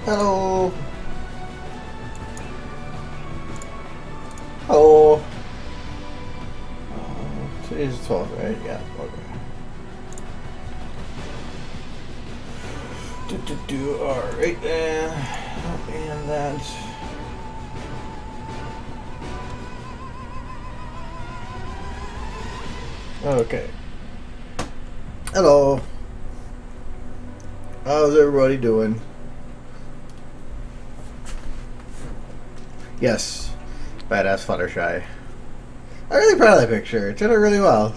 Hello. Hello. Today's 12th, right? Yeah. Okay. Alright then. And that. Okay. Hello. How's everybody doing? Yes. Badass Fluttershy. I'm really proud of that picture. It turned out really well.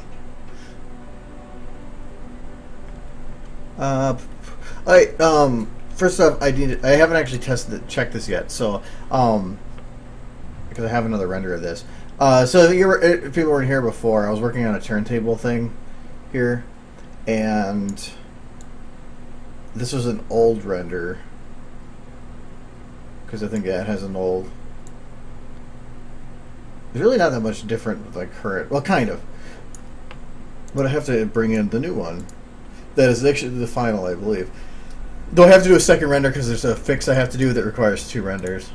First off, I haven't actually checked this yet, so, because I have another render of this. So if people weren't here before, I was working on a turntable thing here, and this was an old render, because I think it has an old. It's really not that much different with like current. Well, kind of. But I have to bring in the new one. That is actually the final, I believe. Though I have to do a second render because there's a fix I have to do that requires 2 renders.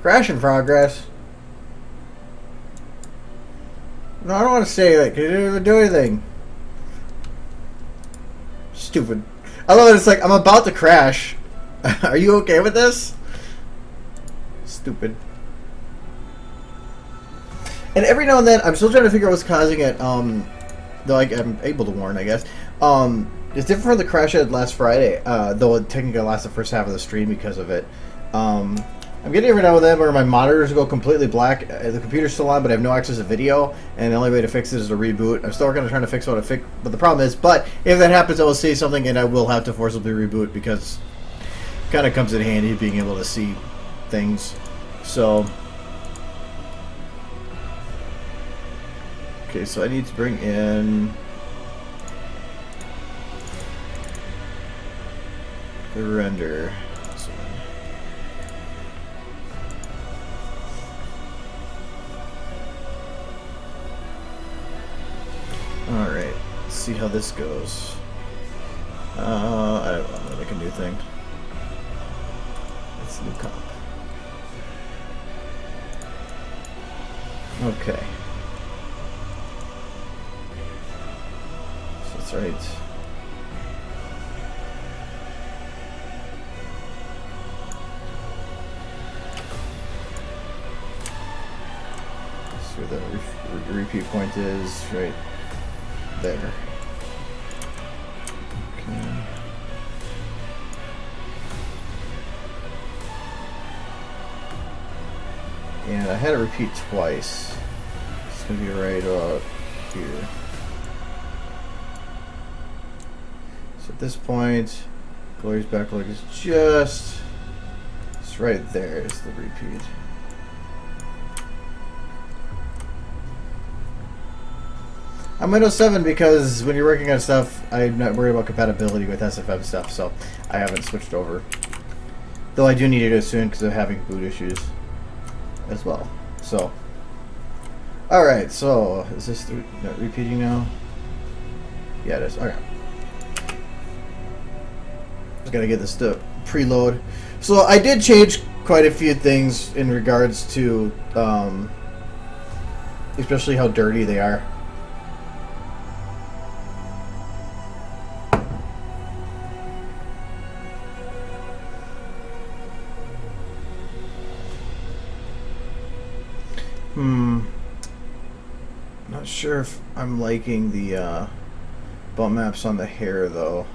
Crash in progress. No, I don't want to say that because you didn't even do anything. Stupid. I love it. It's like, I'm about to crash. Are you okay with this? Stupid. And every now and then, I'm still trying to figure out what's causing it. Though I'm able to warn, I guess. It's different from the crash I had last Friday. Though it technically lost the first half of the stream because of it. I'm getting every now and then where my monitors go completely black. The computer's still on, but I have no access to video. And the only way to fix it is to reboot. I'm still working on trying to fix what I fix. But the problem is, if that happens, I will see something and I will have to forcibly reboot because it kind of comes in handy being able to see things. So, okay, so I need to bring in the render. Alright, let's see how this goes. I don't know, make a new thing. It's a new comp. Okay. So that's right. So the repeat point is right there. Okay. And I had to repeat twice. It's going to be right about here. So at this point, Glory's backlog is just... It's right there is the repeat. I'm Windows 7 because when you're working on stuff, I'm not worried about compatibility with SFM stuff, so I haven't switched over. Though I do need to do it soon because I'm having boot issues as well. So, alright, so is this repeating now? Yeah, it is. Okay. Just gotta get this to preload. So I did change quite a few things in regards to, especially how dirty they are. Not sure if I'm liking the bump maps on the hair though.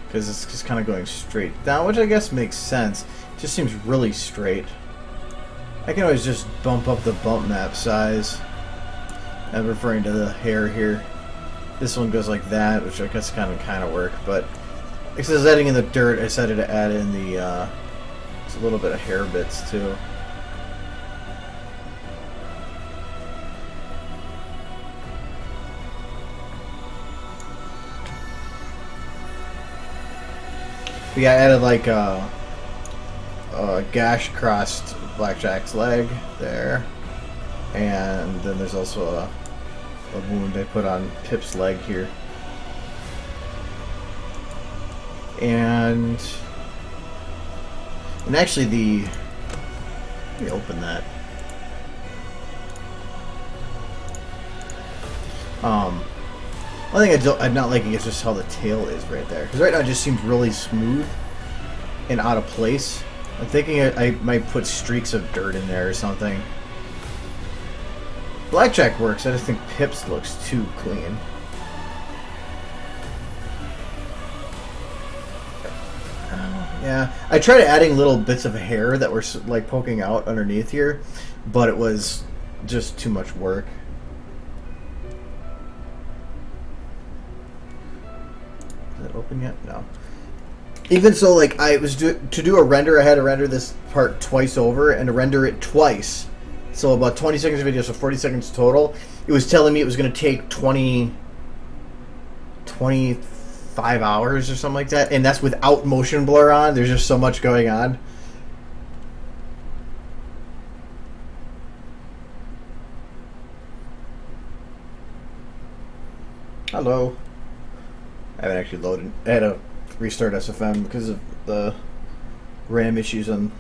Because it's just kind of going straight down, which I guess makes sense. It just seems really straight. I can always just bump up the bump map size. I'm referring to the hair here. This one goes like that, which I guess kind of work, but it says adding in the dirt. I decided to add in the just a little bit of hair bits too. But yeah, I added like a gash across Blackjack's leg there. And then there's also a wound I put on Pip's leg here. And actually let me open that. One thing I'm not liking is just how the tail is right there. Because right now it just seems really smooth and out of place. I'm thinking I might put streaks of dirt in there or something. Blackjack works, I just think Pip's looks too clean. Yeah, I tried adding little bits of hair that were like poking out underneath here, but it was just too much work. Is it open yet? No. Even so, like I was to do a render, I had to render this part twice over and to render it twice. So about 20 seconds of video, so 40 seconds total. It was telling me it was going to take 25 hours or something like that. And that's without motion blur on. There's just so much going on. Hello. I haven't actually loaded. I had to restart SFM because of the RAM issues on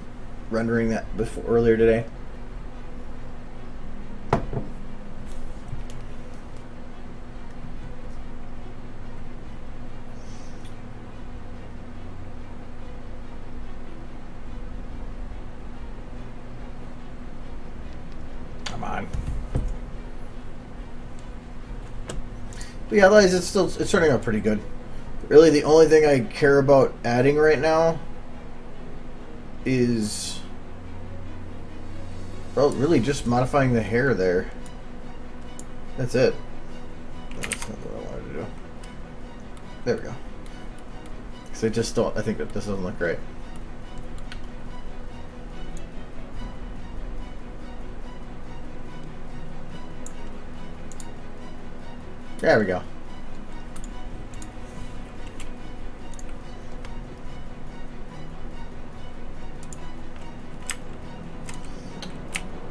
rendering that earlier today. But yeah, otherwise it's turning out pretty good. Really, the only thing I care about adding right now is, well, really just modifying the hair there. That's it. That's not what I wanted to do. There we go. Because I just don't. I think that this doesn't look right. There we go.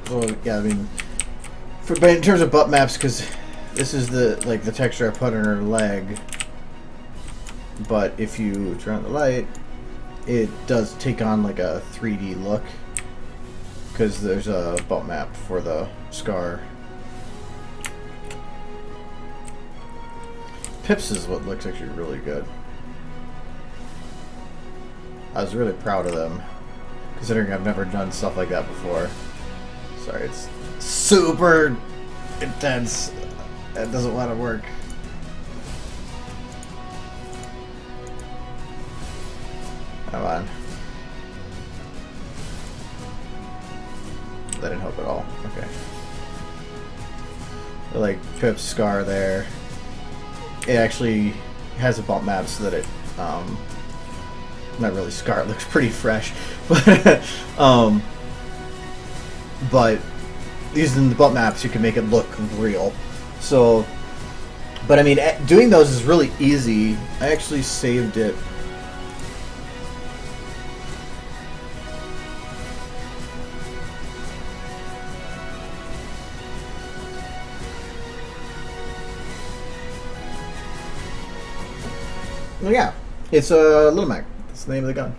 Well, yeah, I mean, but in terms of butt maps, because this is the texture I put on her leg. But if you turn on the light, it does take on like a 3D look, because there's a butt map for the scar. Pips is what looks actually really good. I was really proud of them, considering I've never done stuff like that before. Sorry, it's super intense. It doesn't want to work. Come on. That didn't help at all. Okay. Like Pip's scar there. It actually has a bump map so that it, not really scar, it looks pretty fresh, but using the bump maps you can make it look real. So, but I mean, doing those is really easy. I actually saved it. Well, yeah, it's a Little Mac. That's the name of the gun.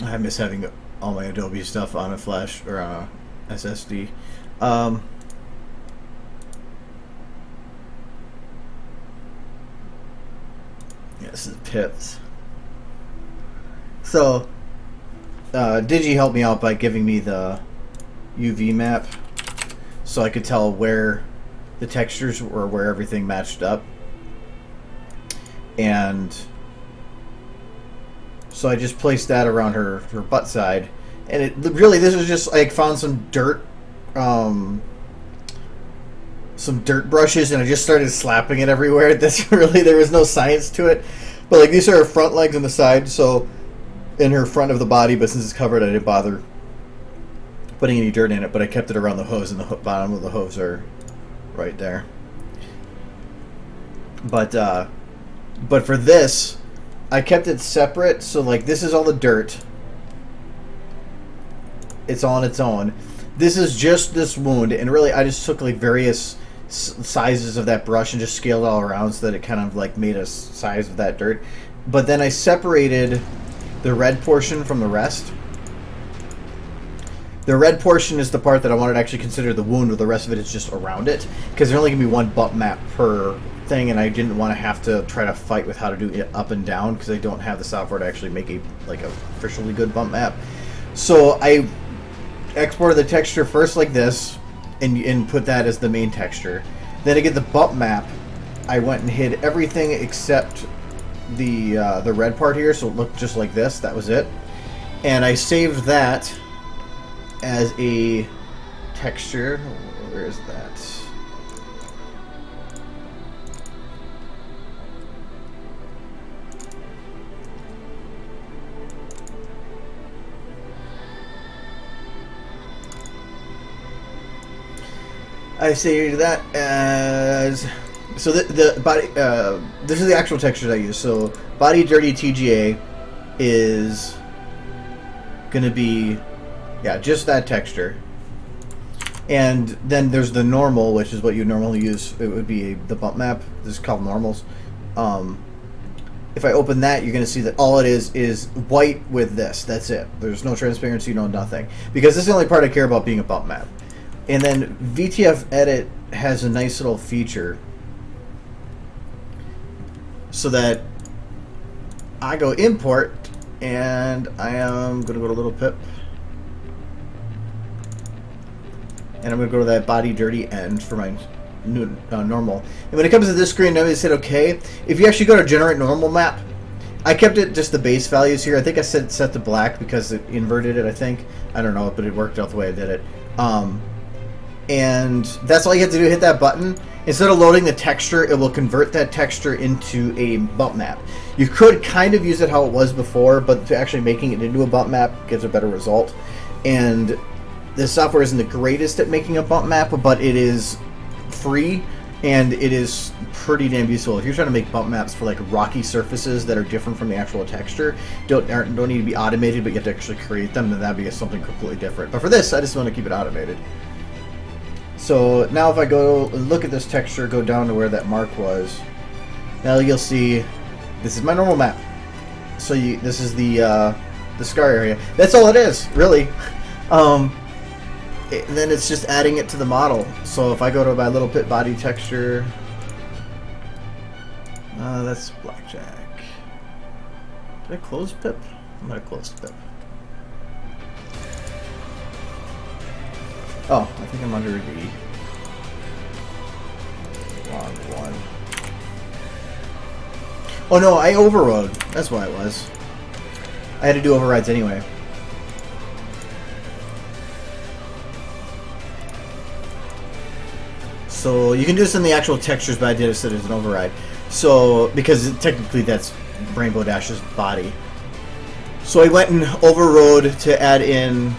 I miss having all my Adobe stuff on a flash or on a SSD. Yeah, this is Pips. So, Digi helped me out by giving me the UV map so I could tell where the textures were, where everything matched up. And so I just placed that around her butt side, and it really, this was just like found some dirt brushes, and I just started slapping it everywhere. That's really, there was no science to it, but like these are her front legs on the side, so in her front of the body, but since it's covered I didn't bother putting any dirt in it, but I kept it around the hose, and the bottom of the hose are right there. But for this, I kept it separate, so like this is all the dirt. It's on its own. This is just this wound, and really I just took like various sizes of that brush and just scaled it all around so that it kind of like made a size of that dirt. But then I separated the red portion from the rest. The red portion is the part that I wanted to actually consider the wound, with the rest of it is just around it, because there's only going to be one bump map per thing, and I didn't want to have to try to fight with how to do it up and down, because I don't have the software to actually make a officially good bump map. So I exported the texture first like this, and put that as the main texture. Then to get the bump map, I went and hid everything except the red part here, so it looked just like this. That was it. And I saved that as a texture. Where is that? I saved that as, so the body, this is the actual textures I use. So body dirty TGA is gonna be, yeah, just that texture. And then there's the normal, which is what you normally use. It would be the bump map. This is called normals. If I open that, you're going to see that all it is white with this. That's it. There's no transparency, no nothing. Because this is the only part I care about being a bump map. And then VTF Edit has a nice little feature so that I go import, and I am going to go to little pip. And I'm going to go to that body dirty end for my new, normal. And when it comes to this screen, I said okay. If you actually go to generate normal map, I kept it just the base values here. I think I said set to black because it inverted it, I think. I don't know, but it worked out the way I did it. And that's all you have to do, hit that button. Instead of loading the texture, it will convert that texture into a bump map. You could kind of use it how it was before, but to actually making it into a bump map gives a better result. And this software isn't the greatest at making a bump map, but it is free, and it is pretty damn useful. If you're trying to make bump maps for like rocky surfaces that are different from the actual texture, don't need to be automated, but you have to actually create them, then that'd be something completely different. But for this, I just want to keep it automated. So now if I go look at this texture, go down to where that mark was, now you'll see this is my normal map. So this is the scar area. That's all it is, really. Then it's just adding it to the model. So if I go to my little pit body texture, that's blackjack. Did I close pip? I might have closed pip. Oh, I think I'm under the wrong one. Oh no, I overrode. That's why it was. I had to do overrides anyway. So you can do this in the actual textures, but I did it as an override. So, because technically that's Rainbow Dash's body. So I went and overrode to add in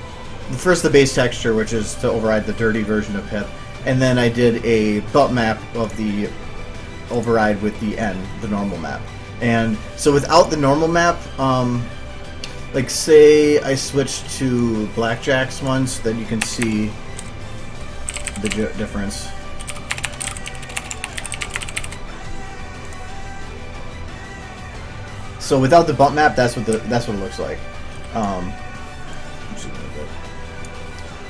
first the base texture, which is to override the dirty version of Pip, and then I did a bump map of the override with the N, the normal map. And so without the normal map, like say I switched to Blackjack's once, then you can see the difference. So without the bump map, that's what it looks like.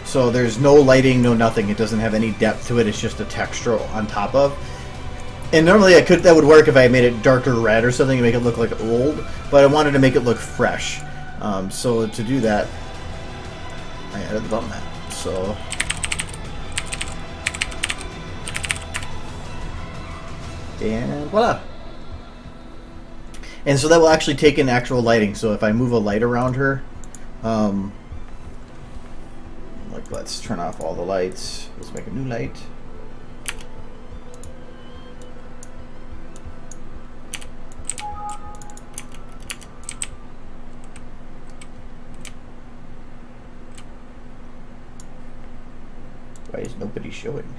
So there's no lighting, no nothing. It doesn't have any depth to it. It's just a texture on top of. And normally that would work if I made it darker red or something to make it look like old, but I wanted to make it look fresh. So to do that, I added the bump map. So and voila. And so that will actually take in actual lighting. So if I move a light around her, like let's turn off all the lights. Let's make a new light. Why is nobody showing?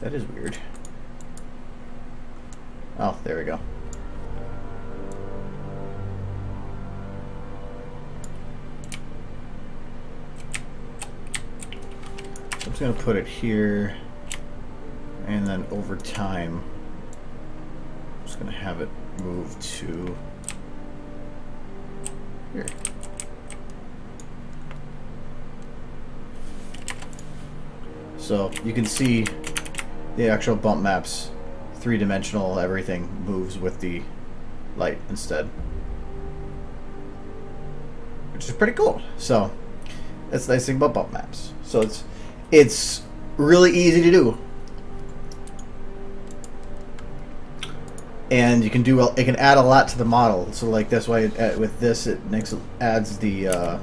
That is weird. Oh, there we go. I'm just going to put it here, and then over time, I'm just going to have it move to here. So you can see the actual bump maps, three-dimensional, everything moves with the light instead, which is pretty cool. So that's the nice thing about bump maps. So it's really easy to do, and you can do it can add a lot to the model. So like that's why with this it adds the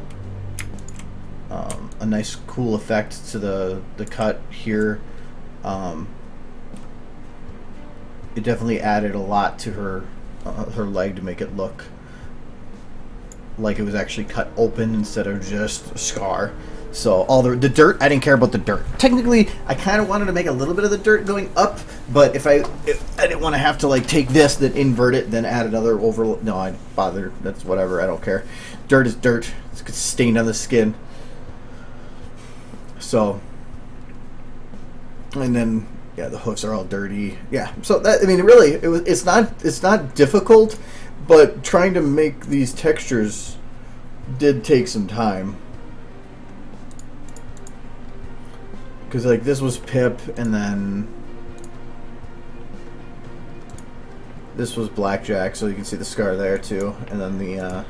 a nice cool effect to the cut here. It definitely added a lot to her leg to make it look like it was actually cut open instead of just a scar. So all the dirt, I didn't care about the dirt. Technically, I kind of wanted to make a little bit of the dirt going up, but if I didn't want to have to like take this, then invert it, then add another overlay. No, I'd bother. That's whatever. I don't care. Dirt is dirt. It's stained on the skin. So, and then yeah, the hoofs are all dirty. Yeah. So that, I mean, really, it's not difficult, but trying to make these textures did take some time. Because like this was Pip, and then this was Blackjack, so you can see the scar there too, and then the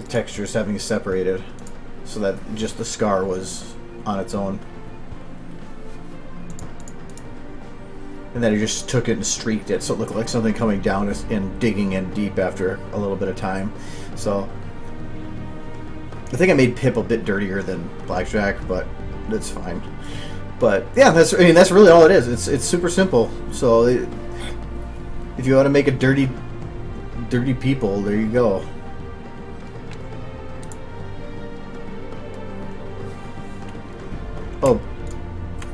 textures having separated, so that just the scar was on its own, and then he just took it and streaked it, so it looked like something coming down and digging in deep after a little bit of time. So I think I made Pip a bit dirtier than Blackjack, but that's fine. But yeah, that's really all it is. It's super simple. So if you want to make a dirty people, there you go. Oh,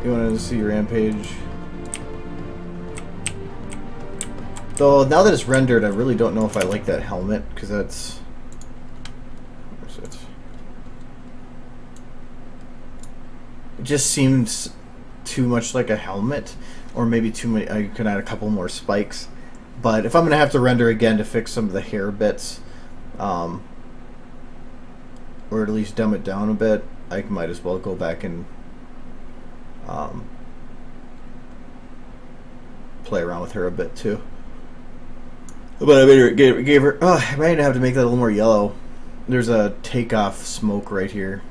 you wanted to see your Rampage? Though now that it's rendered, I really don't know if I like that helmet, because that's... Where's it? It just seems too much like a helmet, or maybe too many. I could add a couple more spikes, but if I'm gonna have to render again to fix some of the hair bits, or at least dumb it down a bit, I might as well go back and play around with her a bit too. But I made her, gave her. Oh, I might have to make that a little more yellow. There's a takeoff smoke right here.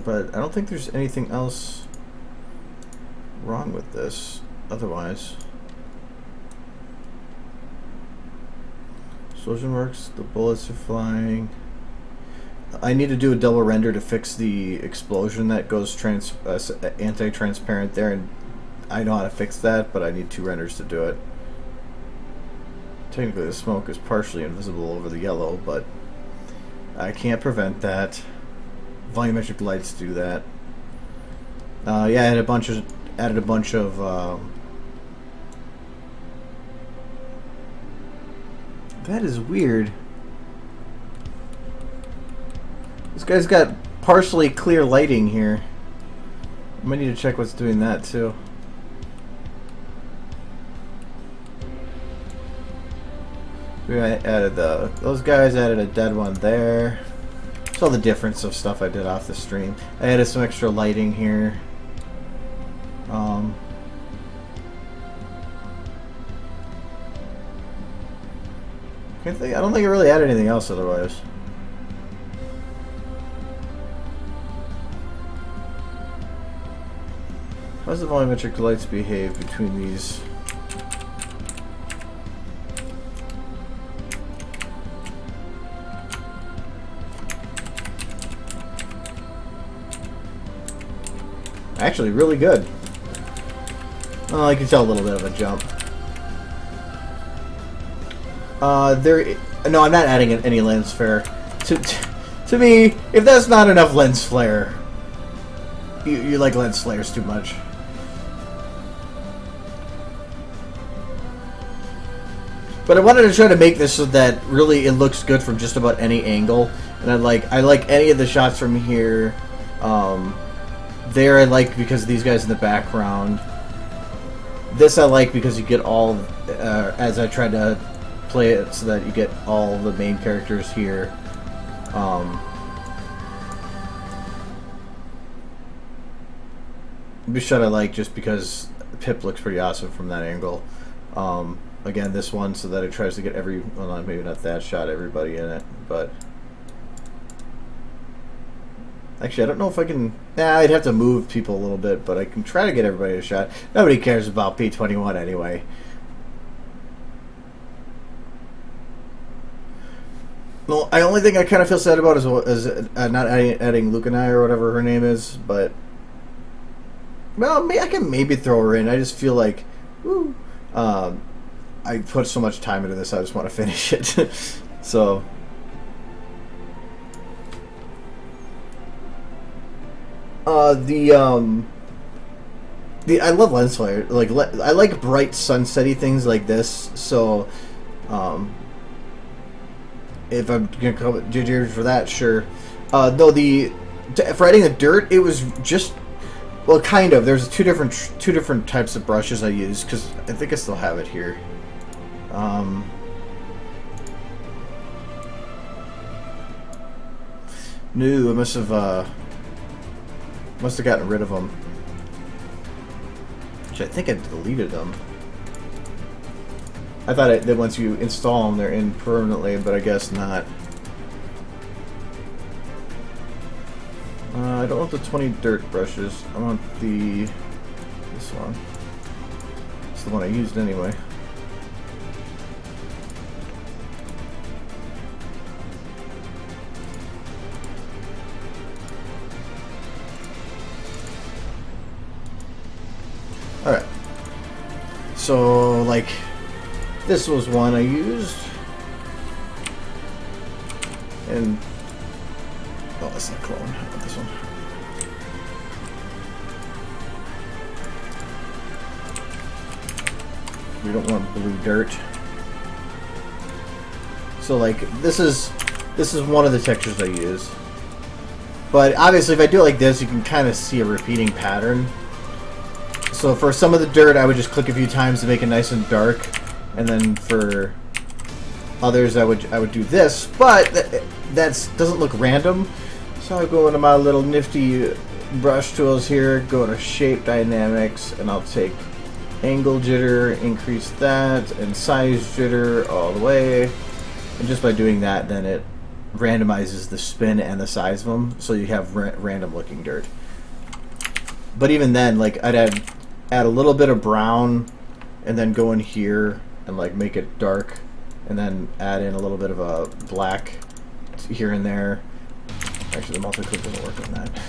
But I don't think there's anything else wrong with this otherwise. Explosion works, the bullets are flying. I need to do a double render to fix the explosion that goes anti-transparent there, and I know how to fix that, but I need 2 renders to do it. Technically the smoke is partially invisible over the yellow, but I can't prevent that. Volumetric lights do that. Yeah, I had added a bunch of that is weird. This guy's got partially clear lighting here. I might need to check what's doing that too. We added those guys added a dead one there. Saw the difference of stuff I did off the stream. I added some extra lighting here. I don't think I really added anything else otherwise. How does the volumetric lights behave between these? Actually, really good. Oh, I can tell a little bit of a jump. No, I'm not adding any lens flare. To To me, if that's not enough lens flare, you like lens flares too much. But I wanted to try to make this so that really it looks good from just about any angle. And I like any of the shots from here. There I like because of these guys in the background. This I like because you get all, as I tried to play it so that you get all the main characters here. This shot I like just because Pip looks pretty awesome from that angle. Again, this one so that it tries to get every, well, maybe not that shot, everybody in it, but actually I don't know if I can, I'd have to move people a little bit, but I can try to get everybody a shot. Nobody cares about P21 anyway. Well, the only thing I kind of feel sad about is not adding Lucanai or whatever her name is, but well, I can maybe throw her in. I just feel like, woo, I put so much time into this, I just want to finish it. So, I love lens flare. Like, I like bright sunsetty things like this. So, if I'm gonna call it JJ for that, sure. No, for adding the dirt, it was just, well, kind of. There's two different types of brushes I use because I think I still have it here. No, I must have gotten rid of them. Which I think I deleted them. I thought that once you install them, they're in permanently, but I guess not. I don't want the 20 dirt brushes. I want this one. It's the one I used anyway. Alright. So, like, this was one I used. And, oh, that's not clone. How about this one? We don't want blue dirt. So, like, this is one of the textures I use. But obviously, if I do it like this, you can kind of see a repeating pattern. So for some of the dirt, I would just click a few times to make it nice and dark, and then for others, I would do this. But that doesn't look random. So I go into my little nifty brush tools here, go to Shape Dynamics, and I'll take Angle Jitter, increase that, and Size Jitter all the way. And just by doing that, then it randomizes the spin and the size of them, so you have random looking dirt. But even then, like, I'd add a little bit of brown, and then go in here and like make it dark, and then add in a little bit of a black here and there. Actually, the multi-click doesn't work on that.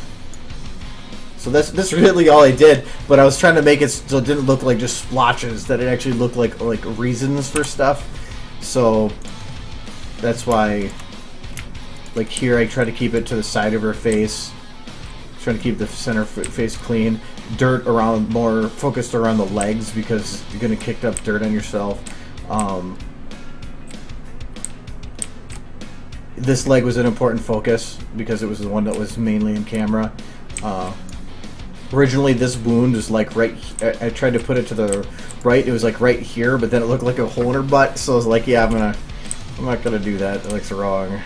So that's really all I did, but I was trying to make it so it didn't look like just splotches, that it actually looked like reasons for stuff. So that's why, like here, I try to keep it to the side of her face, trying to keep the center face clean. Dirt around, more focused around the legs because you're gonna kick up dirt on yourself. This leg was an important focus because it was the one that was mainly in camera. Originally, this wound was like right. I tried to put it to the right. It was like right here, but then it looked like a hole in her butt. So I was like, yeah, I'm not gonna do that. That looks wrong.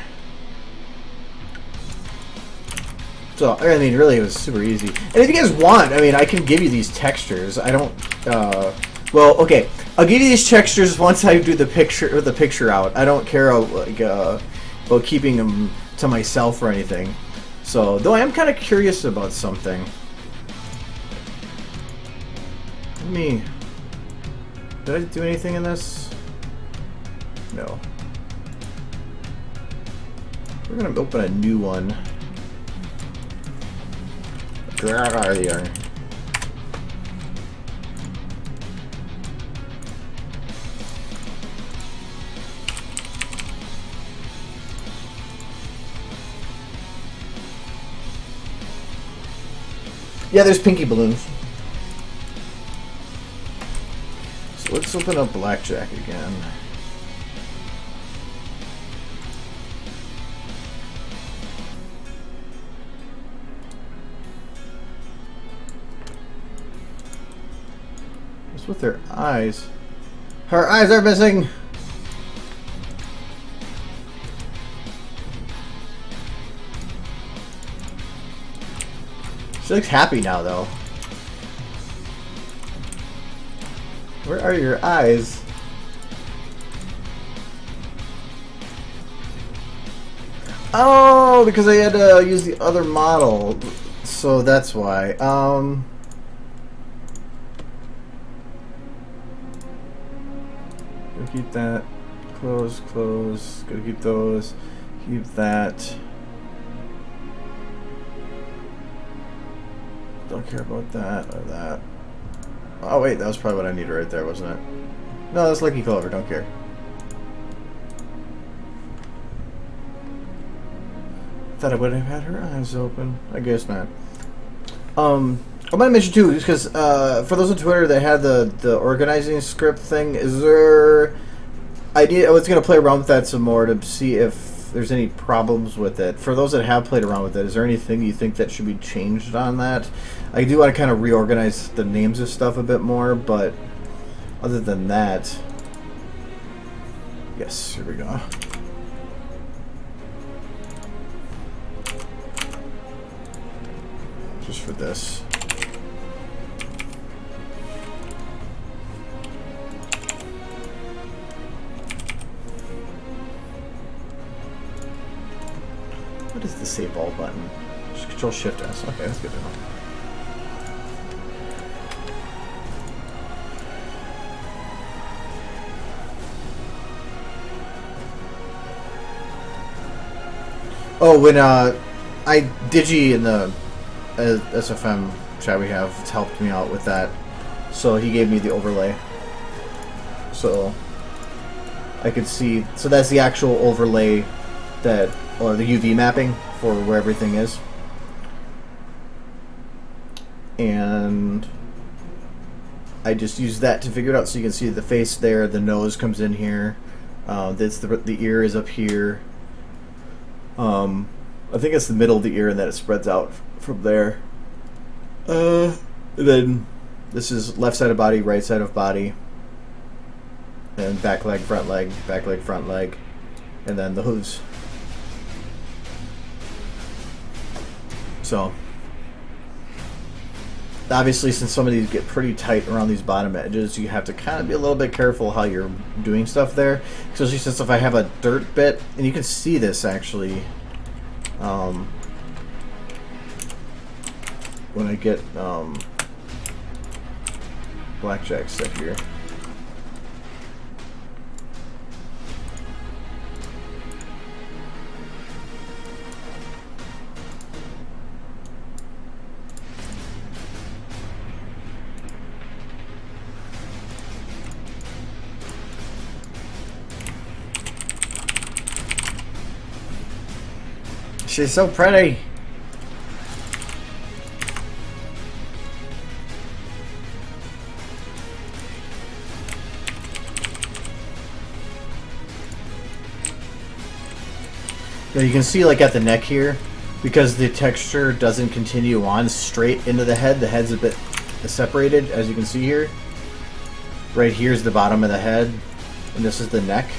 So, I mean, really, it was super easy. And if you guys want, I mean, I can give you these textures. I don't, well, okay. I'll give you these textures once I do the picture out. I don't care, like, about keeping them to myself or anything. So, though I am kind of curious about something. Did I do anything in this? No. We're going to open a new one. Here. Yeah, there's pinky balloons. So let's open up Blackjack again. What's with their eyes? Her eyes are missing! She looks happy now, though. Where are your eyes? Oh, because I had to use the other model. So that's why. Gotta keep that. Close, close. Gotta keep those. Keep that. Don't care about that or that. Oh wait, that was probably what I needed right there, wasn't it? No, that's Lucky Clover, don't care. Thought I would have had her eyes open. I guess not. I might mention too, because for those on Twitter that had the organizing script thing, is there... I was going to play around with that some more to see if there's any problems with it. For those that have played around with it, is there anything you think that should be changed on that? I do want to kind of reorganize the names of stuff a bit more, but other than that... Yes, here we go. Just for this. What is the save all button? Just Control Shift S. Okay, that's good to know. Oh, when Digi in the SFM chat we have helped me out with that, so he gave me the overlay, so I could see. So that's the actual overlay that, or the UV mapping for where everything is, and I just use that to figure it out. So you can see the face there, the nose comes in here, that's the ear is up here. I think it's the middle of the ear, and then it spreads out from there. Then this is left side of body, right side of body, and back leg, front leg, and then the hooves. So obviously, since some of these get pretty tight around these bottom edges, you have to kind of be a little bit careful how you're doing stuff there. Especially since if I have a dirt bit, and you can see this actually when I get Blackjack stuff here. She's so pretty. Now you can see, like, at the neck here, because the texture doesn't continue on straight into the head's a bit separated, as you can see here. Right here's the bottom of the head, and this is the neck.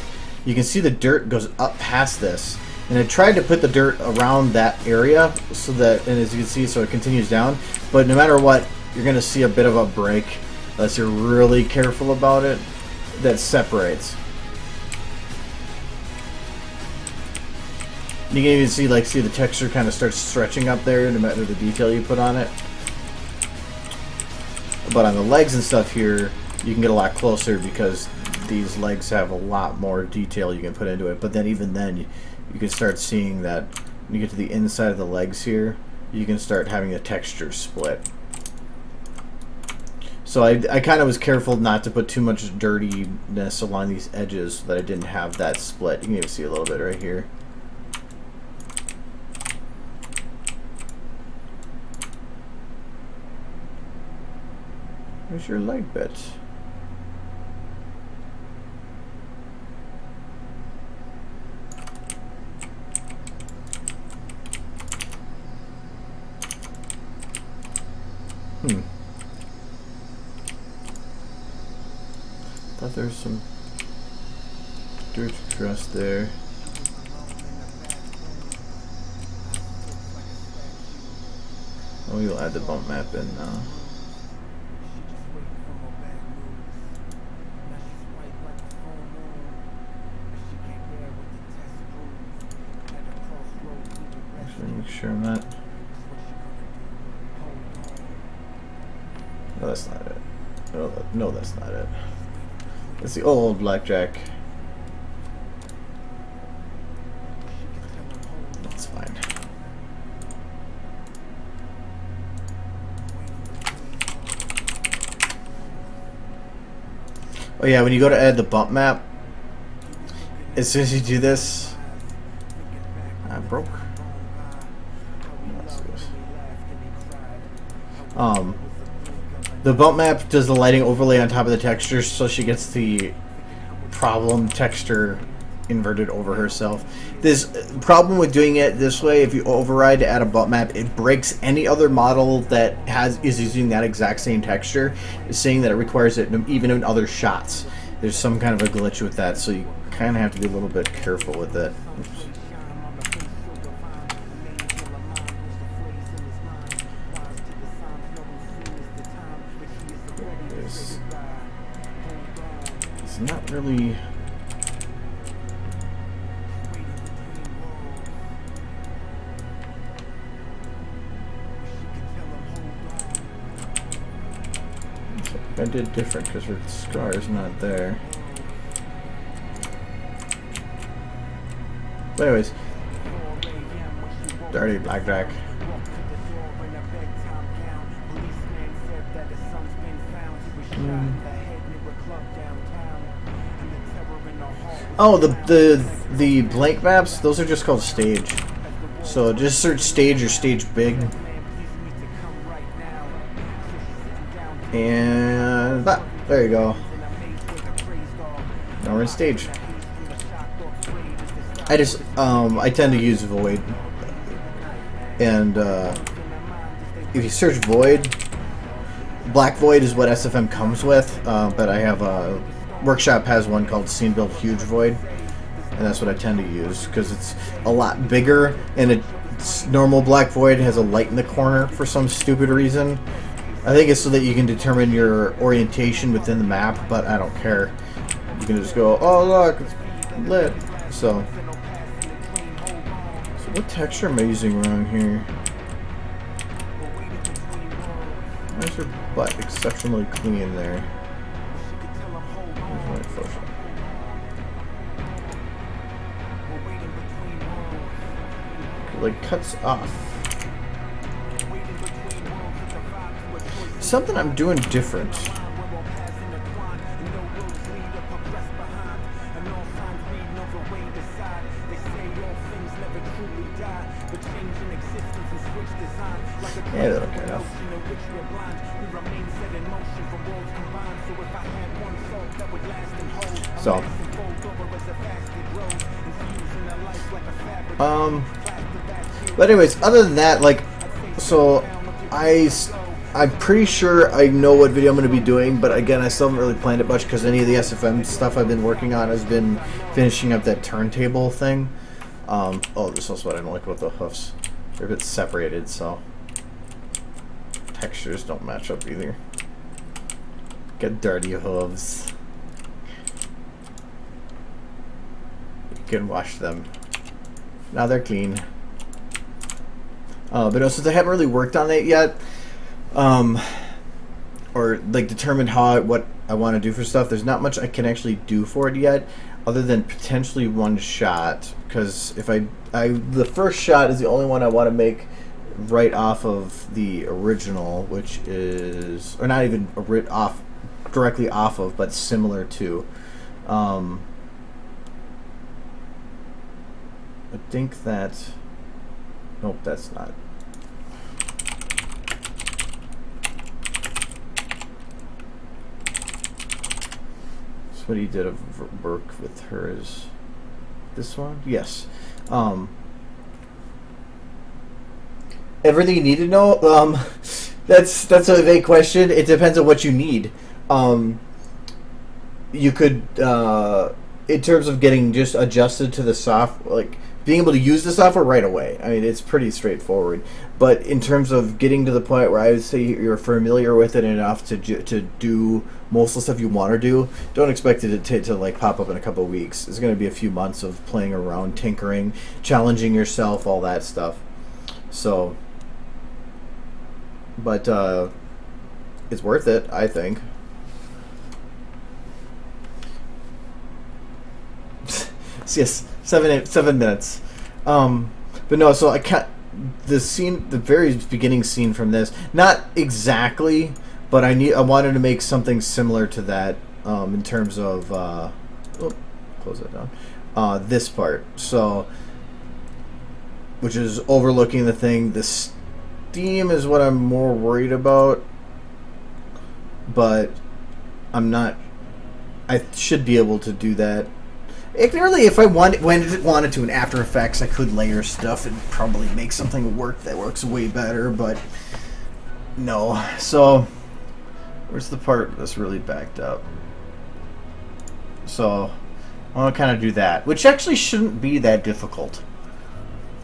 You can see the dirt goes up past this. And I tried to put the dirt around that area so that, and as you can see, so it continues down. But no matter what, you're going to see a bit of a break, unless you're really careful about it, that separates. You can even see, like, the texture kind of starts stretching up there, no matter the detail you put on it. But on the legs and stuff here, you can get a lot closer because these legs have a lot more detail you can put into it. But then even then, you can start seeing that when you get to the inside of the legs here, you can start having a texture split. So I kind of was careful not to put too much dirtiness along these edges so that I didn't have that split. You can even see a little bit right here. Where's your light bit? Thought there was some dirt crust there. Oh, you'll add the bump map in now. Actually, make sure I'm not. No, that's not it. No, that's not it. It's the old blackjack. That's fine. Oh yeah, when you go to add the bump map, as soon as you do this, I broke. The bump map does the lighting overlay on top of the texture, so she gets the problem texture inverted over herself. This problem with doing it this way, if you override to add a bump map, it breaks any other model that is using that exact same texture, saying that it requires it even in other shots. There's some kind of a glitch with that, so you kind of have to be a little bit careful with it. Oops. It's not really. I did different because her scar is not there. But anyways, dirty blackjack. Oh, the blank maps, those are just called stage. So just search stage or stage big. And there you go. Now we're in stage. I tend to use void. And if you search void, black void is what SFM comes with, but I have a Workshop has one called Scene Build Huge Void, and that's what I tend to use because it's a lot bigger, and it's normal black void has a light in the corner for some stupid reason. I think it's so that you can determine your orientation within the map, but I don't care. You can just go, oh look, it's lit. So what texture am I using around here? Why is your butt exceptionally clean there? It like cuts off. Something I'm doing different. Yeah, that'll get enough. So, but anyways, other than that, like, so I'm pretty sure I know what video I'm going to be doing, but again, I still haven't really planned it much because any of the SFM stuff I've been working on has been finishing up that turntable thing. Oh, this is also what I don't like about the hoofs. They're a bit separated, so textures don't match up either. Get dirty hooves. You can wash them. Now they're clean. But no, since I haven't really worked on it yet, or like determined what I want to do for stuff, there's not much I can actually do for it yet, other than potentially one shot. Because if the first shot is the only one I want to make right off of the original, which is, or not even directly off of, but similar to. I think that. Nope, that's not. Somebody did a work with her. Is this one? Yes. Everything you need to know. That's a vague question. It depends on what you need. You could, in terms of getting just adjusted to the software, like being able to use the software right away. I mean, it's pretty straightforward. But in terms of getting to the point where I would say you're familiar with it enough to do most of the stuff you want to do, don't expect it to like pop up in a couple of weeks. It's going to be a few months of playing around, tinkering, challenging yourself, all that stuff. So, but it's worth it, I think. Yes, 7 minutes. But no, so I can't. The scene, the very beginning scene from this, not exactly, but I wanted to make something similar to that in terms of close that down. This part, so which is overlooking the thing. The steam is what I'm more worried about, but I'm not. I should be able to do that. Really, if I wanted to in After Effects, I could layer stuff and probably make something work that works way better, but no. So, where's the part that's really backed up? So, I want to kind of do that, which actually shouldn't be that difficult.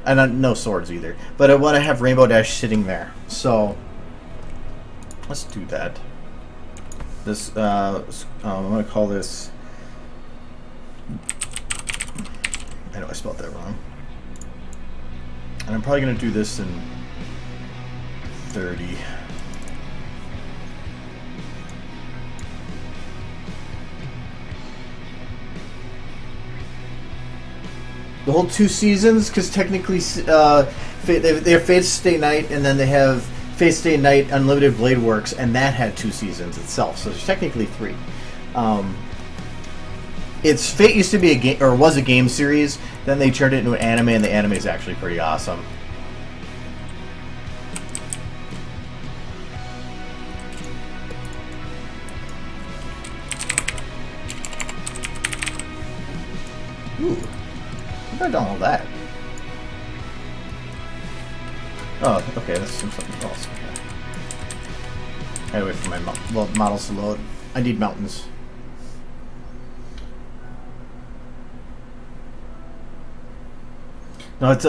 And no swords either. But I want to have Rainbow Dash sitting there. So, let's do that. This, I'm going to call this... I know I spelled that wrong. And I'm probably going to do this in 30. The whole 2 seasons, because technically they have Fate Stay Night, and then they have Fate Stay Night Unlimited Blade Works, and that had 2 seasons itself, so there's technically 3. It's Fate used to be a game, or was a game series. Then they turned it into an anime, and the anime is actually pretty awesome. Ooh, I've done all that. Oh, okay, that's something else. Okay. I gotta wait for my models to load. I need mountains. No, it's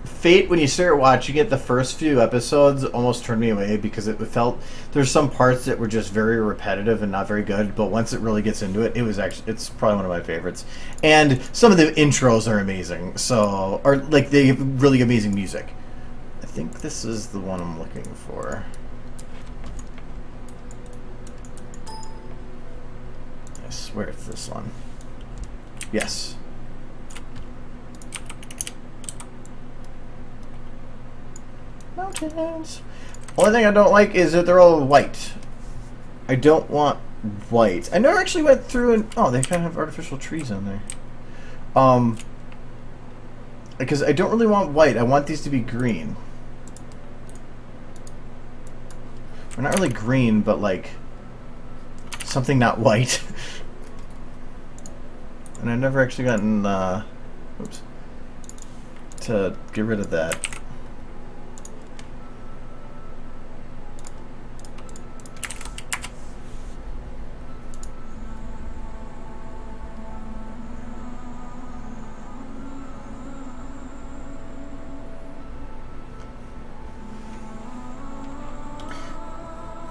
Fate. When you start watching it, the first few episodes almost turned me away because it felt there's some parts that were just very repetitive and not very good. But once it really gets into it, it's probably one of my favorites. And some of the intros are amazing. So, or like they have really amazing music. I think this is the one I'm looking for. I swear it's this one. Yes. Mountains. Only thing I don't like is that they're all white. I don't want white. I never actually went through and they kind of have artificial trees on there. Because I don't really want white. I want these to be green. Or not really green, but like something not white. And I've never actually gotten to get rid of that.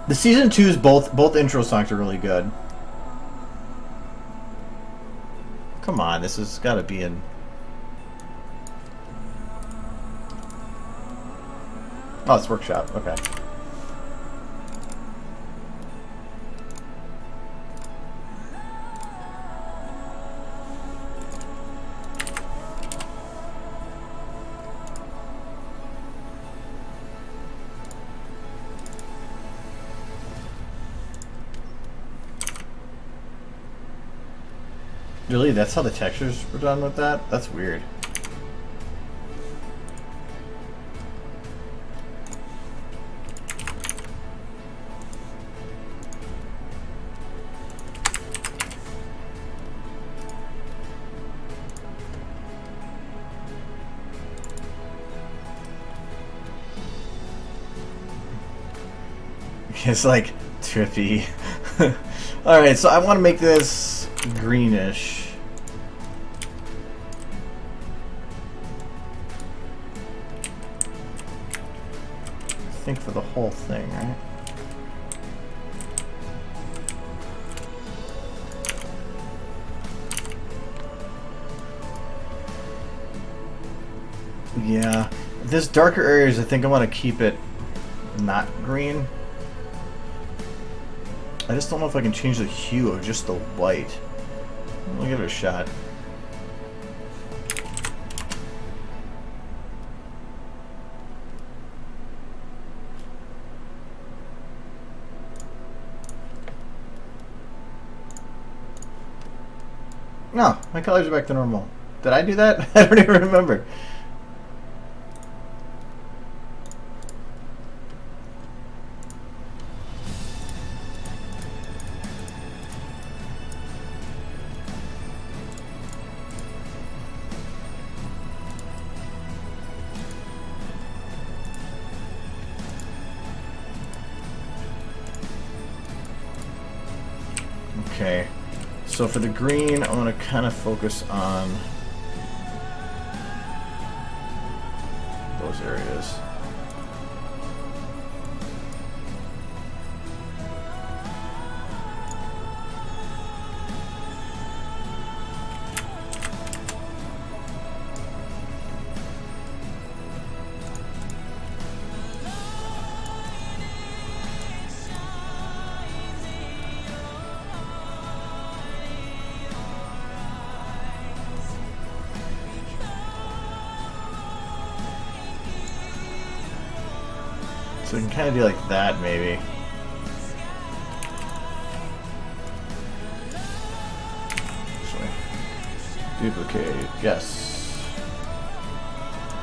The season 2's both intro songs are really good. Come on, this has got to be in. Oh, it's Workshop. Okay. Really? That's how the textures were done with that? That's weird. It's like trippy. Alright, so I want to make this greenish. I think for the whole thing, right? Yeah. This darker areas, I think I want to keep it not green. I just don't know if I can change the hue of just the white. I'll give it a shot. No, my colors are back to normal. Did I do that? I don't even remember. Okay, so for the green, I want to kind of focus on those areas. So we can kind of do like that, maybe. Actually, duplicate, yes.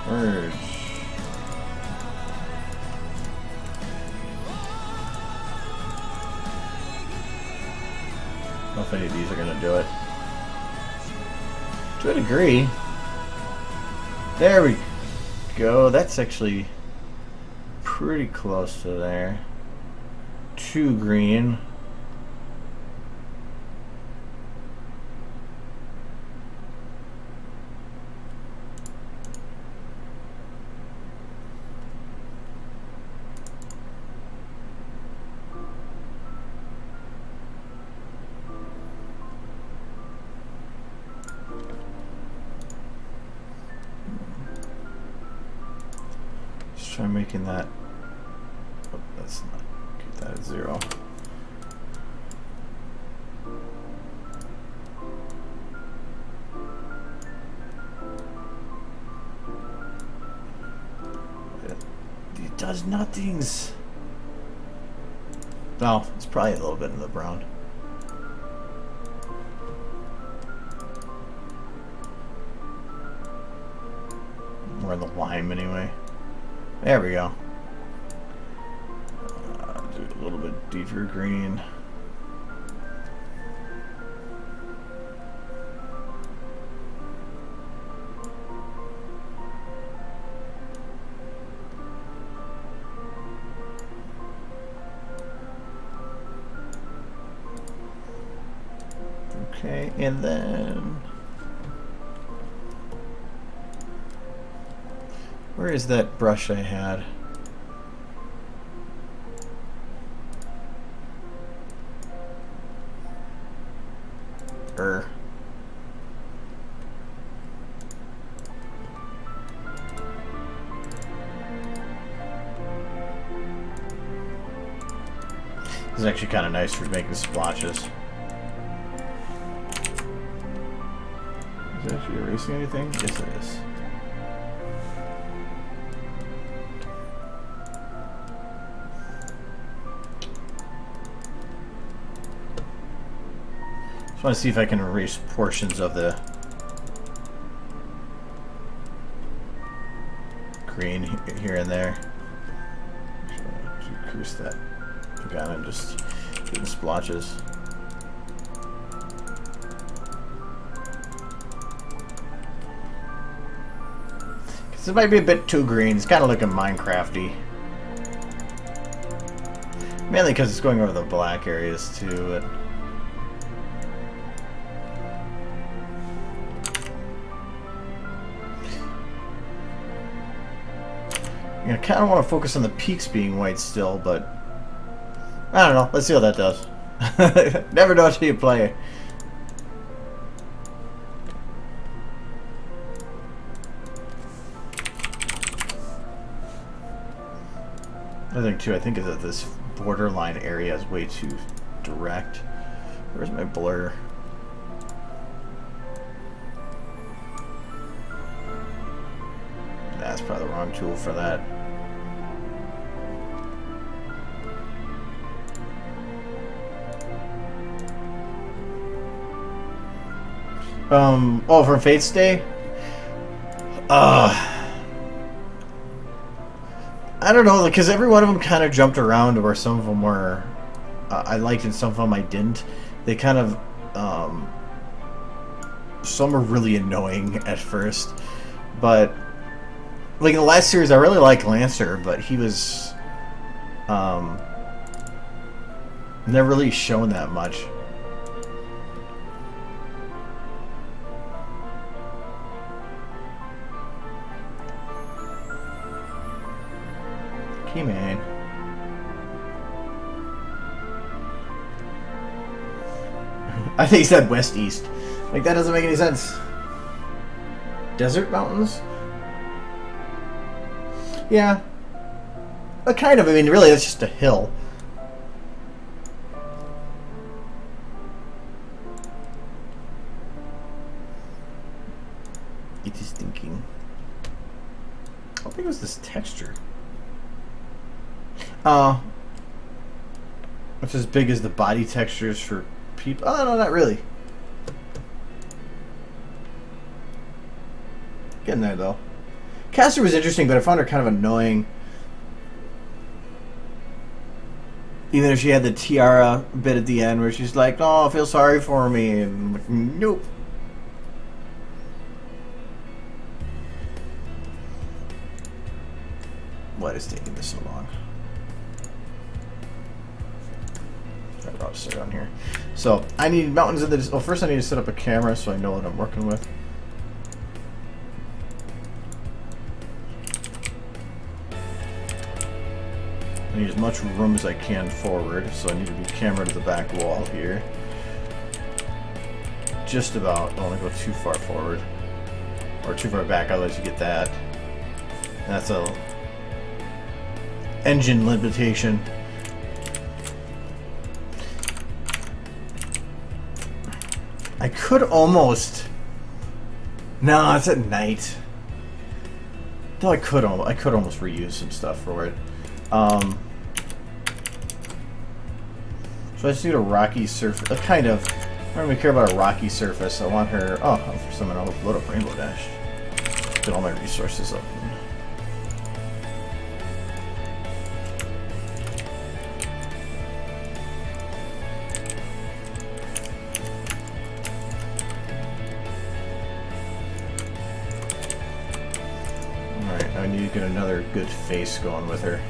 Merge. I don't know if any of these are going to do it. To a degree. There we go. That's actually pretty close to there. Too green. Just try making that. Oh, that's not. Keep that at 0. It does nothings. Oh, it's probably a little bit in the brown. More in the lime anyway. There we go. Do a little bit deeper green. Okay, and then where is that brush I had? This is actually kind of nice for making splotches. Is it actually erasing anything? Yes, it is. Just want to see if I can erase portions of the green here and there. Decrease that again and just getting splotches. Because it might be a bit too green. It's kind of looking Minecrafty. Mainly because it's going over the black areas too. I kind of want to focus on the peaks being white still, but I don't know. Let's see how that does. Never know until you play. I think too. I think is that this borderline area is way too direct. Where's my blur? That's probably the wrong tool for that. Oh, from Fate's Day? I don't know, because every one of them kind of jumped around, where some of them were I liked and some of them I didn't. They kind of, some are really annoying at first, but like in the last series I really liked Lancer, but he was never really shown that much. Okay, man. I think he said west-east. Like, that doesn't make any sense. Desert mountains? Yeah. Kind of. I mean, really, it's just a hill. It is thinking. I don't think it was this texture. It's as big as the body textures for people. Oh, no, not really. Getting there, though. Caster was interesting, but I found her kind of annoying. Even if she had the tiara bit at the end where she's like, oh, feel sorry for me. And I'm like, nope. What is taking this so long? I'll start on here. So I need mountains in the. Well, first I need to set up a camera so I know what I'm working with. I need as much room as I can forward, so I need to be camera to the back wall here. Just about. I don't want to go too far forward or too far back, otherwise you get that. That's a engine limitation. I could almost. No, it's at night. Though I could almost reuse some stuff for it. So I just need a rocky surface. Kind of. I don't really care about a rocky surface. I want her. Oh, for some reason I'll load up Rainbow Dash. Get all my resources up. I need to get another good face going with her.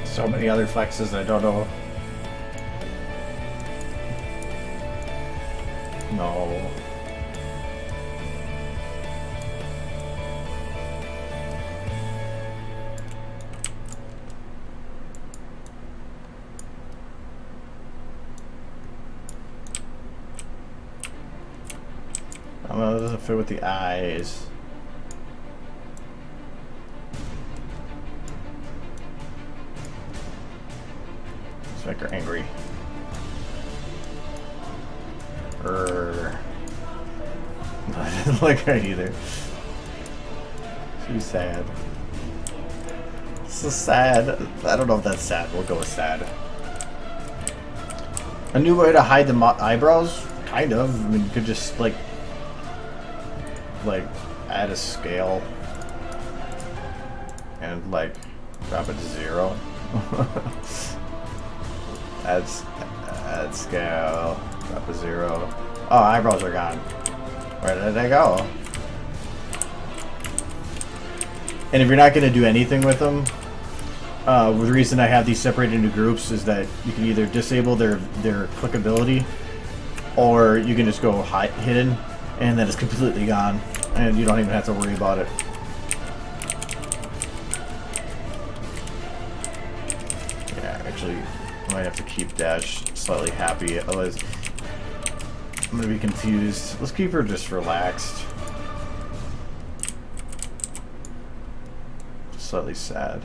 So many other flexes I don't know. No. I don't know, it doesn't fit with the eyes. Make her angry. Doesn't look right either. She's sad. So sad. I don't know if that's sad. We'll go with sad. A new way to hide the eyebrows? Kind of. I mean, you could just like add a scale and like drop it to 0. add scale. Drop to 0. Oh, eyebrows are gone. Where did they go? And if you're not going to do anything with them, the reason I have these separated into groups is that you can either disable their clickability, or you can just go hidden, and then it's completely gone, and you don't even have to worry about it. Yeah, actually, I might have to keep Dash slightly happy, otherwise I'm going to be confused. Let's keep her just relaxed. Just slightly sad.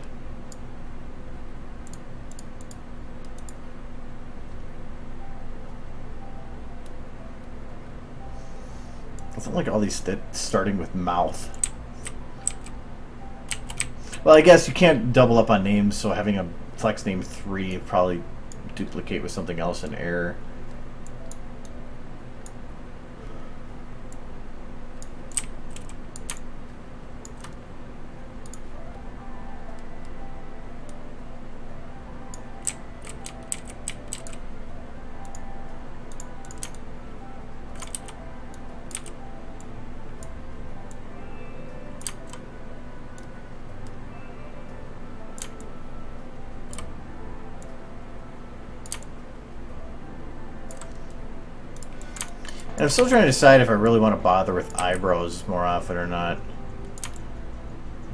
It's not like all these starting with mouth. Well, I guess you can't double up on names, so having a flex name 3 probably duplicate with something else in error. And I'm still trying to decide if I really want to bother with eyebrows more often or not.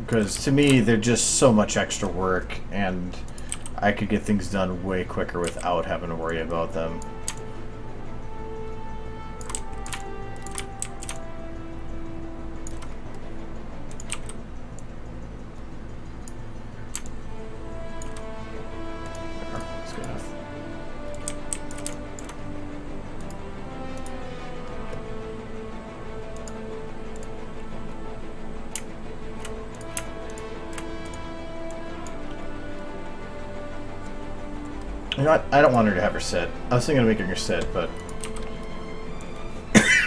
Because to me, they're just so much extra work, and I could get things done way quicker without having to worry about them. That's good enough. You know what? I don't want her to have her sit. I was thinking of making her sit, but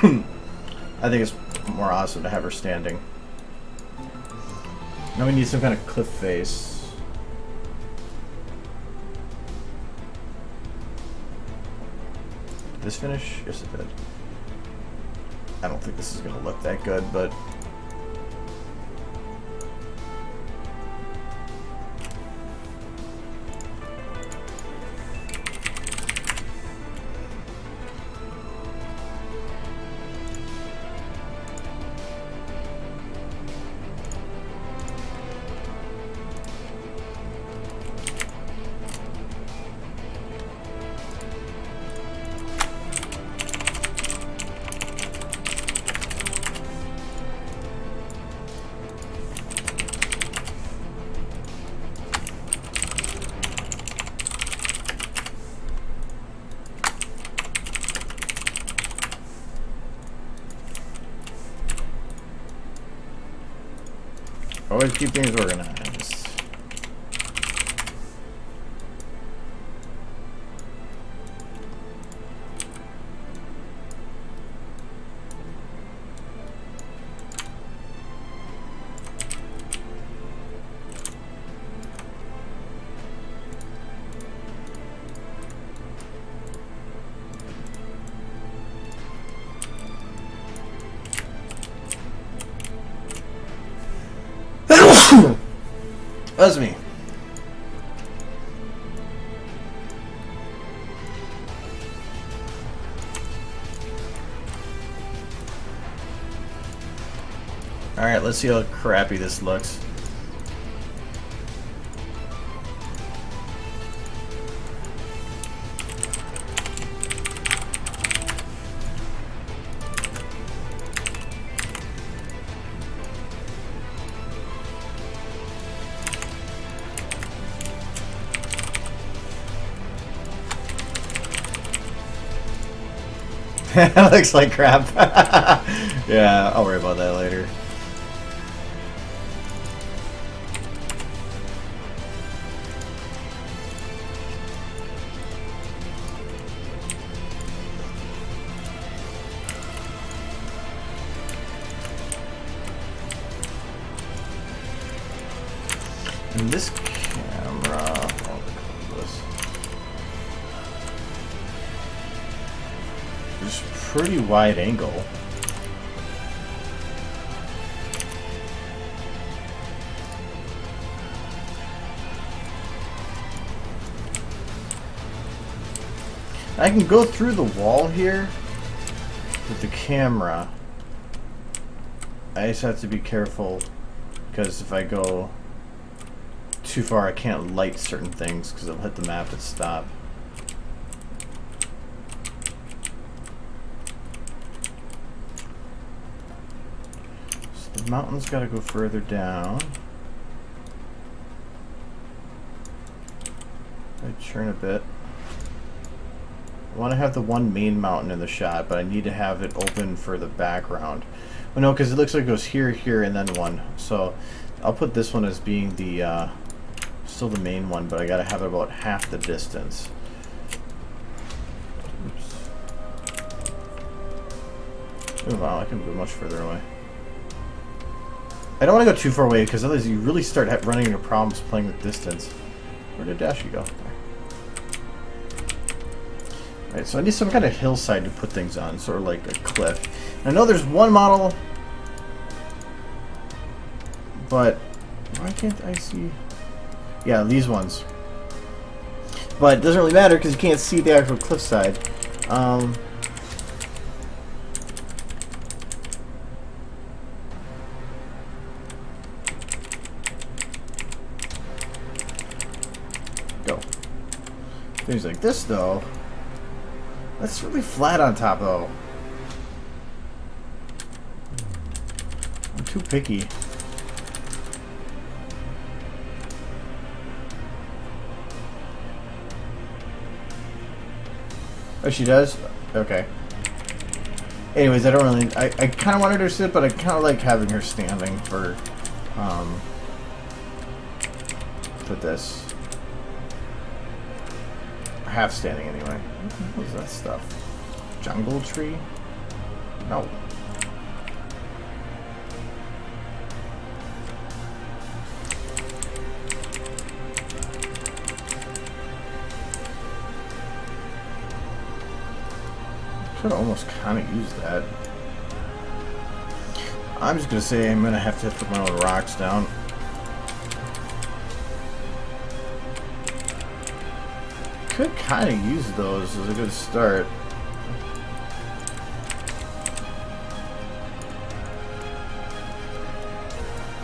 I think it's more awesome to have her standing. Now we need some kind of cliff face. Did this finish? Yes, it did. I don't think this is going to look that good, but always keep things organized. That's me. Alright, let's see how crappy this looks. That looks like crap. Yeah, I'll worry about that later. And this camera, is pretty wide angle. I can go through the wall here with the camera. I just have to be careful because if I go too far I can't light certain things because it'll hit the map and stop. So the mountain's got to go further down. I churn a bit. I want to have the one main mountain in the shot, but I need to have it open for the background. Well, no, because it looks like it goes here, here, and then one. So I'll put this one as being the still the main one, but I got to have it about half the distance. Oops. Oh wow, I can go much further away. I don't want to go too far away because otherwise you really start running into problems playing with distance. Where did Dashy go? Alright, so I need some kind of hillside to put things on, sort of like a cliff. And I know there's one model, but why can't I see? Yeah, these ones. But it doesn't really matter because you can't see the actual cliffside. Go. Things like this, though. That's really flat on top, though. I'm too picky. Oh, she does? Okay. Anyways, I don't really... I kind of wanted her to sit, but I kind of like having her standing for this. Half standing, anyway. What is that stuff? Jungle tree? No. Could almost kind of use that. I'm just gonna say I'm gonna have to put my own rocks down. Could kind of use those as a good start.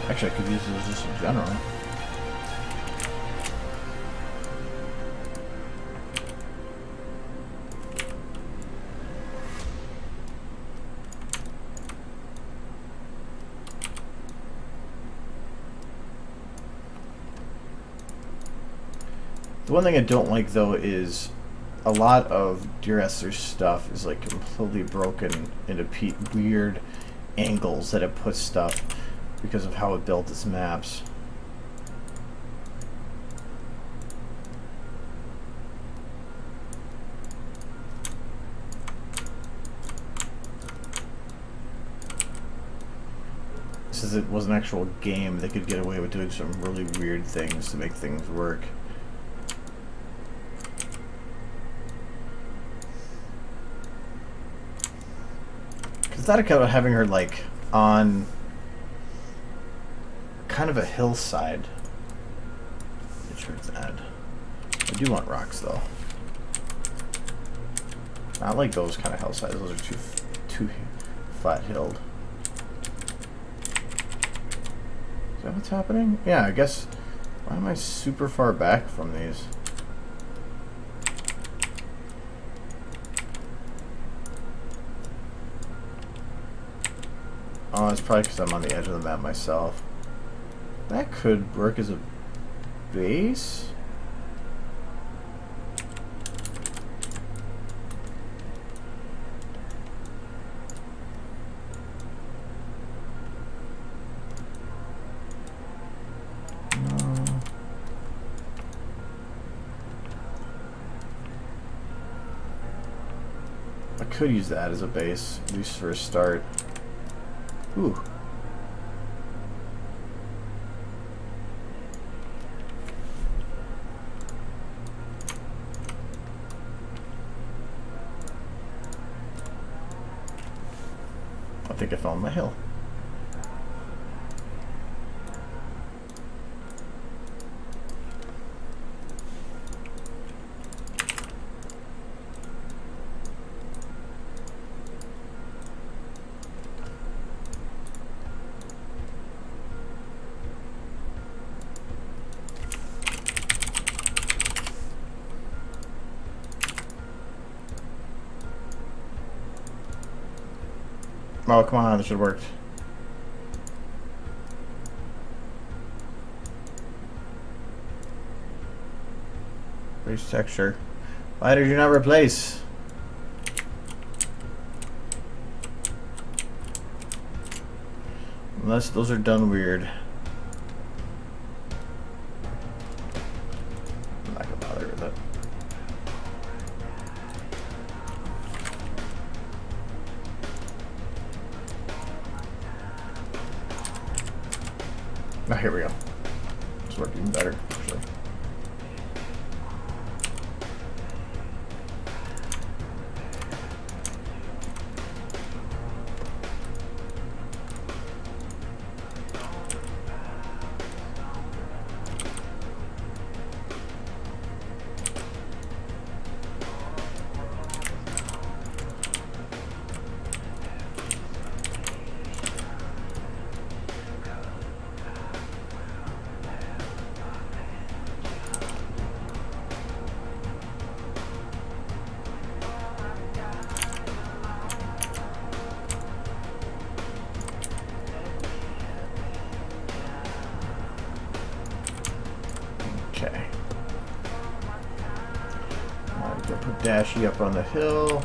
Actually, I could use those just in general. The one thing I don't like, though, is a lot of Dear Esther's stuff is like completely broken into weird angles that it puts stuff because of how it built its maps. Since it was an actual game, they could get away with doing some really weird things to make things work. Thought about having her like on kind of a hillside. Make sure it's add. I do want rocks though. Not like those kind of hillsides. Those are too flat hilled. Is that what's happening? Yeah, I guess. Why am I super far back from these? Oh, it's probably because I'm on the edge of the map myself. That could work as a base. I could use that as a base, at least for a start. Ooh. I think I found my hill. Oh, come on, this should have worked. Replace texture. Why did you not replace? Unless those are done weird. I'm not gonna bother with it. Oh, here we go. It's working even better, actually. Okay. Alright, go put Dashy up on the hill.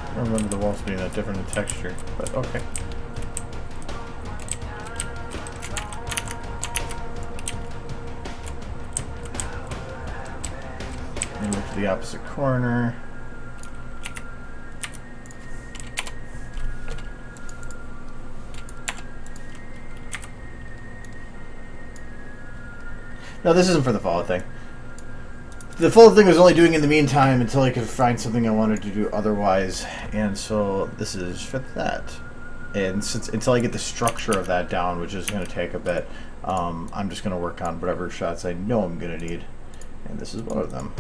I remember the walls being that different in texture, but okay. And look to the opposite corner. No, this isn't for the follow thing. The follow thing was only doing in the meantime until I could find something I wanted to do otherwise, and so this is for that. And since until I get the structure of that down, which is going to take a bit, I'm just going to work on whatever shots I know I'm going to need, and this is one of them.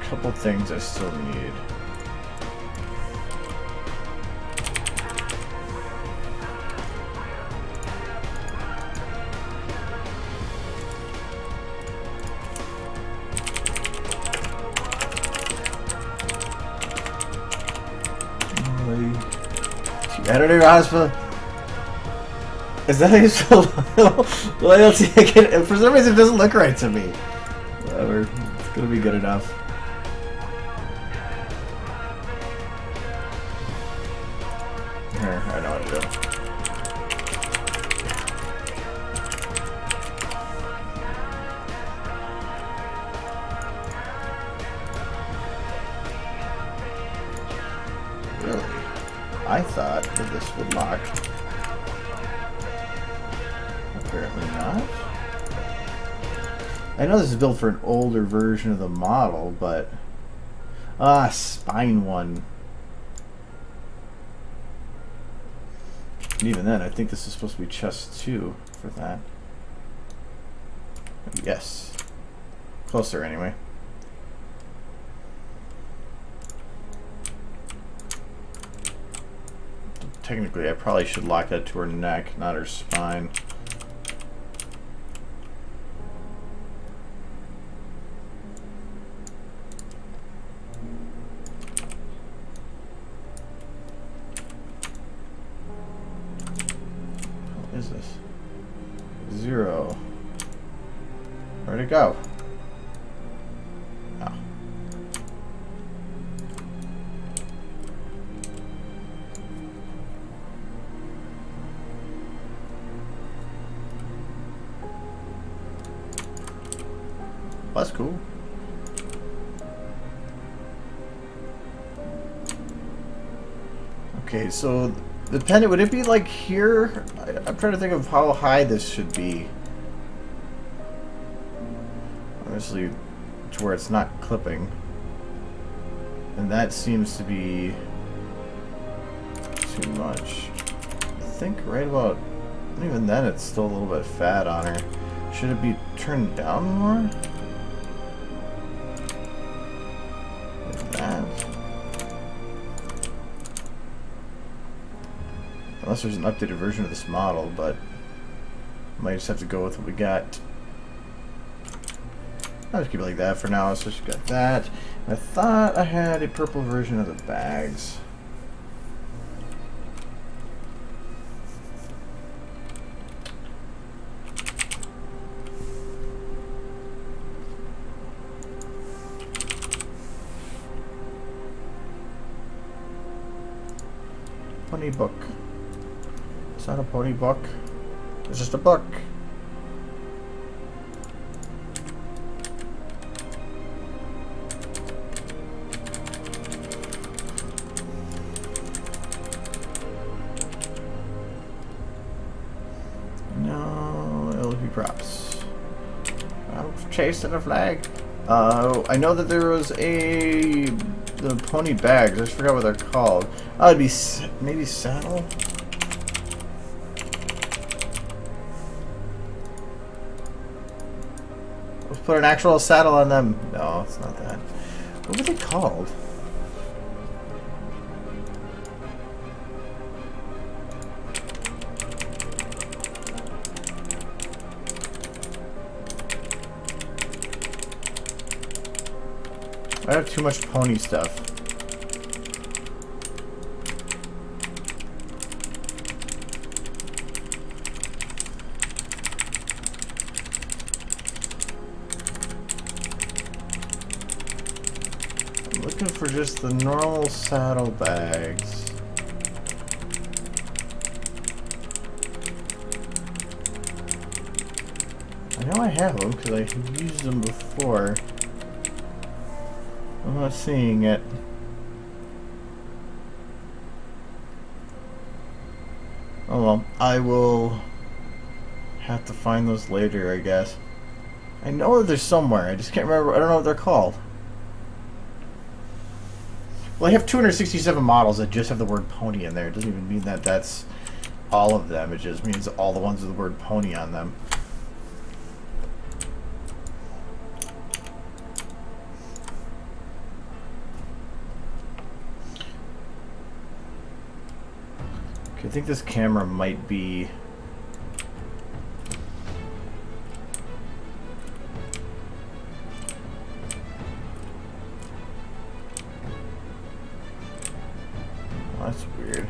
Couple things I still need. Editor Aspa. Is that how you spell loyalty? For some reason it doesn't look right to me. Whatever. It's gonna be good enough. Here, I know what to do. Really? I thought that this would lock. Apparently not. I know this is built for an older version of the model, but... spine one. And even then, I think this is supposed to be chest 2 for that. Yes. closer anyway. Technically, I probably should lock that to her neck, not her spine. What is this? 0. Where'd it go? Oh. That's cool. Okay, so the pendant, would it be like here? I'm trying to think of how high this should be. Obviously, to where it's not clipping. And that seems to be too much. I think right about, even then it's still a little bit fat on her. Should it be turned down more? Like that. Unless there's an updated version of this model, but might just have to go with what we got. I'll just keep it like that for now. So she got that. And I thought I had a purple version of the bags. Pony book. It's not a pony book. It's just a book. No LP props. I'm chasing a flag. I know that there was the pony bags. I just forgot what they're called. Oh, it'd be maybe saddle. Let's put an actual saddle on them. No, it's not that. What were they called? I have too much pony stuff. I'm looking for just the normal saddle bags. I know I have them because I've used them before. I'm not seeing it. Oh well, I will have to find those later, I guess. I know that they're somewhere, I just can't remember. I don't know what they're called. Well, I have 267 models that just have the word pony in there. It doesn't even mean that that's all of them. It just means all the ones with the word pony on them. I think this camera might be... Oh, that's weird.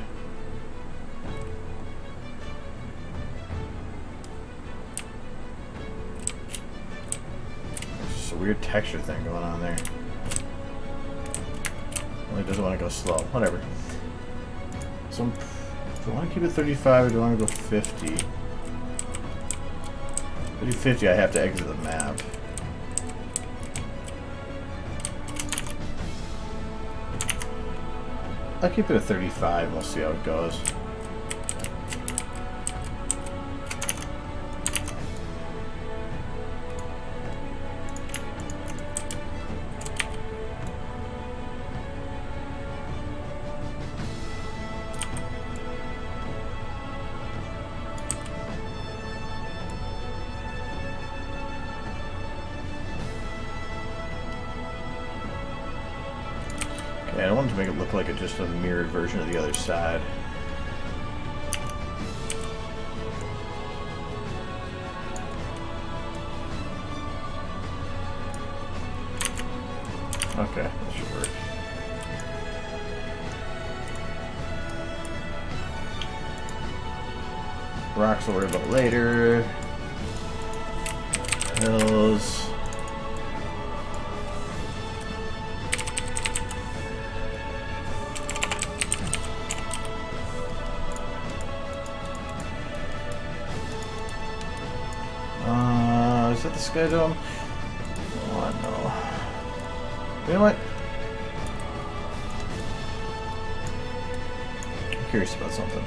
There's just a weird texture thing going on there. Well, it doesn't want to go slow. Whatever. So do I want to keep it 35 or do I want to go 50? If I do 50, I have to exit the map. I'll keep it at 35, we'll see how it goes. Yeah, I wanted to make it look like just a mirrored version of the other side. Okay, that should work. Rocks we'll worry about later. Hills. Is that the sky dome? Oh no. You know what? I'm curious about something.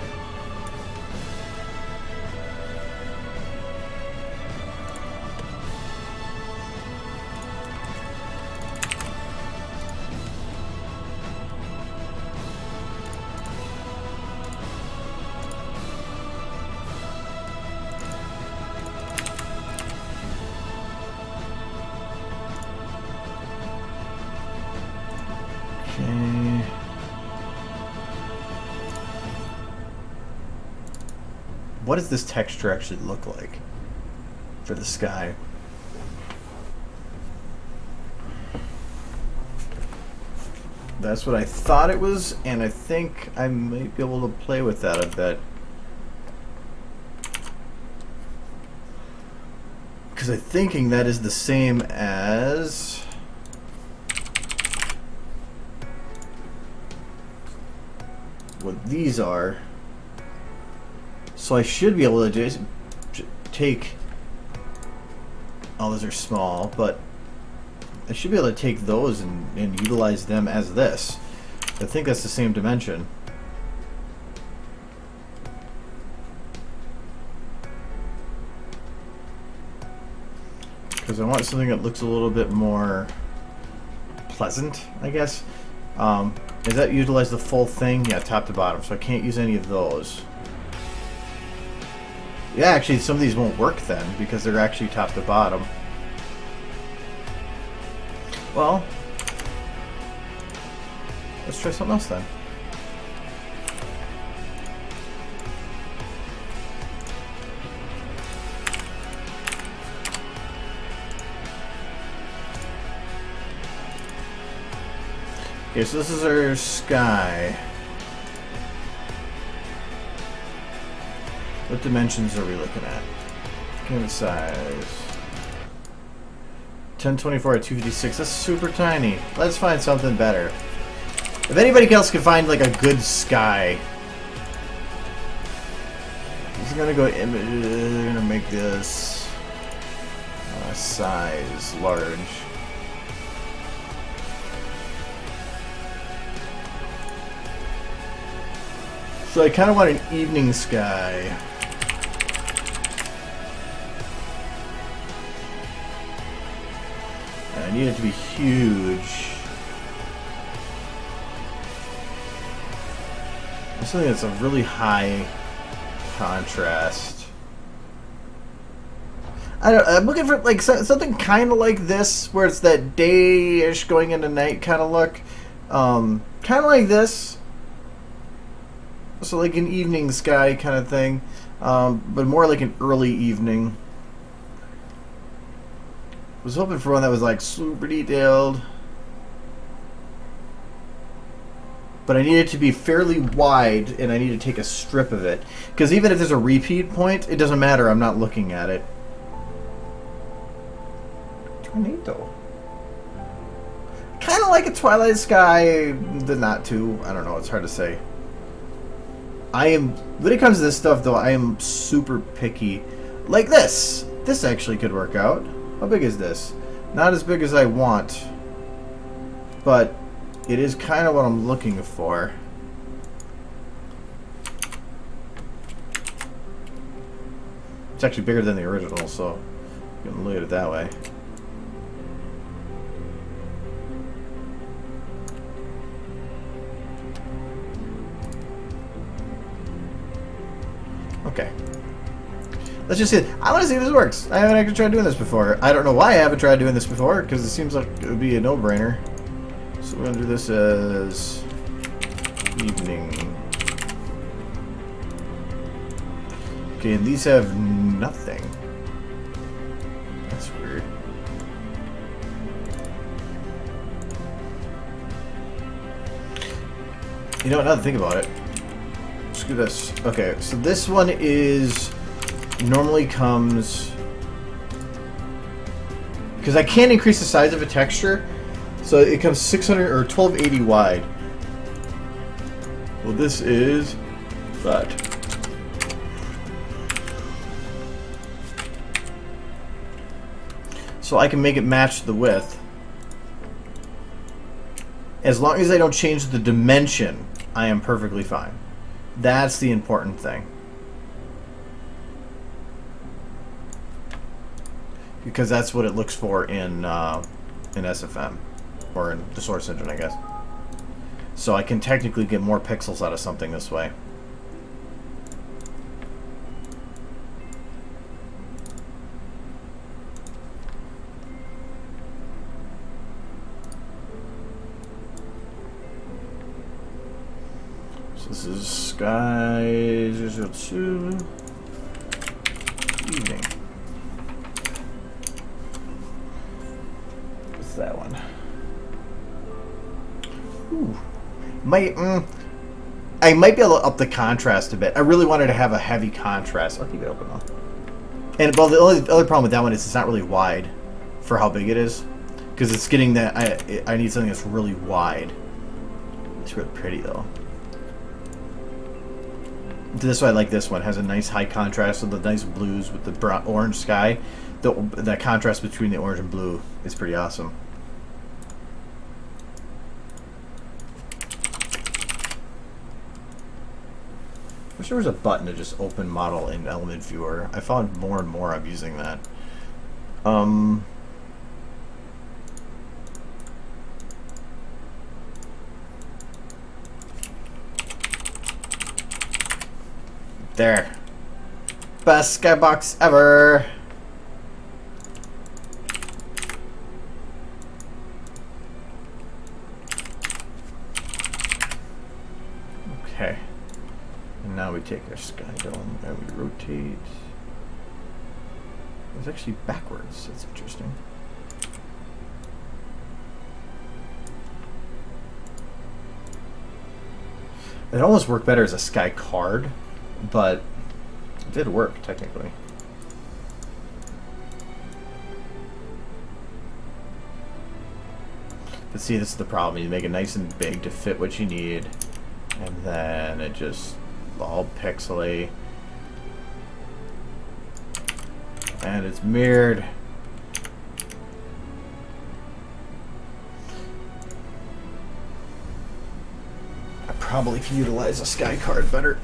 What does this texture actually look like for the sky? That's what I thought it was, and I think I might be able to play with that a bit. Because I'm thinking that is the same as... what these are. So I should be able to just take... oh, those are small, but I should be able to take those and utilize them as this. I think that's the same dimension. Because I want something that looks a little bit more pleasant, I guess. Does that utilize the full thing? Yeah, top to bottom. So I can't use any of those. Yeah, actually, some of these won't work then because they're actually top to bottom. Well, let's try something else then. Okay, so this is our sky. What dimensions are we looking at? Canvas size. 1024 at 256. That's super tiny. Let's find something better. If anybody else can find like a good sky, he's gonna go image. They're gonna make this size large. So I kind of want an evening sky. I need it to be huge. Something that's a really high contrast. I'm looking for like something kind of like this, where it's that day-ish going into night kind of look. Kind of like this. So like an evening sky kind of thing, but more like an early evening. I was hoping for one that was like super detailed, but I need it to be fairly wide, and I need to take a strip of it, because even if there's a repeat point, it doesn't matter. I'm not looking at it. Tornado. Kind of like a Twilight Sky, but not too. I don't know. It's hard to say. When it comes to this stuff, though, I am super picky. Like this. This actually could work out. How big is this? Not as big as I want, but it is kind of what I'm looking for. It's actually bigger than the original, so you can look at it that way. Okay. Let's just see. I want to see if this works. I haven't actually tried doing this before. I don't know why I haven't tried doing this before, because it seems like it would be a no-brainer. So we're gonna do this as evening. Okay, and these have nothing. That's weird. You know what, now to think about it. Screw this. Okay, so this one is normally comes because I can't increase the size of a texture, so it comes 600 or 1280 wide. Well, this is that. So I can make it match the width. As long as I don't change the dimension, I am perfectly fine. That's the important thing. Because that's what it looks for in SFM. Or in the source engine, I guess. So I can technically get more pixels out of something this way. This is Sky 002 evening. What's that one? Ooh. I might be able to up the contrast a bit. I really wanted to have a heavy contrast. I'll keep it open though. And well, the only other problem with that one is it's not really wide for how big it is, because it's getting that I need something that's really wide. It's really pretty though. This one, I like this one. It has a nice high contrast with the nice blues with the brown, orange sky. That contrast between the orange and blue is pretty awesome. I wish there was a button to just open model in Element Viewer. I found more and more I'm using that. There. Best skybox ever. Okay. And now we take our sky dome and we rotate. It's actually backwards. That's interesting. It almost worked better as a sky card, but it did work technically. But see, this is the problem. You make it nice and big to fit what you need, and then it just all pixely, and it's mirrored. I probably can utilize a sky card better.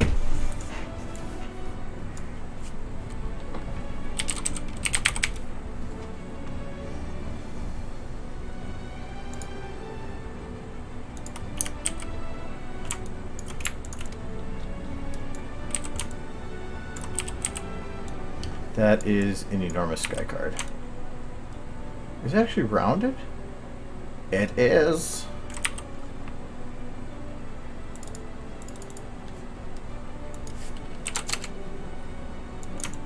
That is an enormous sky card. Is it actually rounded? It is.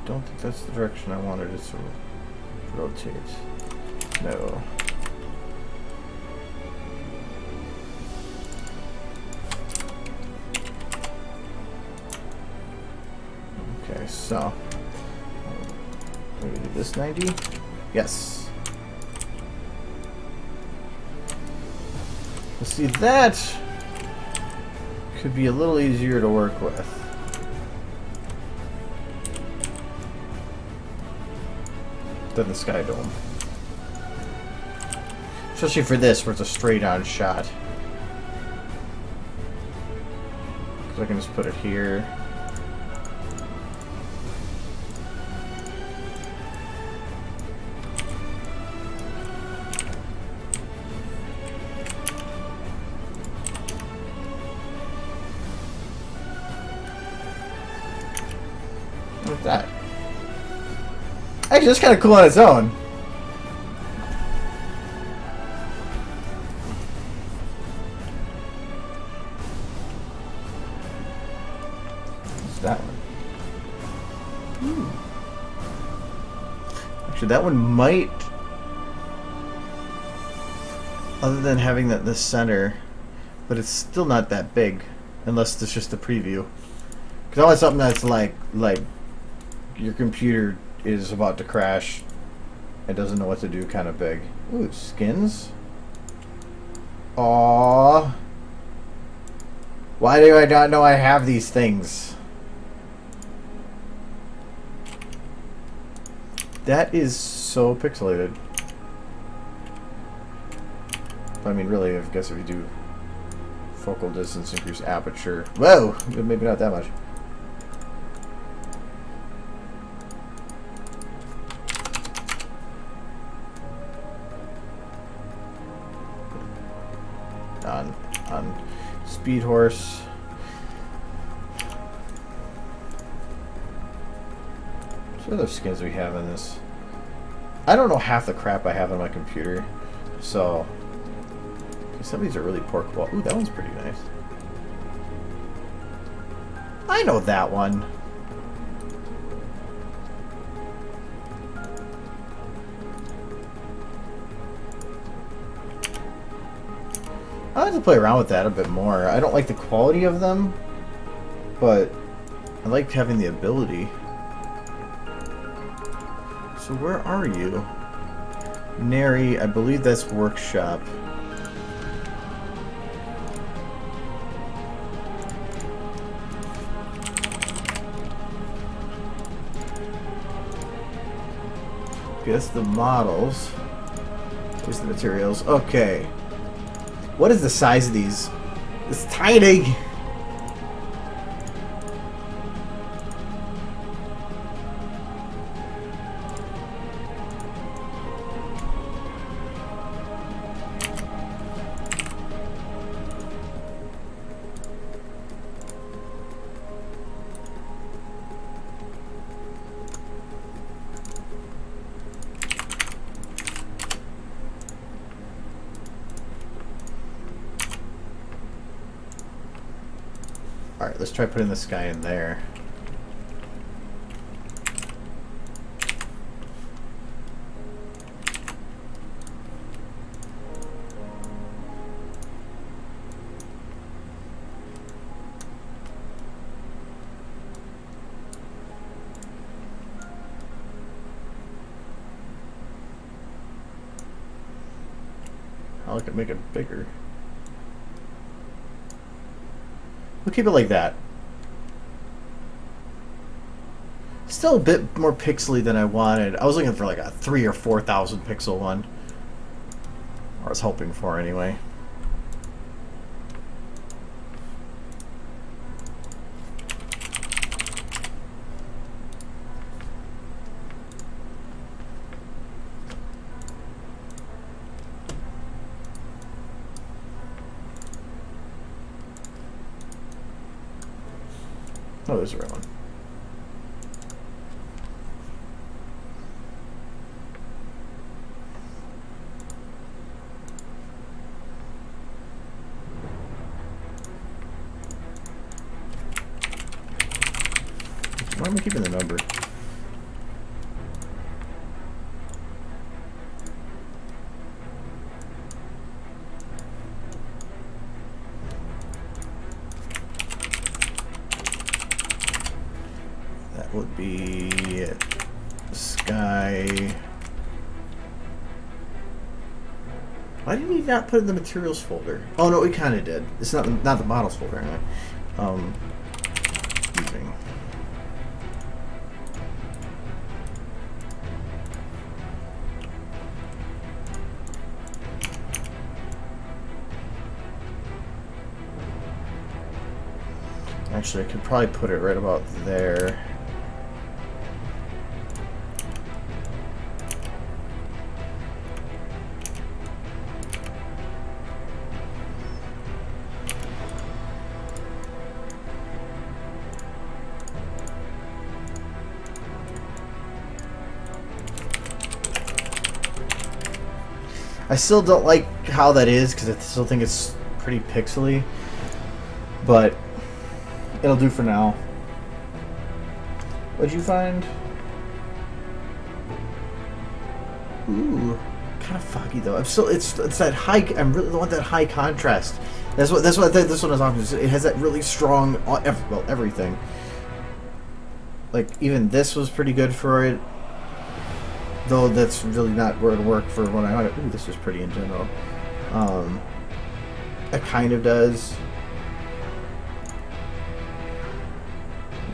Don't think that's the direction I wanted it to rotate. No. Okay, so maybe do this 90? Yes. Let's see, that could be a little easier to work with. Than the Sky Dome. Especially for this, where it's a straight on shot. So I can just put it here. Look at that. Actually, that's kind of cool on its own. that one might, other than having that in the center, but it's still not that big, unless it's just a preview. Because I want something that's like your computer is about to crash and doesn't know what to do, kind of big. Ooh, skins. Aww. Why do I not know I have these things? That is so pixelated. I mean, really, I guess if you do focal distance, increase aperture. Whoa! Maybe not that much. On Speed Horse. What other skins we have in this? I don't know half the crap I have on my computer, so some of these are really poor quality. Ooh, that one's pretty nice. I know that one. I like to play around with that a bit more. I don't like the quality of them, but I like having the ability. So where are you? Nary, I believe that's Workshop. Guess the models. Where's the materials? Okay. What is the size of these? It's tiny! Alright, let's try putting this guy in there. I could make it bigger. We'll keep it like that. Still a bit more pixely than I wanted. I was looking for like a 3,000 or 4,000 pixel one. Or I was hoping for anyway. Oh, there's the right one. Why am I keeping the number? That would be Sky. Why did we not put it in the materials folder? Oh no, we kind of did. It's not the models folder, anyway. Evening. Actually, I could probably put it right about there. I still don't like how that is because I still think it's pretty pixely, but it'll do for now. What'd you find? Ooh, kind of foggy though. I'm still. It's that high. I'm really want that high contrast. That's what I think this one is on. It has that really strong. Well, everything. Like even this was pretty good for it. Though that's really not going to work for what I want. Ooh, this is pretty in general. It kind of does.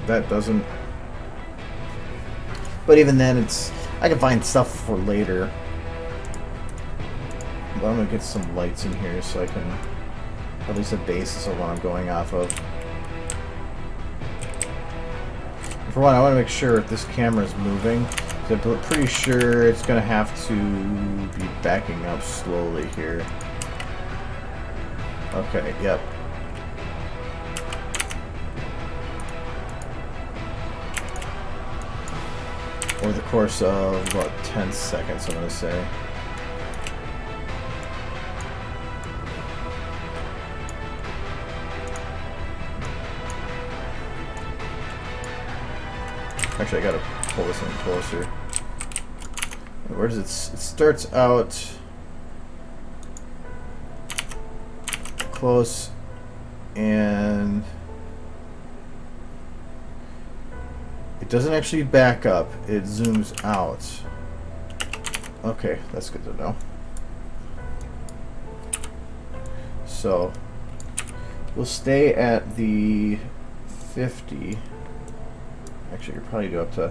That doesn't. But even then, it's. I can find stuff for later. But I'm gonna get some lights in here so I can at least a basis of what I'm going off of. For one, I want to make sure if this camera is moving. I'm pretty sure it's going to have to be backing up slowly here. Okay, yep. Over the course of about 10 seconds, I'm going to say. Actually, I got to pull this in closer. Where does it starts out close and it doesn't actually back up, it zooms out. Okay, that's good to know. So we'll stay at the 50. Actually, you'll probably do up to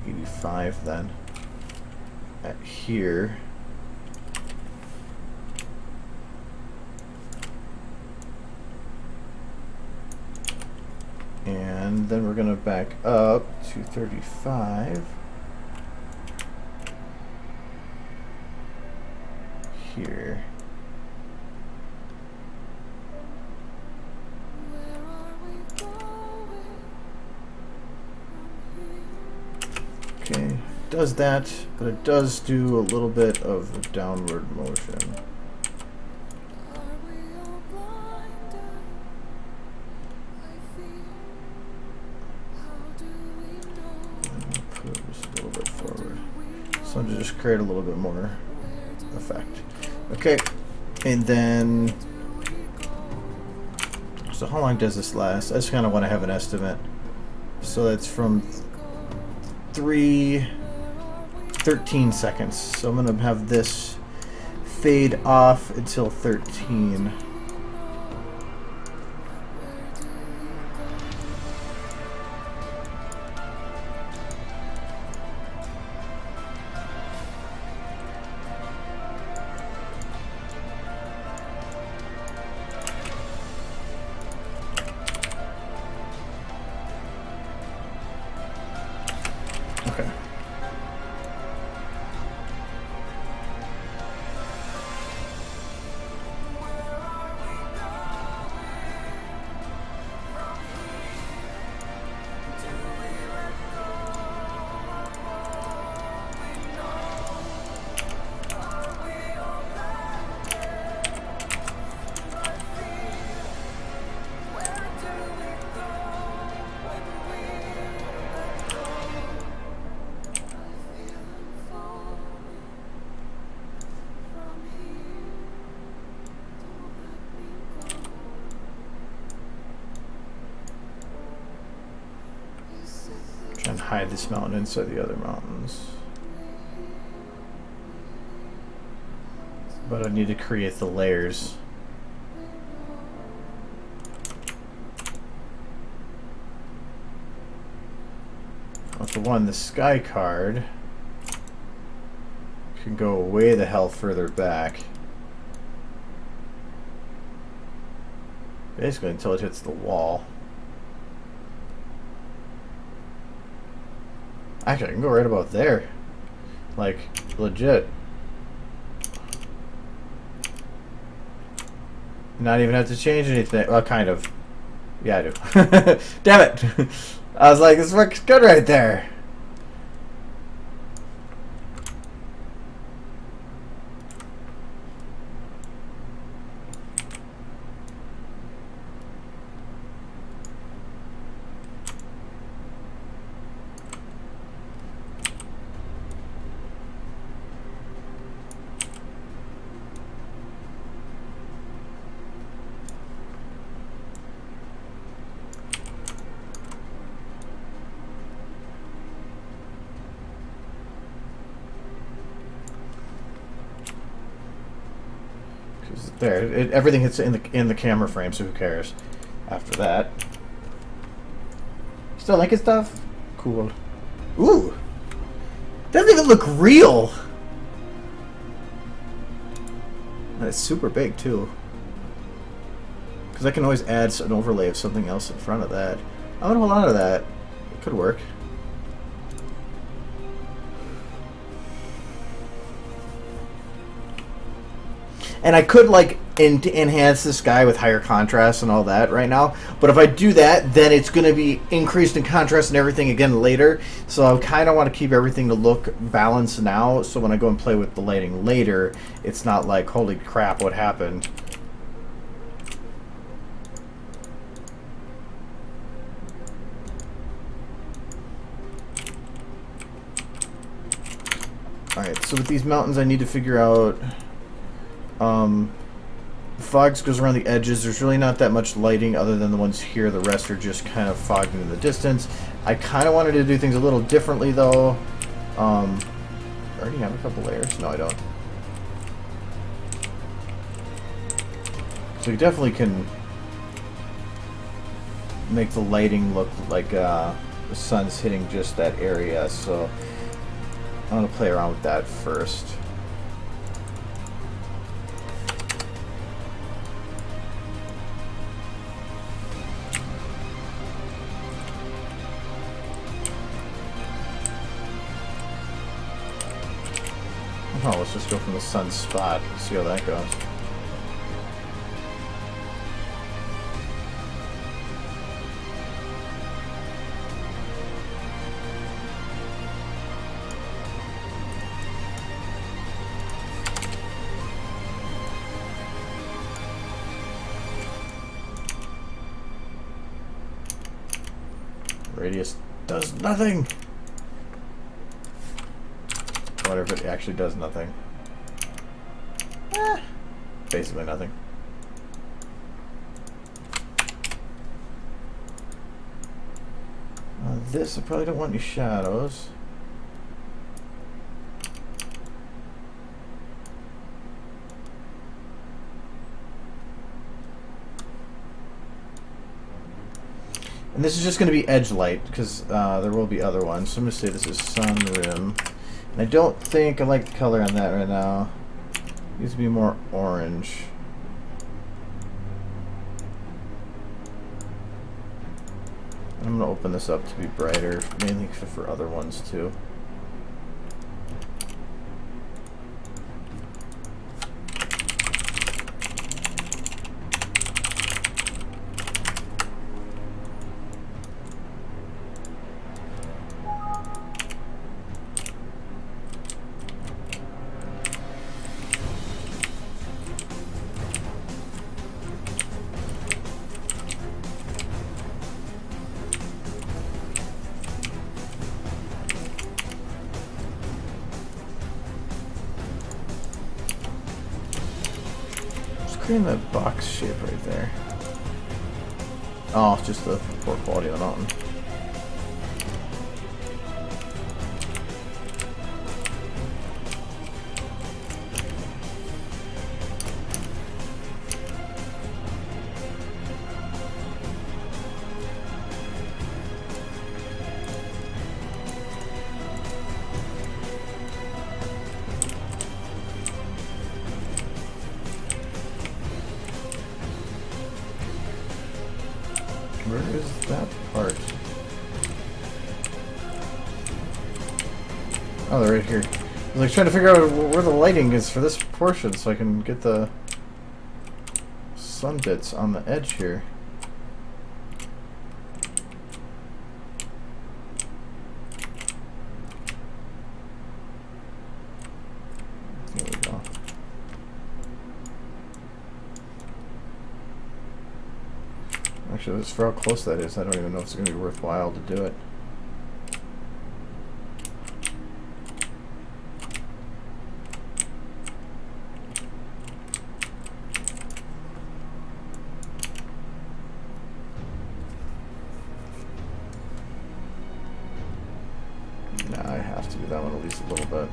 85 then. At here. And then we're going to back up to 35. Here. Okay, does that, but it does do a little bit of a downward motion. Put it just a little bit forward. So to just create a little bit more effect. Okay, and then, so how long does this last? I just kind of want to have an estimate. So that's from 13 seconds. So I'm going to have this fade off until 13. Okay. And hide this mountain inside the other mountains. But I need to create the layers. Well, for one, the sky card can go way the hell further back. Basically until it hits the wall. Actually, I can go right about there. Like, legit. Not even have to change anything. Well, kind of. Yeah, I do. Damn it! I was like, this works good right there. 'Cause there, everything hits in the camera frame, so who cares? After that, still liking stuff. Cool. Ooh, doesn't even look real. And it's super big too. Because I can always add an overlay of something else in front of that. I'm gonna hold on to that. It could work. And I could like enhance this guy with higher contrast and all that right now. But if I do that, then it's going to be increased in contrast and everything again later. So I kind of want to keep everything to look balanced now. So when I go and play with the lighting later, it's not like, holy crap, what happened? Alright, so with these mountains I need to figure out... Fogs goes around the edges. There's really not that much lighting other than the ones here. The rest are just kind of fogged in the distance. I kind of wanted to do things a little differently though. I already have a couple layers. No, I don't. So you definitely can make the lighting look like the sun's hitting just that area. So I'm going to play around with that first. Oh, let's just go from the sun spot. See how that goes. Radius does nothing. What if it actually does nothing? Basically nothing. This, I probably don't want any shadows. And this is just going to be edge light, because there will be other ones. So I'm going to say this is sun rim. And I don't think I like the color on that right now. It needs to be more orange. I'm going to open this up to be brighter, mainly for other ones too. Creating that box shape right there. Oh, just the poor quality of the mountain. Where is that part? Oh, they're right here. I was like trying to figure out where the lighting is for this portion so I can get the sun bits on the edge here. There we go. Actually, just for how close that is, I don't even know if it's going to be worthwhile to do it. Nah, I have to do that one at least a little bit.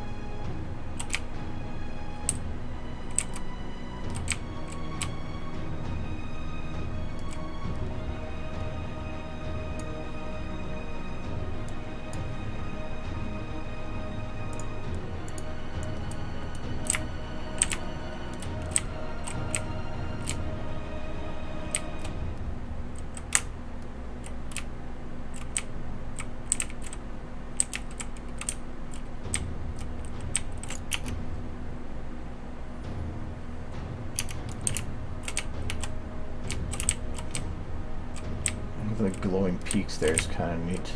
glowing peaks there is kind of neat.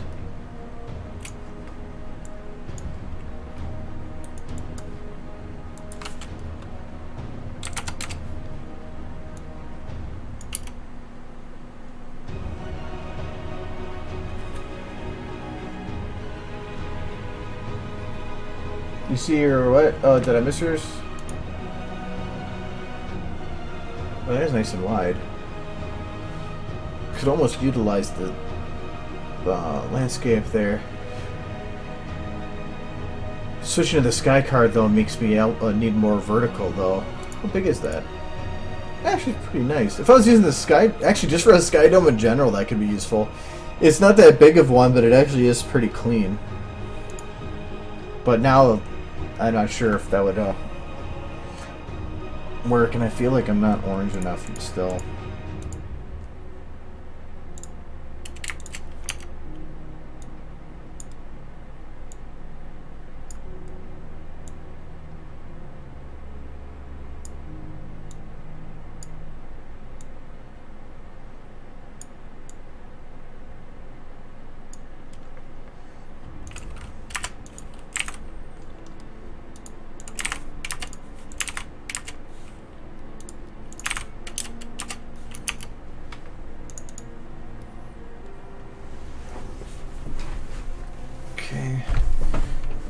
You see her what? Oh, did I miss yours? Oh, that is nice and wide. Could almost utilize the landscape there. Switching to the sky card though makes me need more vertical though. How big is that? Actually, pretty nice. If I was using the sky, actually just for a sky dome in general, that could be useful. It's not that big of one, but it actually is pretty clean. But now, I'm not sure if that would work, and I feel like I'm not orange enough still.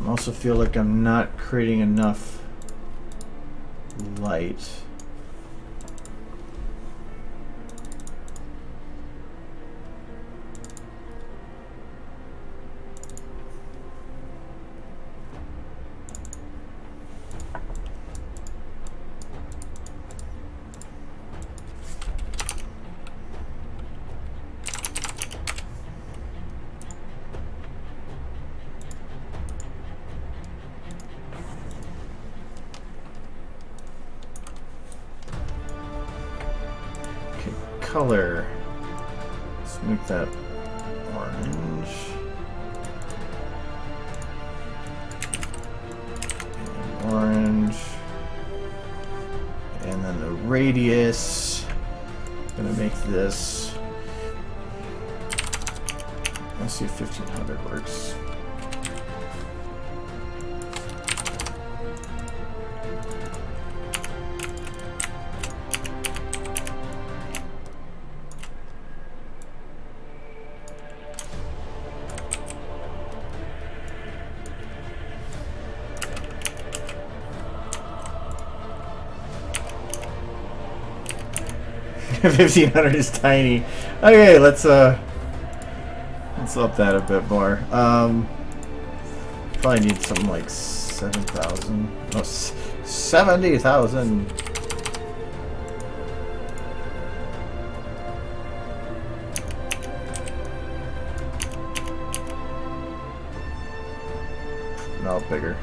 I also feel like I'm not creating enough light. Color. Let's make that orange. And orange. And then the radius. I'm gonna make this. Let's see if 1500 works. $1,500 is tiny. Okay, let's up that a bit more. Probably need something like 7,000. No, 70,000. No, bigger.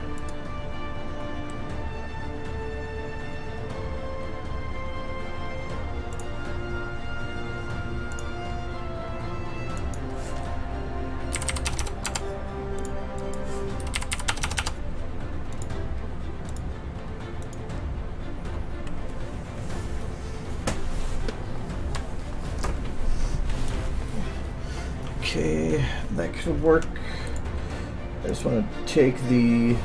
Okay, that could work. I just want to take the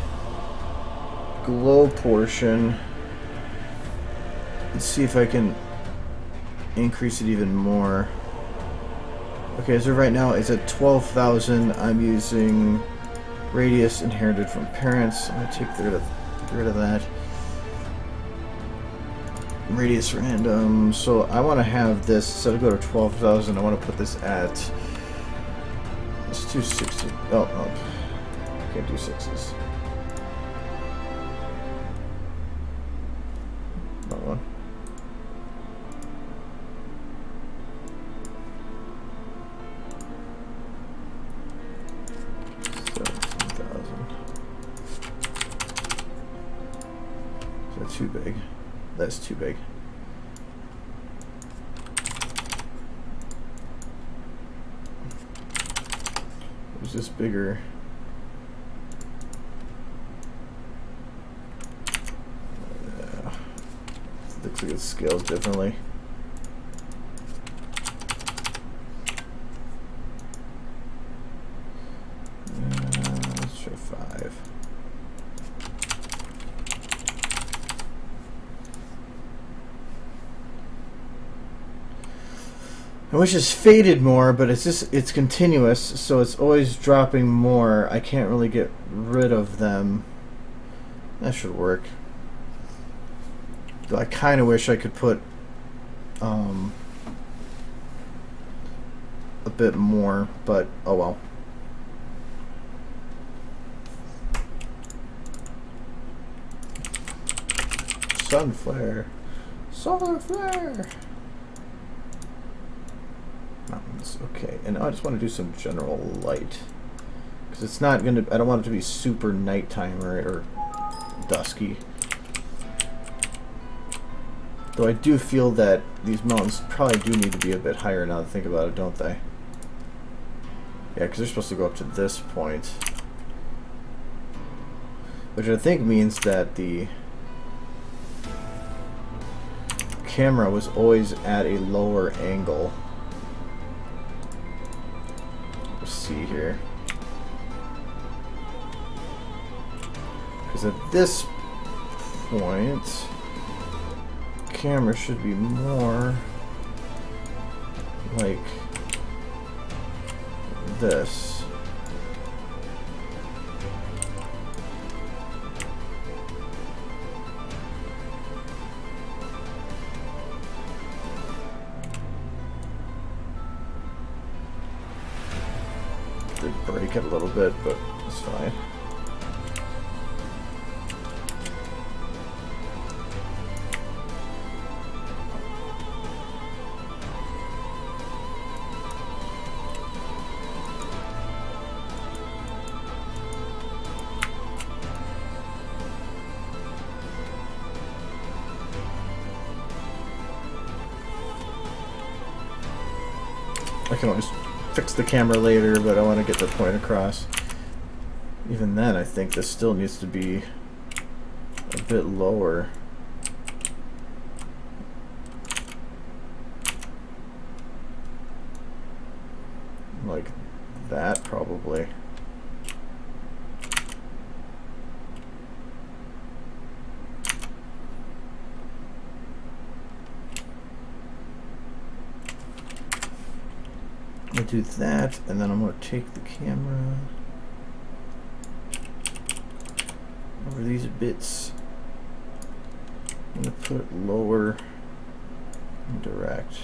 glow portion and see if I can increase it even more. Okay, so right now it's at 12,000. I'm using radius inherited from parents. I'm going to get rid of that. Radius random. So I want to have this, instead of go to 12,000, I want to put this at 260. Oh, can't do sixes. Not one. Is that too big? That's too big. Is this bigger? Yeah. Looks like it scales differently. I wish it's faded more, but it's continuous, so it's always dropping more. I can't really get rid of them. That should work. Though I kind of wish I could put a bit more, but oh well. Sun flare. Solar flare! Mountains, okay. And I just want to do some general light. Because it's not going to... I don't want it to be super nighttime or dusky. Though I do feel that these mountains probably do need to be a bit higher now that I think about it, don't they? Yeah, because they're supposed to go up to this point. Which I think means that the camera was always at a lower angle. Let's see here. Because at this point, camera should be more like this. Did break it a little bit, but it's fine. I can always fix the camera later, but I want to get the point across. Even then, I think this still needs to be a bit lower. Like that, probably. I'm gonna do that, and then I'm gonna take the camera over these bits. I'm gonna put lower and direct.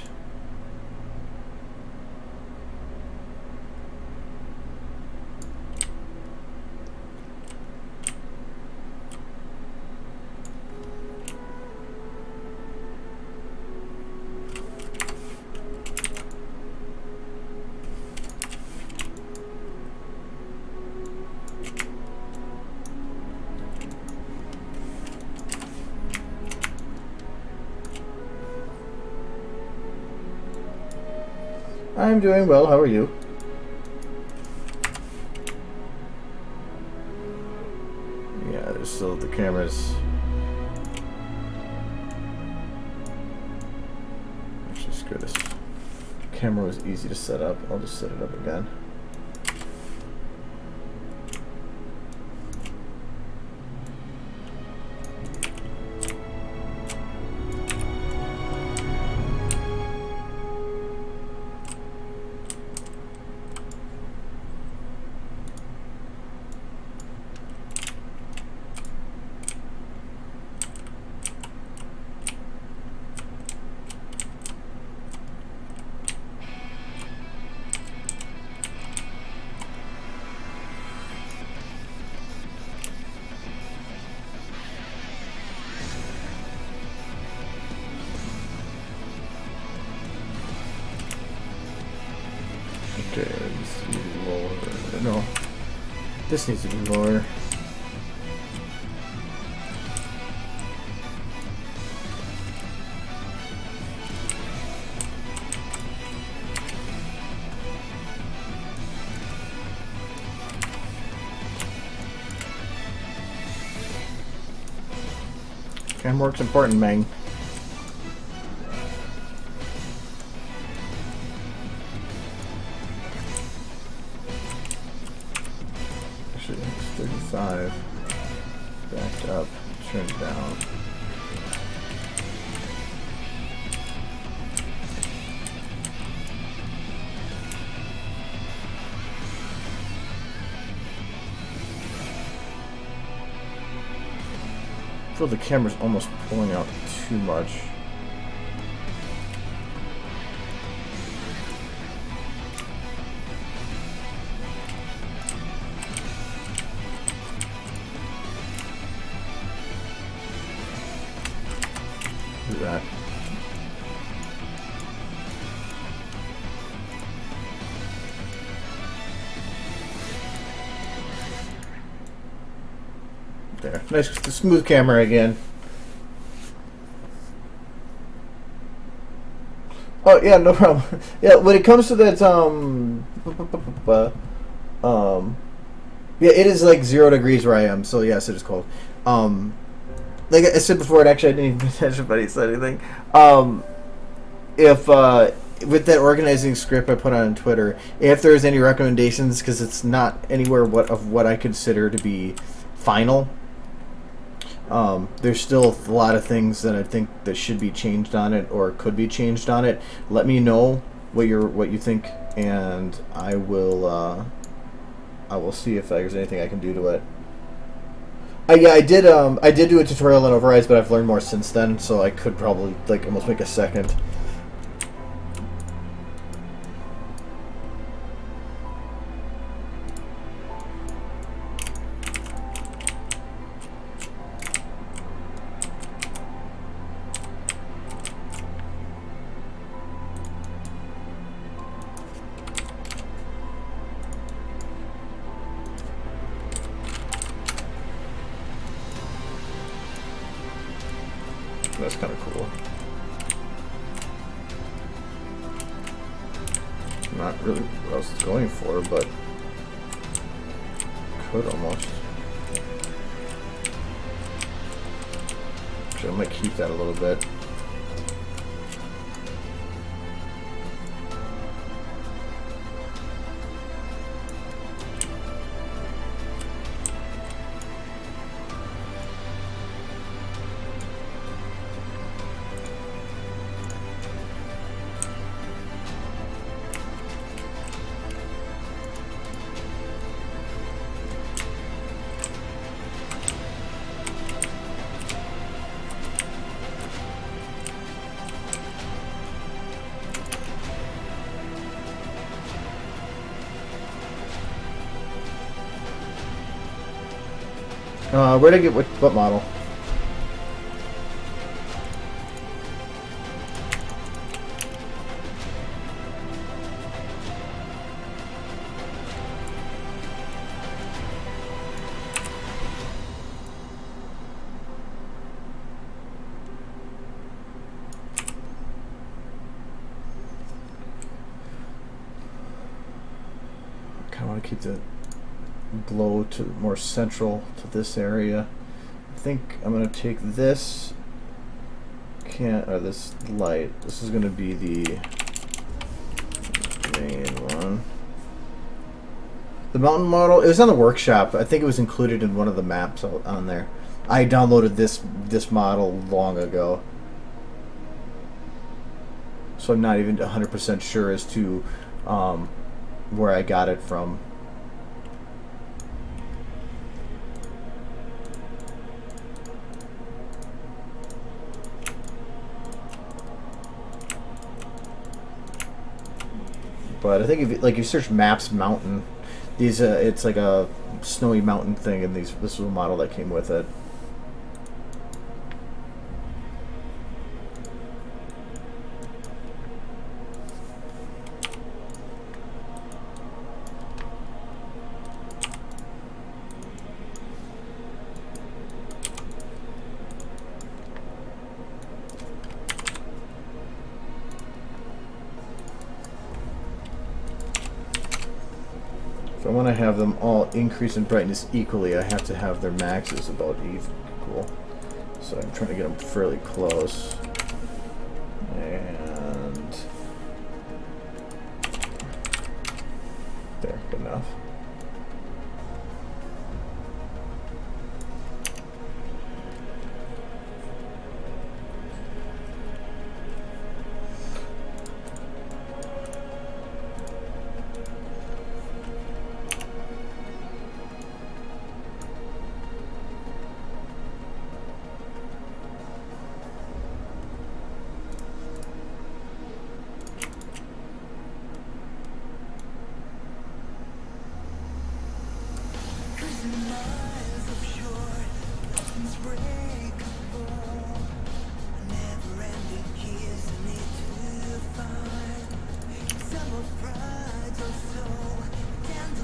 I'm doing well, how are you? Yeah, there's still the cameras. Actually, screw this. Camera was easy to set up. I'll just set it up again. Okay, this needs to be lower. No, this needs to be lower. Camera work's important, Meng. Actually, it's 35. Backed up, trimmed down. I feel the camera's almost pulling out too much. Do that. There. Nice smooth camera again. Oh yeah, no problem. Yeah, when it comes to that yeah, it is like 0 degrees where I am, so yes, it is cold. Like I said before, and actually I didn't even mention if anybody said anything. If with that organizing script I put on Twitter, if there's any recommendations, because it's not anywhere what I consider to be final. There's still a lot of things that I think that should be changed on it or could be changed on it. Let me know what you think, and I will see if there's anything I can do to it. Yeah, I did do a tutorial on overrides, but I've learned more since then, so I could probably like almost make a second. That's kind of cool. Not really what I was going for, but could almost. Actually, I might keep that a little bit. Where'd I get what model? I kind of want to keep the glow to more central to this area. I think I'm going to take this this light. This is going to be the main one. The mountain model, it was on the workshop. I think it was included in one of the maps on there. I downloaded this model long ago, so I'm not even 100% sure as to where I got it from. But I think if you search maps mountain, these it's like a snowy mountain thing, and this was a model that came with it. If I want to have them all increase in brightness equally, I have to have their maxes about equal. So I'm trying to get them fairly close. And there, good enough.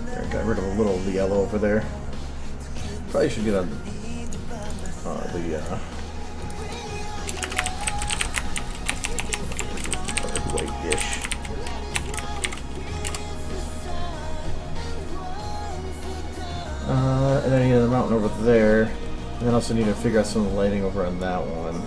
There, got rid of a little of the yellow over there. Probably should get on the white dish. And then you get the mountain over there. And then also need to figure out some of the lighting over on that one.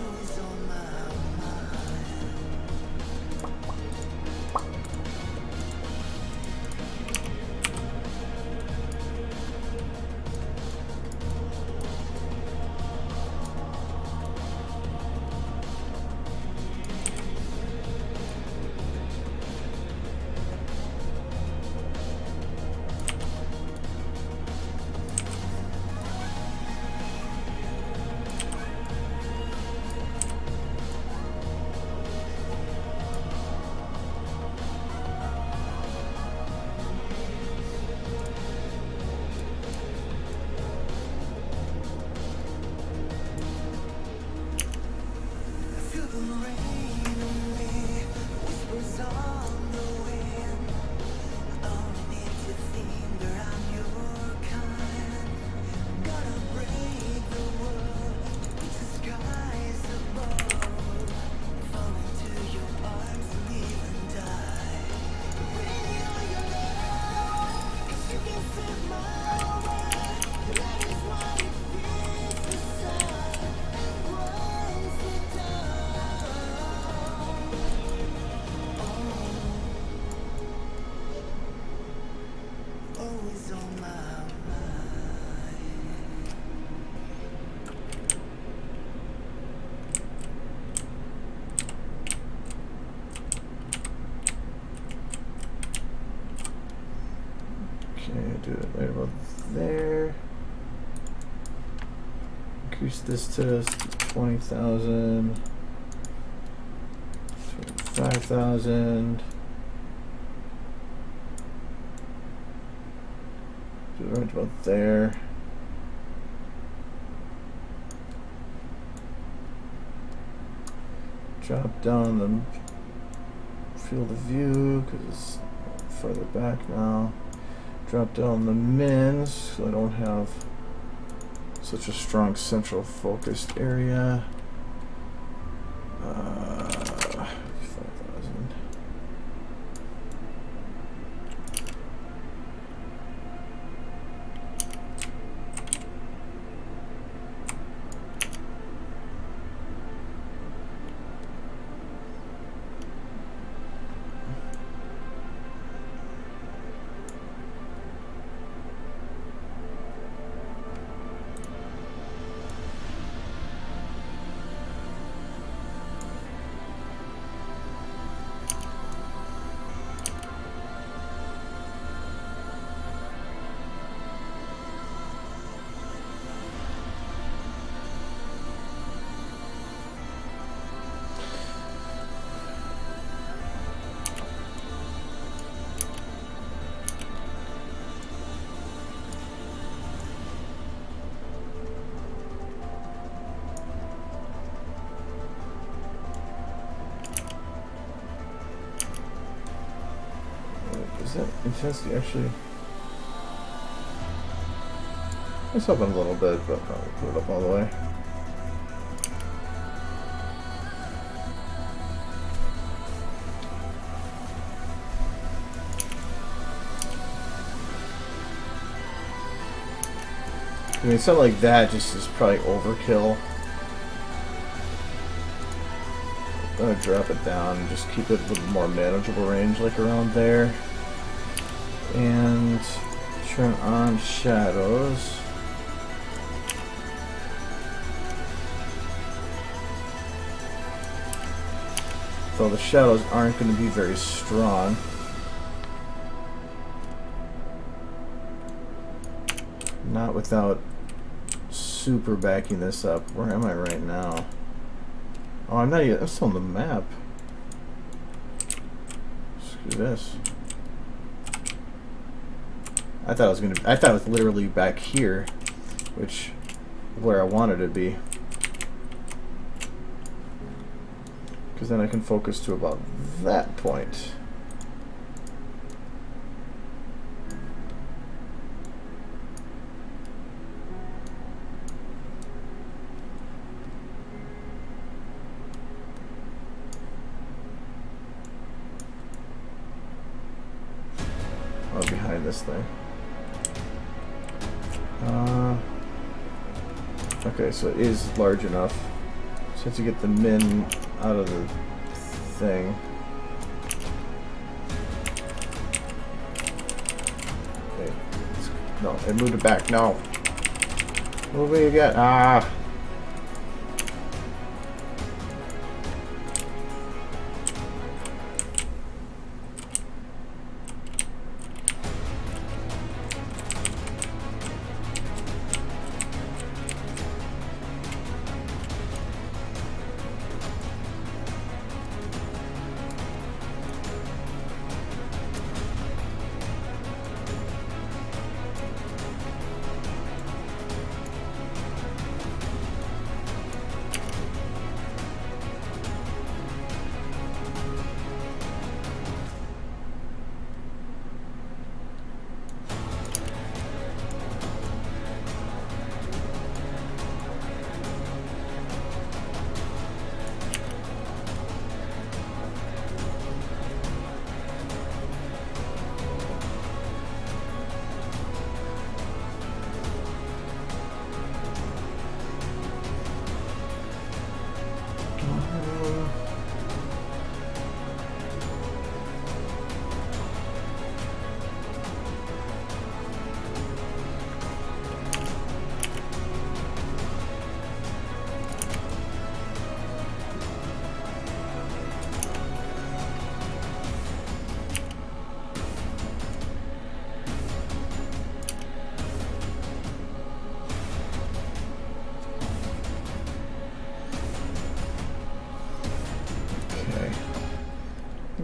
Do it right about there. Increase this to 20,000, 25,000. Do it right about there. Drop down the field of view because it's further back now. Drop down the mins so I don't have such a strong central focused area. 5,000. Is that intensity actually? It's up a little bit, but I'll probably put it up all the way. I mean, something like that just is probably overkill. I'm gonna drop it down and just keep it a little more manageable range, like around there. And turn on shadows. So the shadows aren't going to be very strong. Not without super backing this up. Where am I right now? Oh, I'm not even. I'm still on the map. Screw this. I thought it was literally back here, which where I want it to be. Because then I can focus to about that point. Oh, behind this thing. Okay, so it is large enough. Just have to get the min out of the thing. Wait, no, it moved it back. No. Move it again. Ah.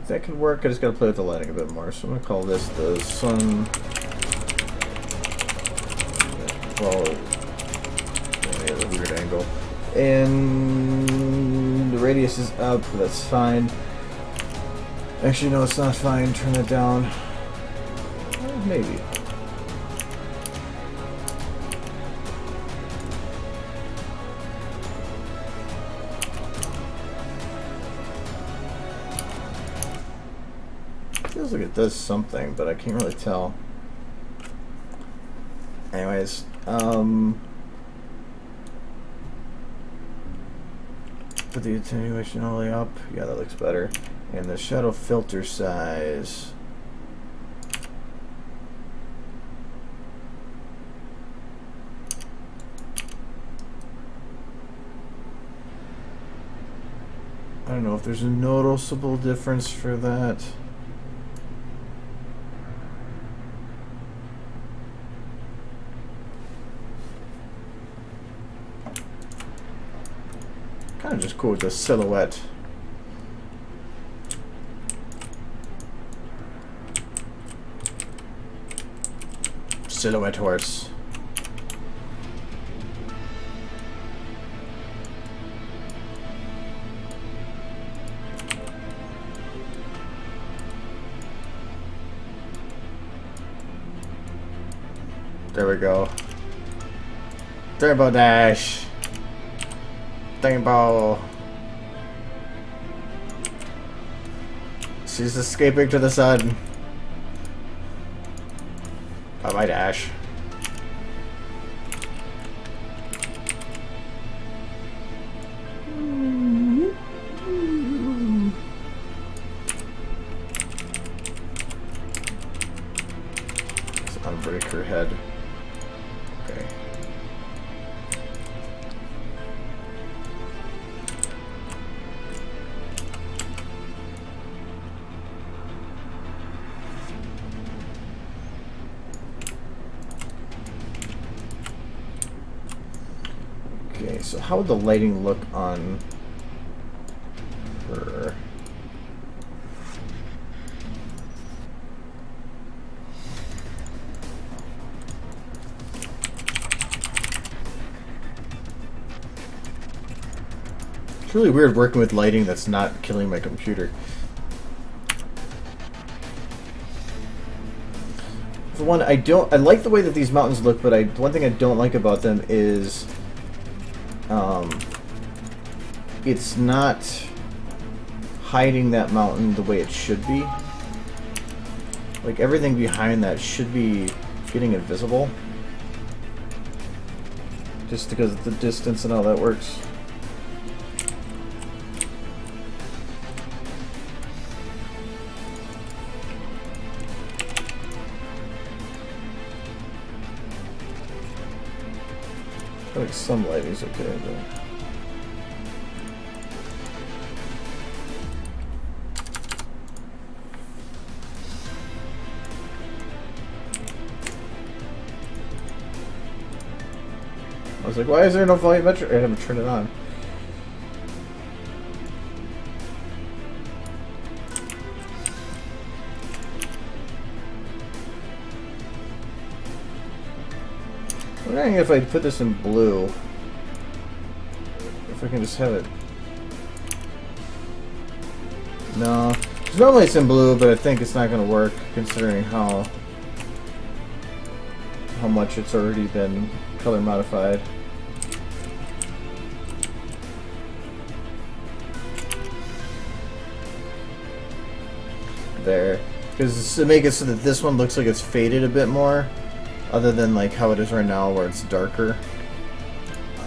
That could work. I just gotta play with the lighting a bit more. So I'm gonna call this the sun. Well, yeah, the weird angle. And the radius is up. That's fine. Actually, no, it's not fine. Turn it down. Maybe. Feels like it does something, but I can't really tell. Anyways, put the attenuation all the way up. Yeah, that looks better. And the shadow filter size. I don't know if there's a noticeable difference for that. Kind of just cool with the silhouette. Silhouette horse. There we go. Turbo dash. Ball. She's escaping to the sun. Oh, my dash. Let's unbreak her head. Okay. Okay, so how would the lighting look on her? It's really weird working with lighting that's not killing my computer. For one, I like the way that these mountains look, but one thing I don't like about them is it's not hiding that mountain the way it should be. Like, everything behind that should be getting invisible. Just because of the distance and how that works. I feel like some lighting's okay, but... I was like, why is there no volumetric? I haven't turned it on. I'm wondering if I put this in blue, if I can just have it. No, because normally it's in blue, but I think it's not going to work considering how much it's already been color modified. There, because to make it so that this one looks like it's faded a bit more, other than like how it is right now where it's darker.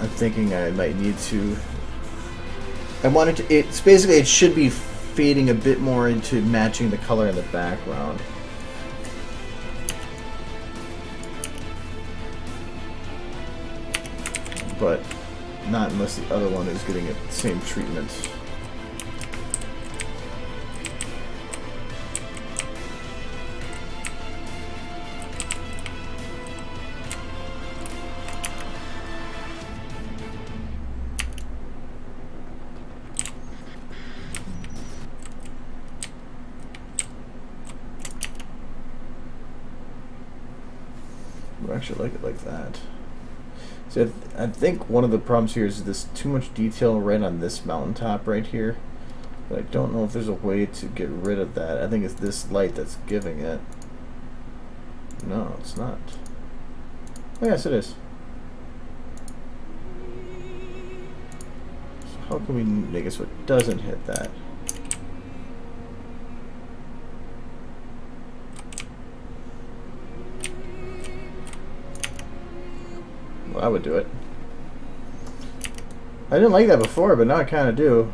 I'm thinking I might need to. I want it to. It's basically it should be fading a bit more into matching the color in the background. But not unless the other one is getting the same treatment. I actually like it like that. So I think one of the problems here is this too much detail right on this mountaintop right here. But I don't know if there's a way to get rid of that. I think it's this light that's giving it. No, it's not. Oh, yes, it is. So how can we make it so it doesn't hit that? Well, I would do it. I didn't like that before, but now I kind of do.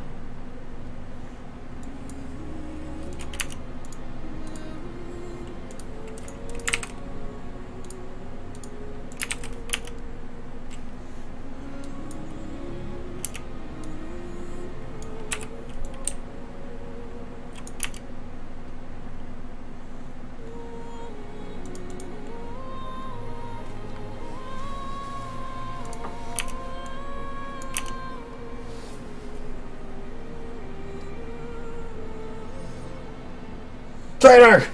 Traitor!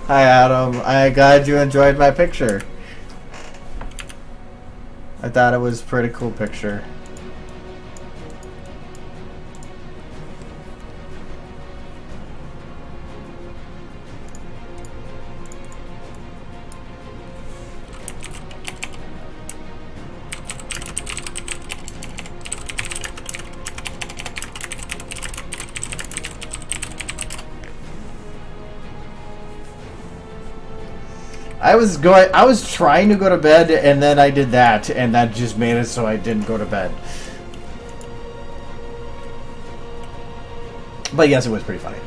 Hi Adam, I'm glad you enjoyed my picture. I thought it was a pretty cool picture. I was trying to go to bed, and then I did that, and that just made it so I didn't go to bed. But yes, it was pretty funny.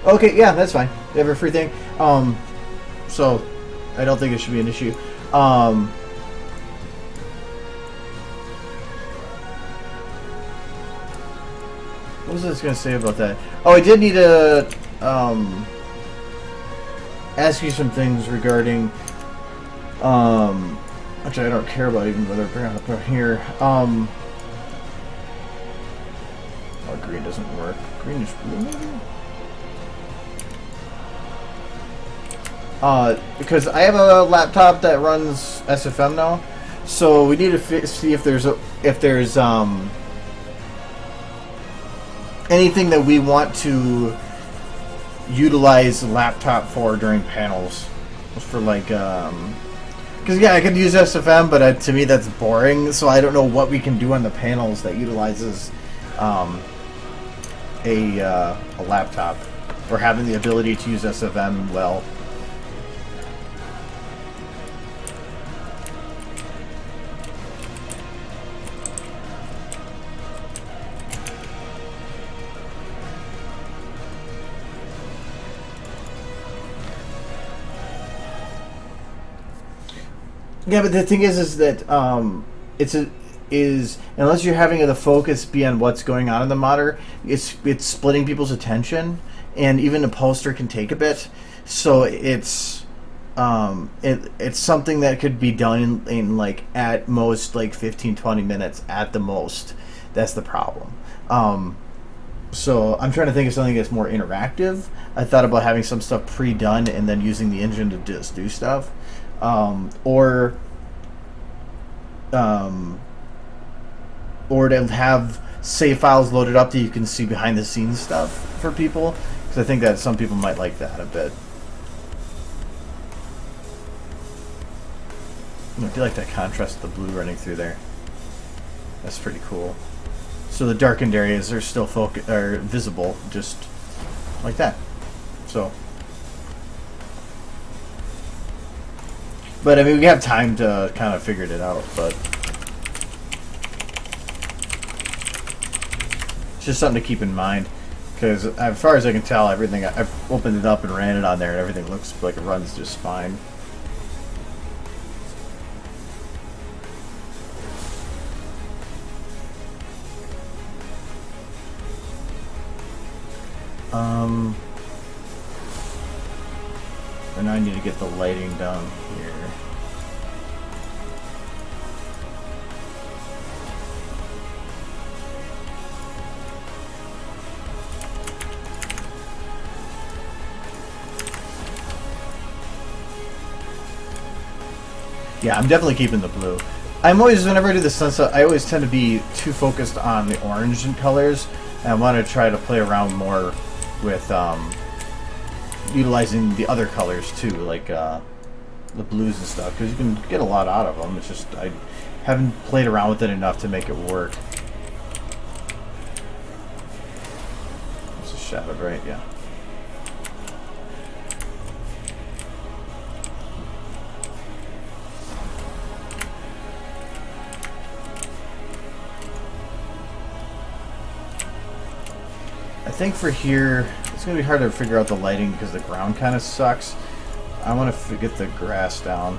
Okay, yeah, that's fine. They have a free thing. So I don't think it should be an issue. What was I going to say about that? Oh, I did need to ask you some things regarding. Actually, I don't care about even whether I bring it up here. Oh, green doesn't work. Green is blue, maybe? Because I have a laptop that runs SFM now, so we need to see if there's anything that we want to utilize the laptop for during panels. For like, because yeah, I could use SFM, but to me that's boring. So I don't know what we can do on the panels that utilizes a laptop, or having the ability to use SFM well. Yeah, but the thing is that unless you're having the focus be on what's going on in the monitor, it's splitting people's attention, and even a poster can take a bit. So it's something that could be done in like at most like 15-20 minutes at the most. That's the problem. So I'm trying to think of something that's more interactive. I thought about having some stuff pre-done and then using the engine to just do stuff. Or to have save files loaded up that you can see behind the scenes stuff for people, because I think that some people might like that a bit. I do like that contrast of the blue running through there. That's pretty cool. So the darkened areas are still visible, just like that. So. But I mean, we have time to kind of figure it out, but it's just something to keep in mind, because as far as I can tell, everything I've opened it up and ran it on there, and everything looks like it runs just fine. And I need to get the lighting down here. Yeah, I'm definitely keeping the blue. I'm always, whenever I do the sunset, I always tend to be too focused on the orange and colors, and I want to try to play around more with utilizing the other colors too, like the blues and stuff, because you can get a lot out of them. It's just I haven't played around with it enough to make it work. It's a shadow, right? Yeah. I think for here, it's going to be hard to figure out the lighting because the ground kind of sucks. I want to get the grass down.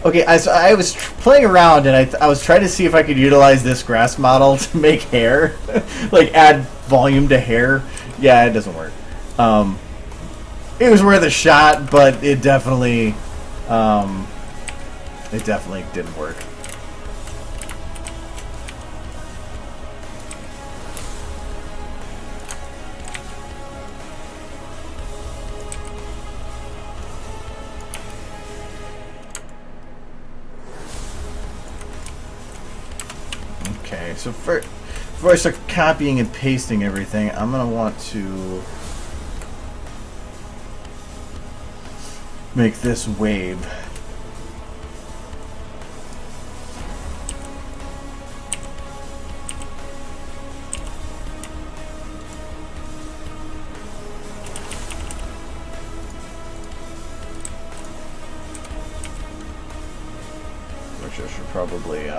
Okay, I was playing around, and I was trying to see if I could utilize this grass model to make hair. Like, add volume to hair. Yeah, it doesn't work. It was worth a shot, but it definitely didn't work. Okay, so before I start copying and pasting everything, I'm going to want to make this wave. Which I should probably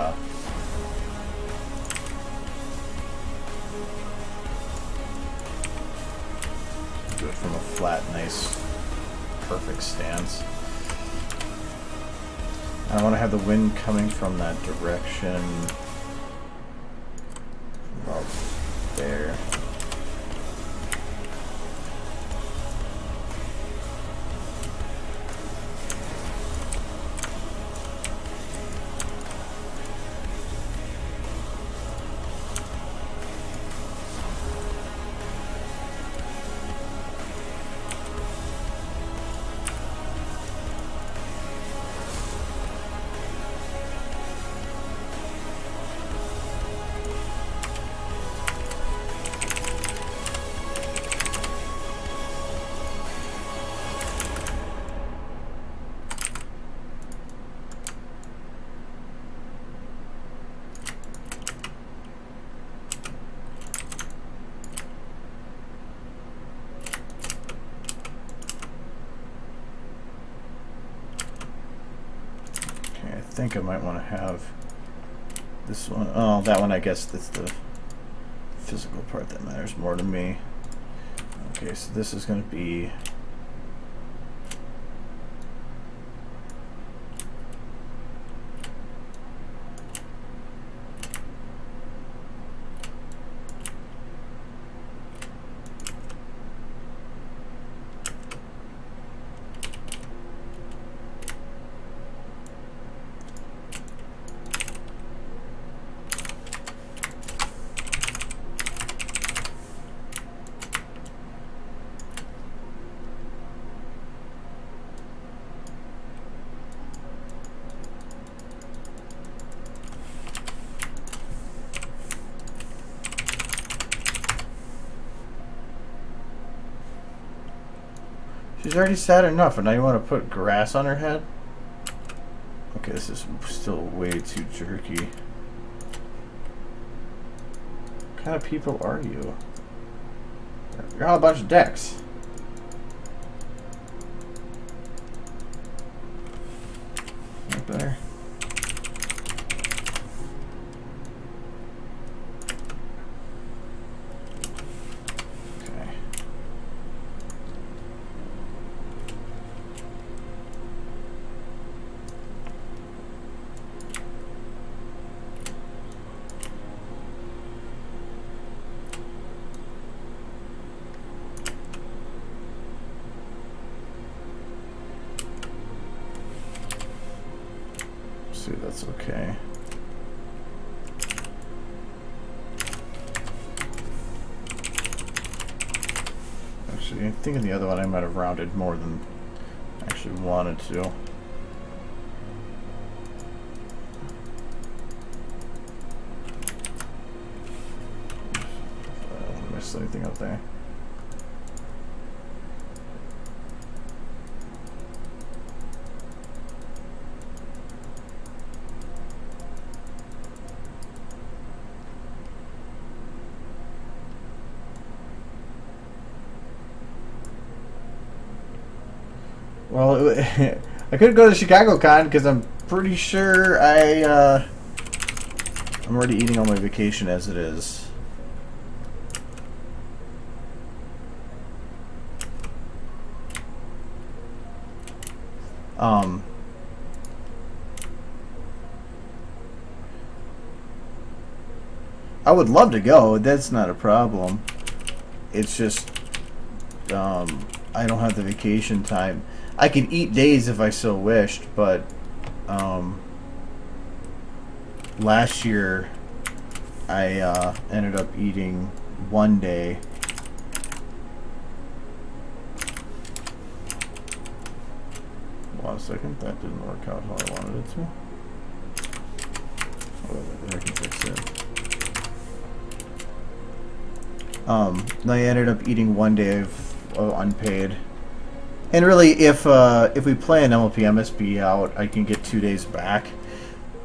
from a flat, nice, perfect stance. I want to have the wind coming from that direction, about there. I think I might want to have this one. Oh, that one, I guess that's the physical part that matters more to me. Okay, so this is going to be she's already sad enough, and now you want to put grass on her head? Okay, this is still way too jerky. What kind of people are you? You're all a bunch of decks. Right there. See, that's okay. Actually, I think in the other one I might have rounded more than I actually wanted to. I don't want to miss anything up there. Well, I could go to Chicago Con because I'm pretty sure I'm already eating all my vacation as it is. I would love to go. That's not a problem. It's just I don't have the vacation time. I could eat days if I so wished, but last year I ended up eating one day. Hold on a second, that didn't work out how I wanted it to. Oh, I can fix it. I ended up eating one day of unpaid. And really, if we play an MLP MSB out, I can get 2 days back,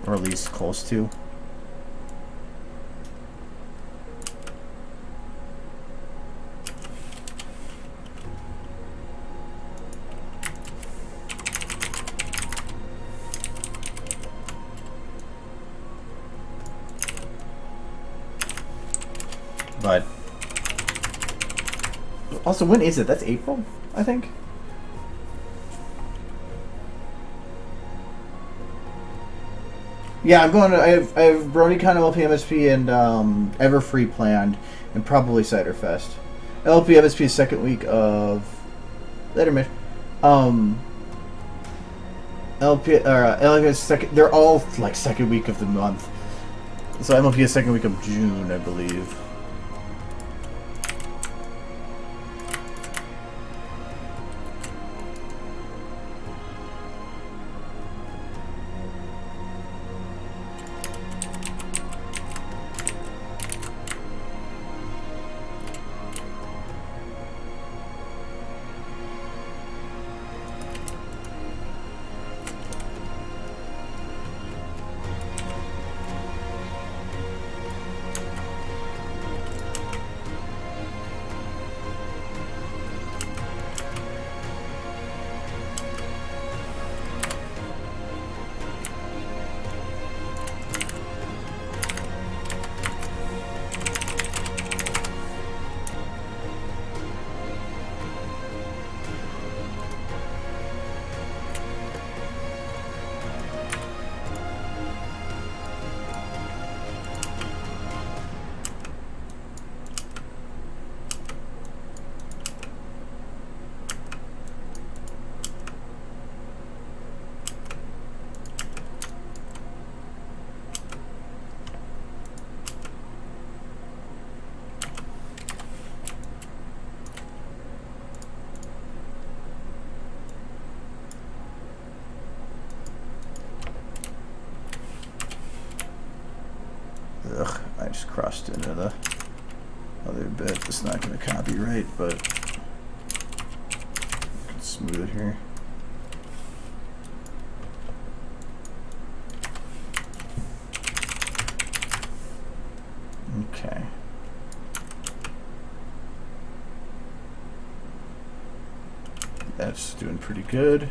or at least close to. But Also, when is it? That's April, I think. Yeah, I'm going to. I have BronyCon, LP, MSP, and Everfree planned, and probably Ciderfest. LP, MSP, second week of Letterman. LP LP is second. They're all like second week of the month. So MLP is second week of June, I believe. Ugh, I just crossed into the other bit. It's not going to copyright, but I can smooth it here. Okay. That's doing pretty good.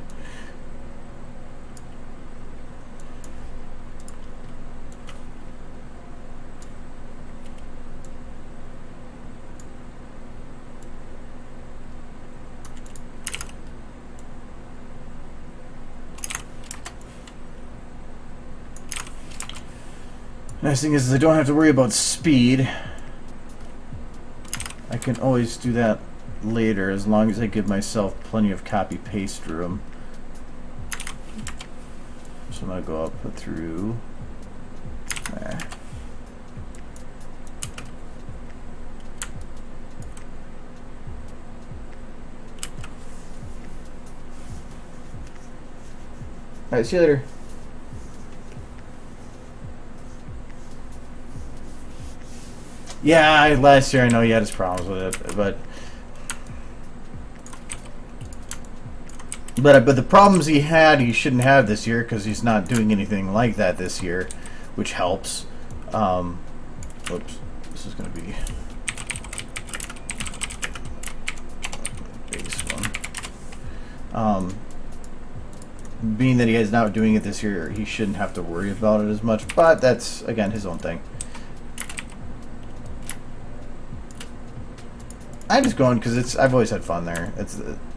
Nice thing is I don't have to worry about speed. I can always do that later as long as I give myself plenty of copy paste room. So I'm gonna go up through there. Alright, see you later. Yeah, last year I know he had his problems with it, but the problems he had, he shouldn't have this year because he's not doing anything like that this year, which helps. Whoops, this is going to be base one. Being that he is not doing it this year, he shouldn't have to worry about it as much, but that's, again, his own thing. I'm just going because it's. I've always had fun there.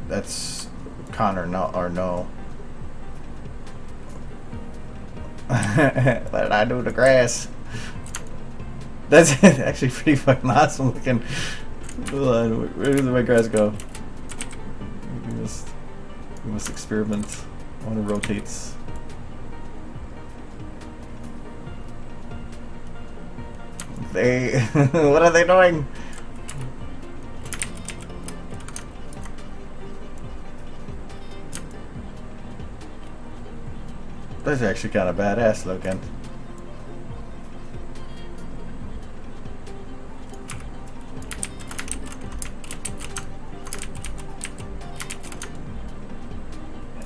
That's con or no. Let it I do the grass. That's actually pretty fucking awesome looking. Hold on, where did my grass go? We must experiment. One rotates. They. What are they doing? That's actually kind of badass looking.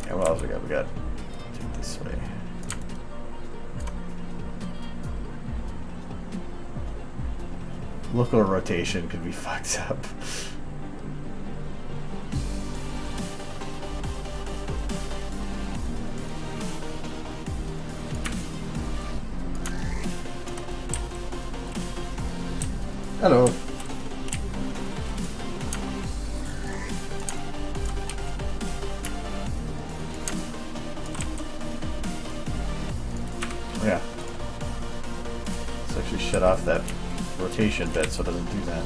And what else we got? We got take this way. Local rotation could be fucked up. Hello. Yeah. Let's actually shut off that rotation bit so it doesn't do that.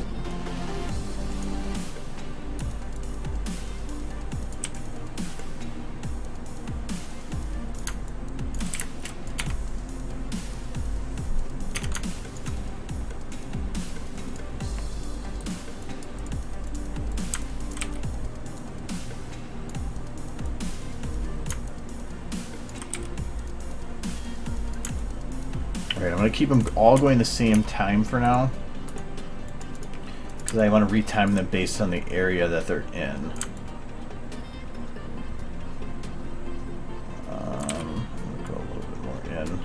Alright, I'm going to keep them all going the same time for now. Because I want to retime them based on the area that they're in. Go a little bit more in.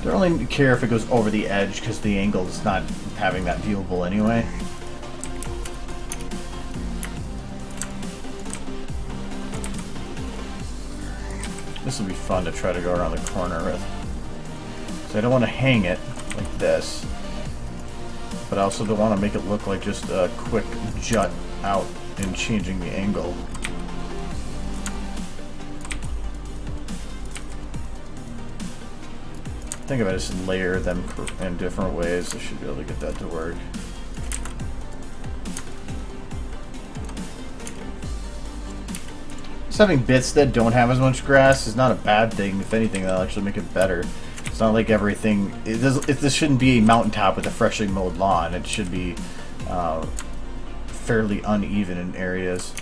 I don't really care if it goes over the edge because the angle is not having that viewable anyway. This will be fun to try to go around the corner with. So I don't want to hang it like this, but I also don't want to make it look like just a quick jut out and changing the angle. I think if I just layer them in different ways, I should be able to get that to work. Just having bits that don't have as much grass is not a bad thing. If anything, that'll actually make it better. It's not like everything... This shouldn't be a mountaintop with a freshly mowed lawn. It should be fairly uneven in areas.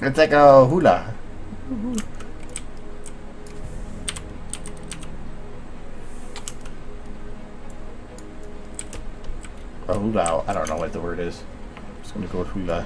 It's like a hula. A hula. I don't know what the word is. I'm just gonna go with hula.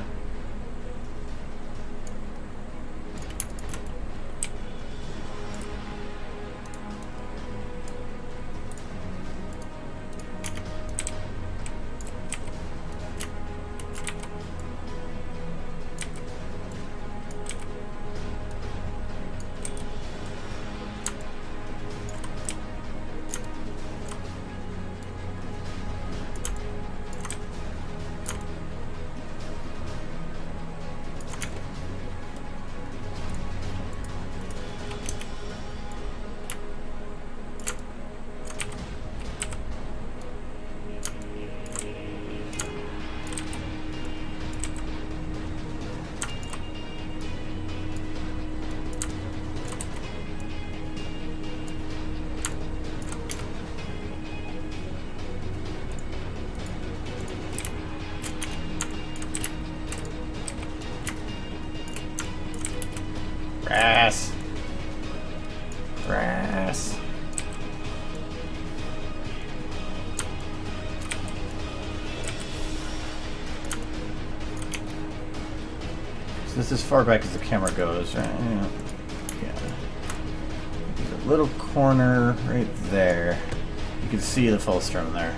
Grass. Grass. So this is as far back as the camera goes, right? Yeah. These are little corner right there. You can see the full strum there.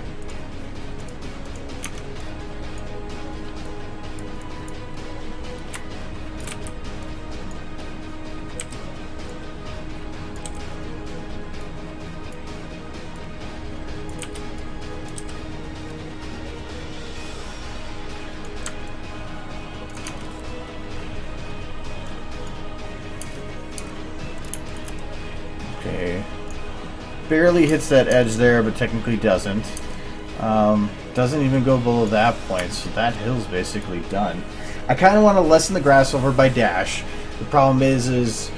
Okay. Barely hits that edge there, but technically doesn't. Doesn't even go below that point, so that hill's basically done. I kind of want to lessen the grass over by dash. The problem is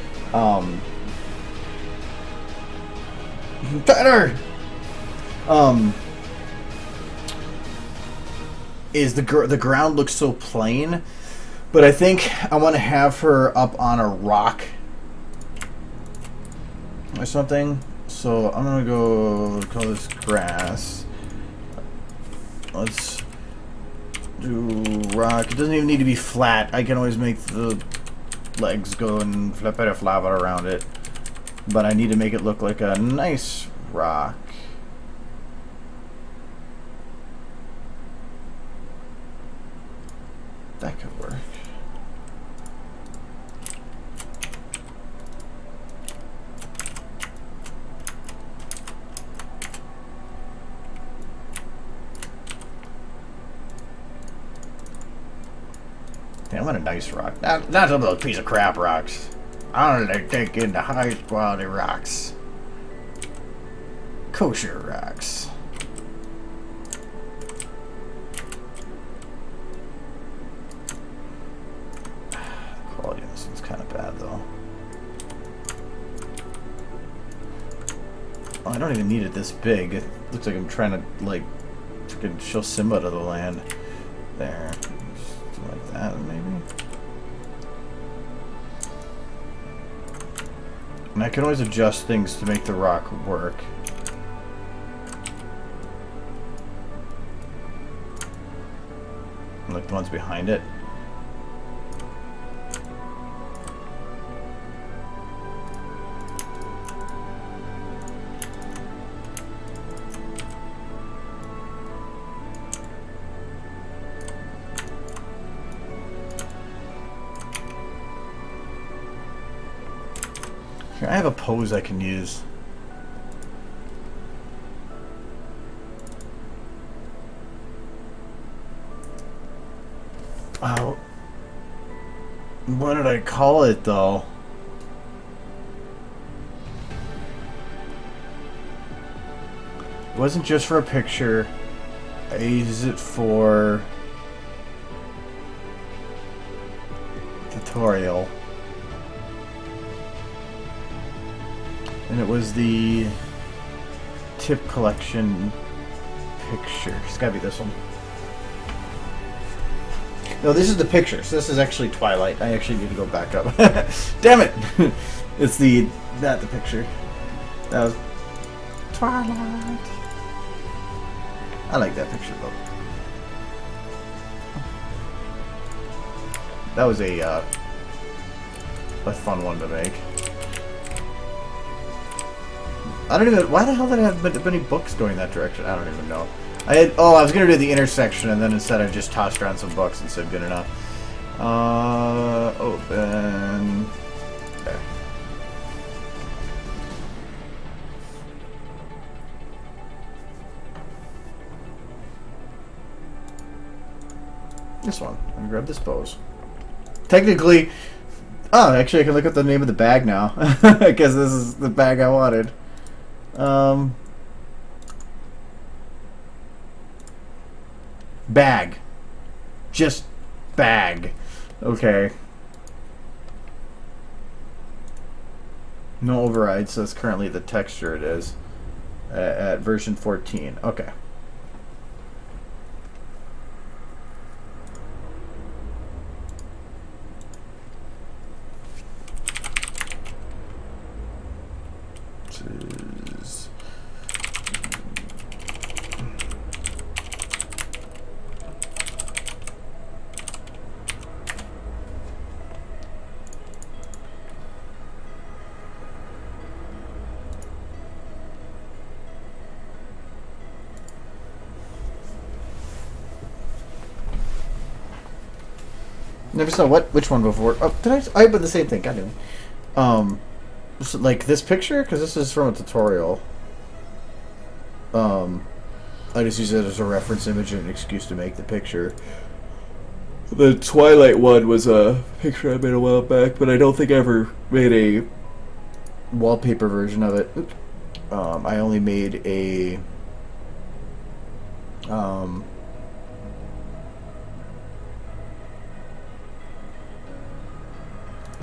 better. Is the ground looks so plain, but I think I want to have her up on a rock or something. So I'm gonna go call this grass. Let's do rock. It doesn't even need to be flat. I can always make the legs go and flip it or flop it around it. But I need to make it look like a nice rock. That could work. Damn, what a nice rock. Not some of those piece of crap rocks. I don't like taking the highest quality rocks. Kosher rocks. The quality of this one's kind of bad, though. Oh, I don't even need it this big. It looks like I'm trying to, like, freaking show Simba to the land. There. Just like that, maybe. And I can always adjust things to make the rock work. Like the ones behind it. Here, I have a pose I can use. Oh, what did I call it though? It wasn't just for a picture. I used it for tutorial. And it was the tip collection picture. It's gotta be this one. No, this is the picture. So this is actually Twilight. I actually need to go back up. Damn it! It's not the picture. That was Twilight. I like that picture though. That was a fun one to make. I don't even. Why the hell did I have many books going that direction? I don't even know. I was gonna do the intersection, and then instead I just tossed around some books and said good enough. Open. There. This one. I'm gonna grab this pose. Technically, actually I can look up the name of the bag now, because this is the bag I wanted. Bag. Just bag. Okay. No overrides, so that's currently the texture it is at version 14. Okay. Never saw which one before. Oh, did I opened the same thing. God damn it. So, like this picture, because this is from a tutorial. I just use it as a reference image and an excuse to make the picture. The Twilight one was a picture I made a while back, but I don't think I ever made a wallpaper version of it. Oops. I only made a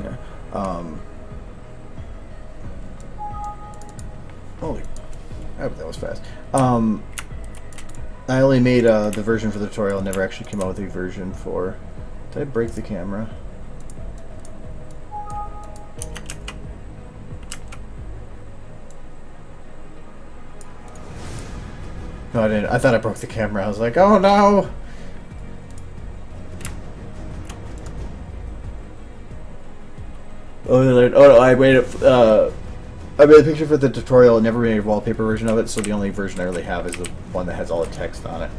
yeah. Holy, that was fast. I only made the version for the tutorial. Never actually came out with a version for. Did I break the camera? No, I didn't. I thought I broke the camera. I was like, oh no! Oh no! I made it. I made a picture for the tutorial and never made a wallpaper version of it. So the only version I really have is the one that has all the text on it.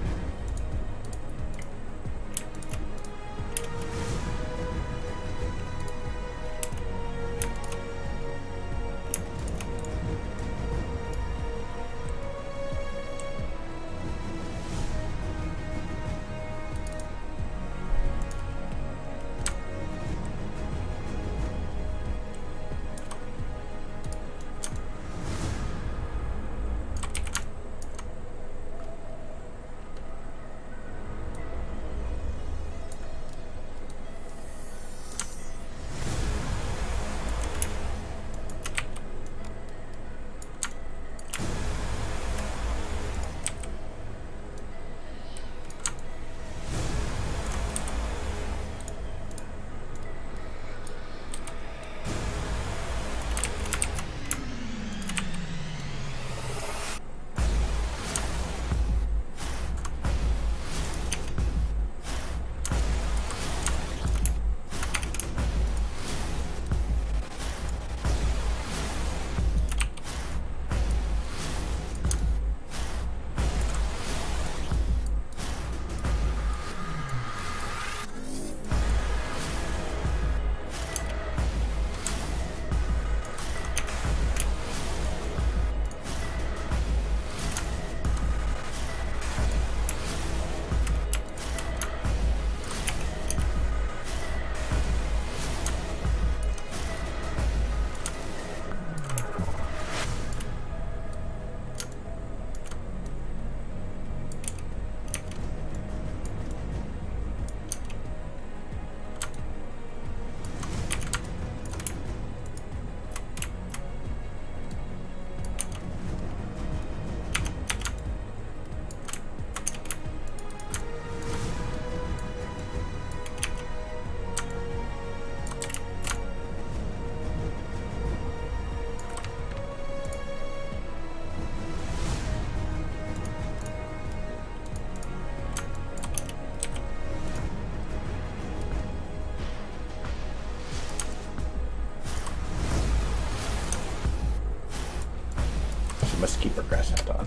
Must keep her grass hat on.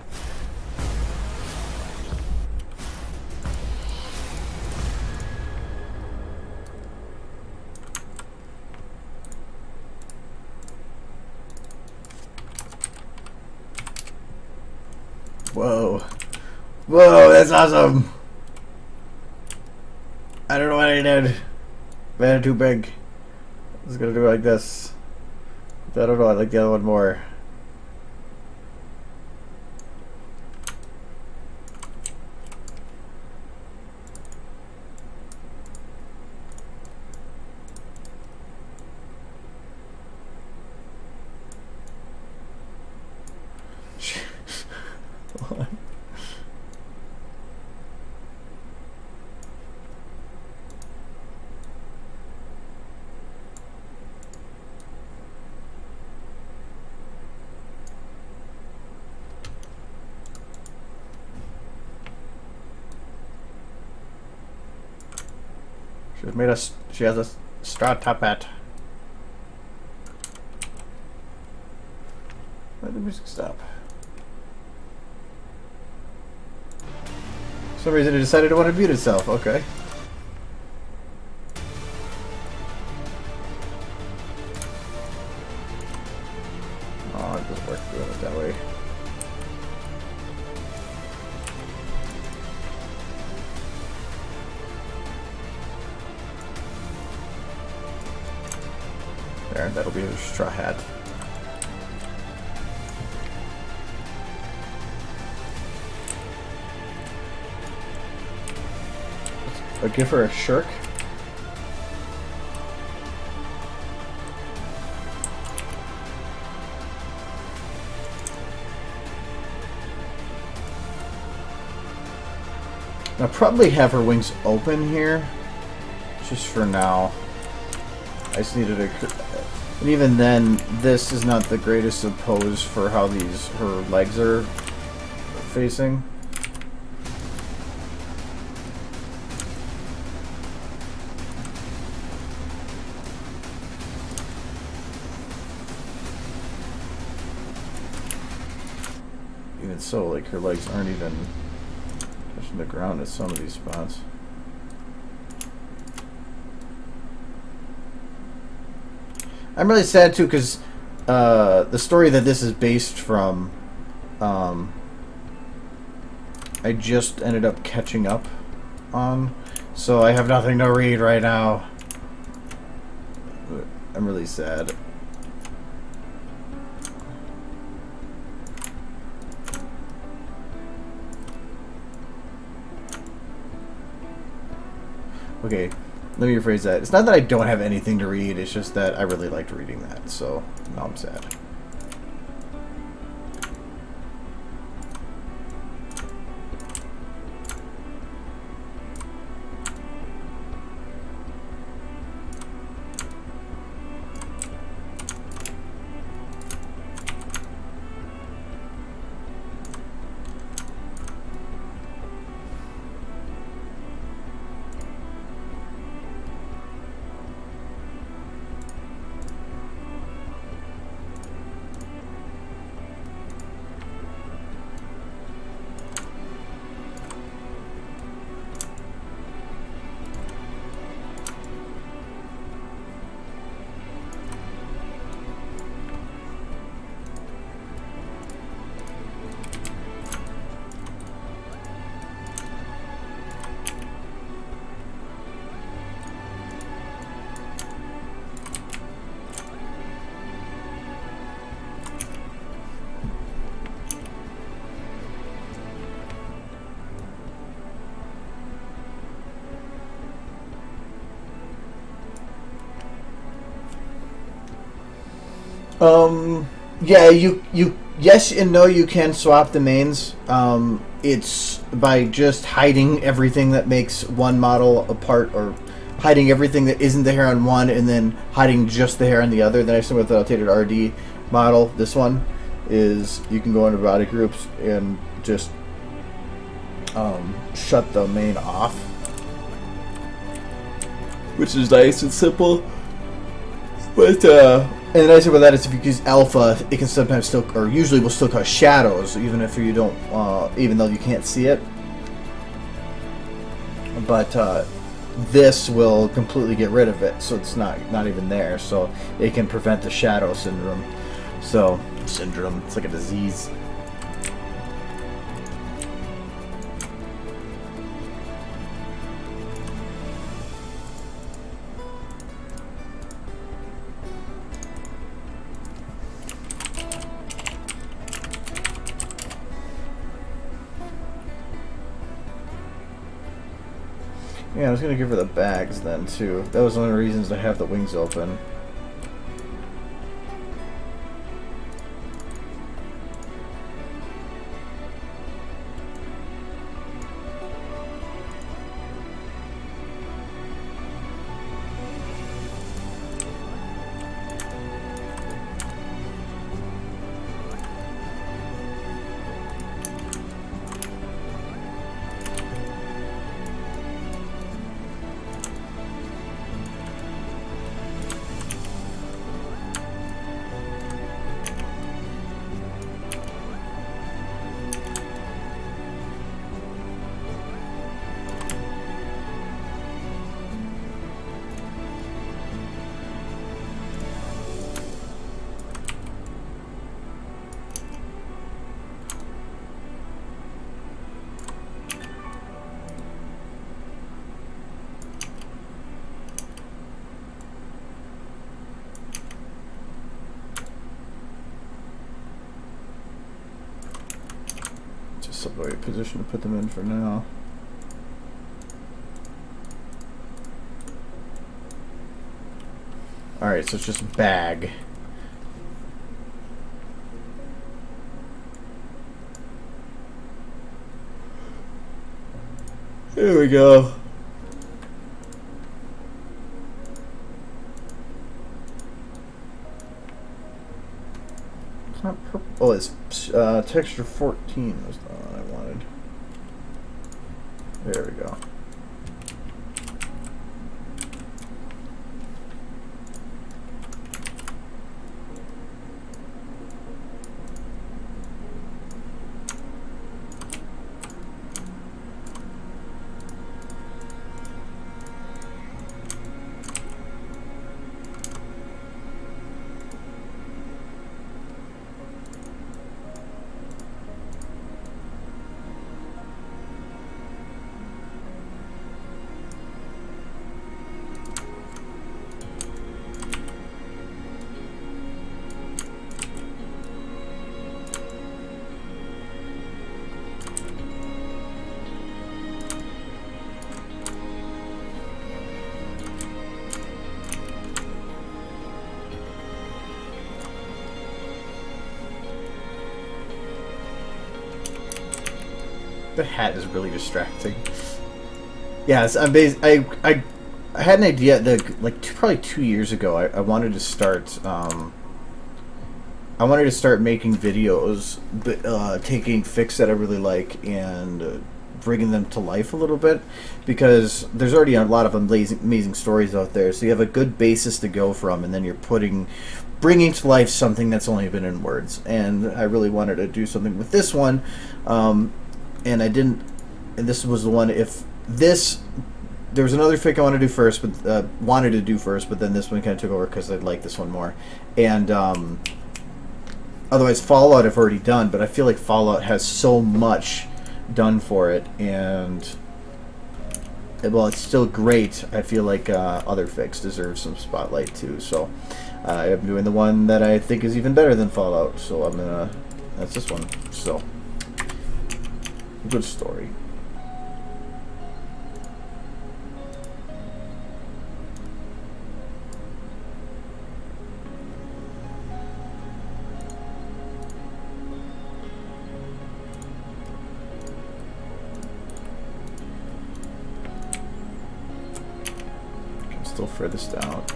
Whoa. Whoa, that's awesome. I don't know what I did. Man, too big. I was gonna do it like this. I don't know, I like the other one more. She has a straw top hat. Let the music stop. For some reason it decided to want to mute itself. Okay. it doesn't work doing it that way. There, that'll be a straw hat. I'll give her a shirk. I'll probably have her wings open here, just for now. I just needed a... And even then, this is not the greatest of pose for how her legs are facing. Even so, like, her legs aren't even touching the ground at some of these spots. I'm really sad too, because the story that this is based from, I just ended up catching up on, so I have nothing to read right now. I'm really sad. Okay, let me rephrase that. It's not that I don't have anything to read, it's just that I really liked reading that, so now I'm sad. Yeah, yes and no, you can swap the mains. It's by just hiding everything that makes one model apart, or hiding everything that isn't the hair on one, and then hiding just the hair on the other. Then I assume with the rotated RD model, this one is you can go into body groups and just shut the main off, which is nice and simple. But and the nice thing about that is if you use alpha, it can sometimes still, or usually will still cause shadows, even if you don't, even though you can't see it. But this will completely get rid of it, so it's not even there. So it can prevent the shadow syndrome. So it's like a disease. Yeah, I was gonna give her the bags then too. That was one of the reasons to have the wings open. this up the right position to put them in for now. Alright, so it's just bag. Here we go. It's not purple. Oh, it's texture 14 was the one I wanted. There we go. The hat is really distracting. Yes, I had an idea that probably 2 years ago. I wanted to start. I wanted to start making videos, taking fics that I really like and bringing them to life a little bit, because there's already a lot of amazing stories out there. So you have a good basis to go from, and then you're bringing to life something that's only been in words. And I really wanted to do something with this one. And I didn't, and this was the one. If this, there was another fic I wanted to do first, but then this one kind of took over because I like this one more. And otherwise, Fallout I've already done, but I feel like Fallout has so much done for it, and while it's still great, I feel like other fics deserve some spotlight too. So I'm doing the one that I think is even better than Fallout. So that's this one. So. Good story. Can still furthest out.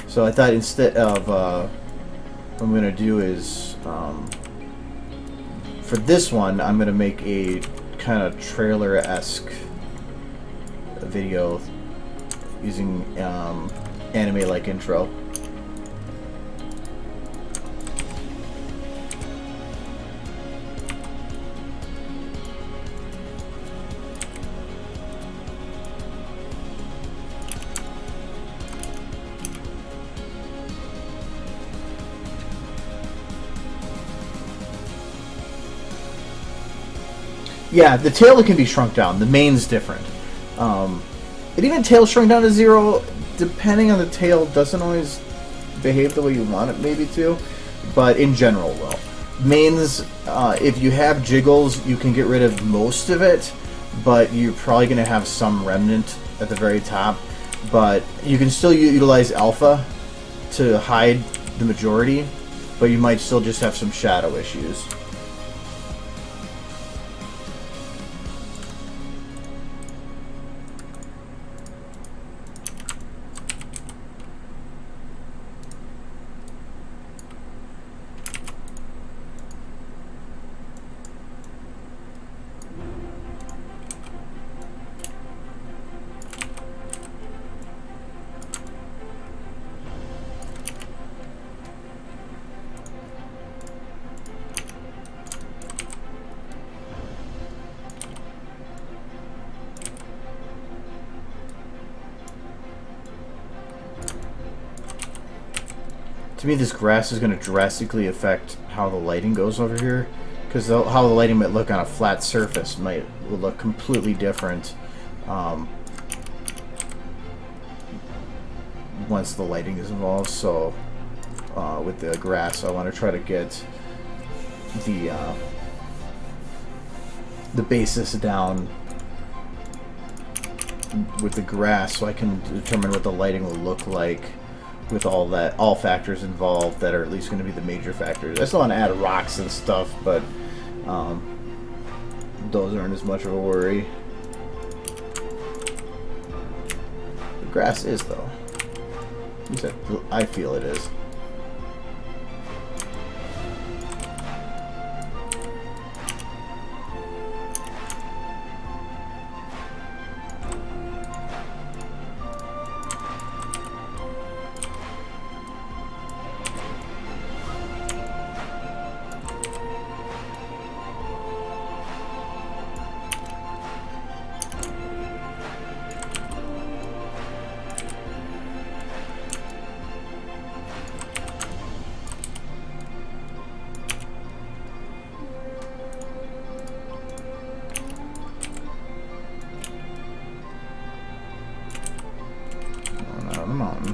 So I thought instead of what I'm gonna do is. For this one, I'm going to make a kind of trailer-esque video using anime-like intro. Yeah, the tail can be shrunk down. The main's different. It even tail shrunk down to 0, depending on the tail, doesn't always behave the way you want it maybe to, but in general will. Mains, if you have jiggles, you can get rid of most of it, but you're probably going to have some remnant at the very top. But you can still utilize alpha to hide the majority, but you might still just have some shadow issues. To me, this grass is going to drastically affect how the lighting goes over here, because how the lighting might look on a flat surface will look completely different once the lighting is involved. So with the grass, I want to try to get the the basis down with the grass, so I can determine what the lighting will look like with all factors involved that are at least going to be the major factors. I still want to add rocks and stuff, but those aren't as much of a worry. The grass is, though. At least I feel it is.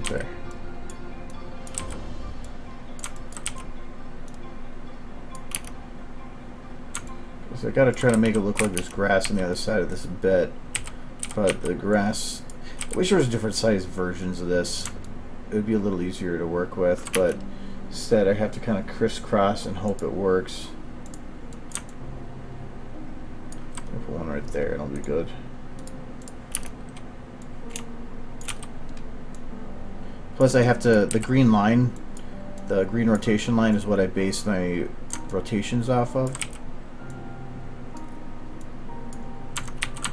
There. So I gotta try to make it look like there's grass on the other side of this bit, but the grass, I wish there was different size versions of this. It would be a little easier to work with, but instead I have to kind of crisscross and hope it works. Put one right there, it'll be good. Plus I have to, the green line, the green rotation line is what I base my rotations off of.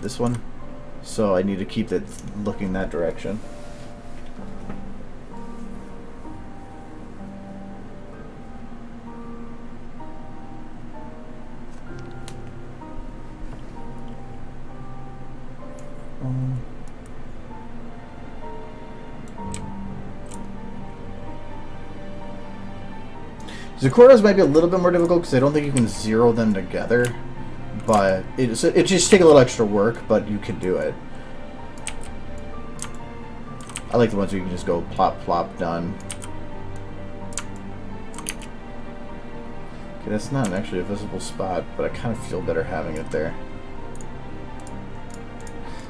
This one. So I need to keep it looking that direction. The corridors might be a little bit more difficult because I don't think you can zero them together, but it just takes a little extra work, but you can do it. I like the ones where you can just go plop, plop, done. Okay, that's not actually a visible spot, but I kind of feel better having it there.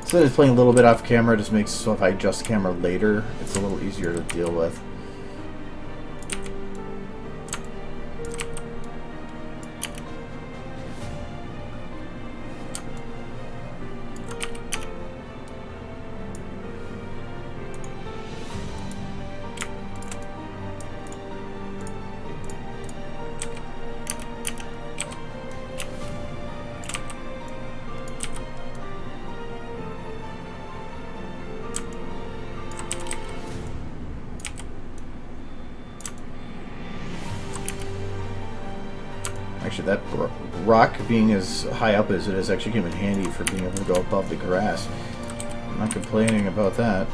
So it's playing a little bit off camera, just makes so if I adjust the camera later, it's a little easier to deal with. Actually, that rock being as high up as it is actually came in handy for being able to go above the grass. I'm not complaining about that.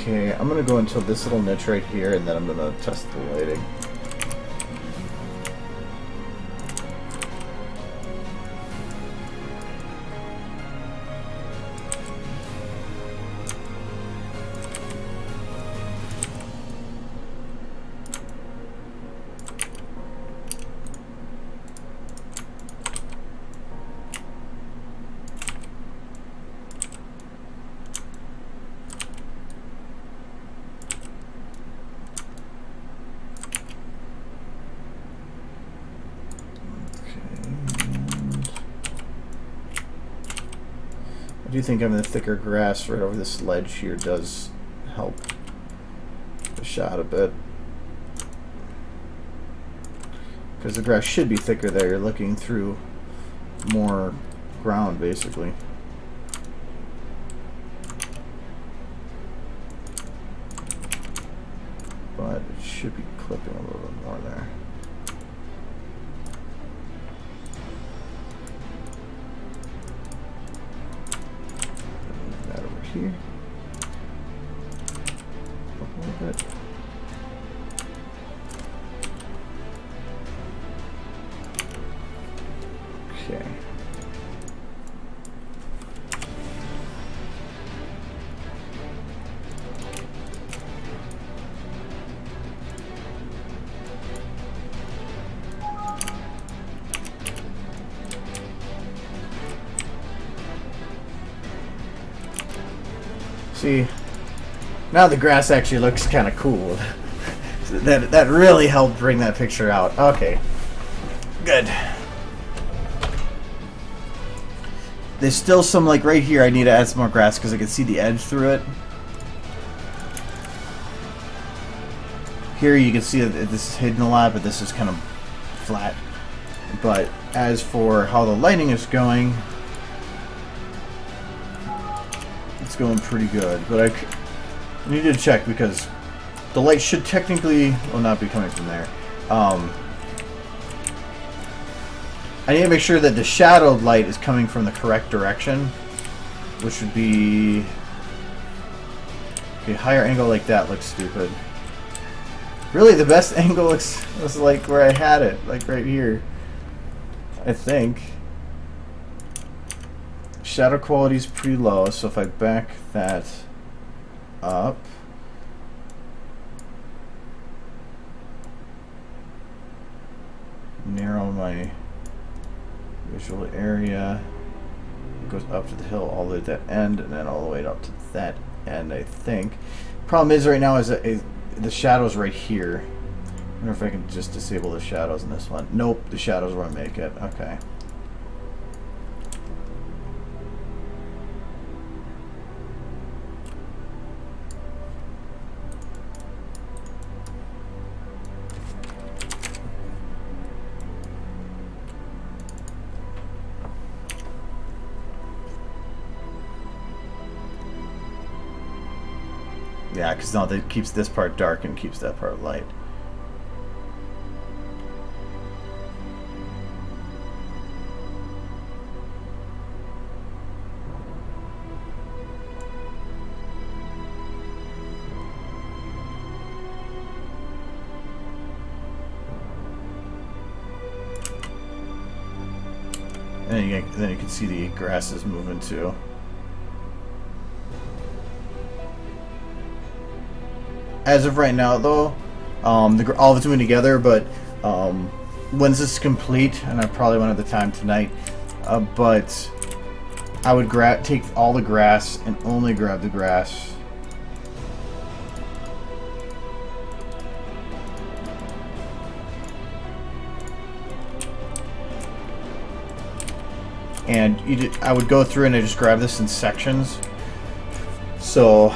Okay, I'm gonna go until this little niche right here, and then I'm gonna test the lighting. I do think having the thicker grass right over this ledge here does help the shot a bit. Because the grass should be thicker there, you're looking through more ground basically. But it should be clipping a little bit more there. Here. A little bit. See, now the grass actually looks kind of cool. That really helped bring that picture out. Okay, good. There's still some, like right here, I need to add some more grass because I can see the edge through it. Here you can see that this is hidden a lot, but this is kind of flat. But as for how the lighting is going, it's going pretty good. But I need to check because the light should technically not be coming from there. I need to make sure that the shadowed light is coming from the correct direction, which would be... Okay, higher angle like that looks stupid. Really, the best angle was like where I had it, like right here, I think. Shadow quality is pretty low, so if I back that up... narrow my visual area, it goes up to the hill all the way to that end and then all the way up to that end, I think. Problem is right now is that the shadows right here. I wonder if I can just disable the shadows in this one. Nope, the shadows won't make it. Okay. Yeah, because now that keeps this part dark and keeps that part light. And then you can see the grass is moving too. As of right now, though, all of it's moving together. But once this is complete, and I probably won't have the time tonight, but I would take all the grass and only grab the grass. And I would go through and I just grab this in sections. So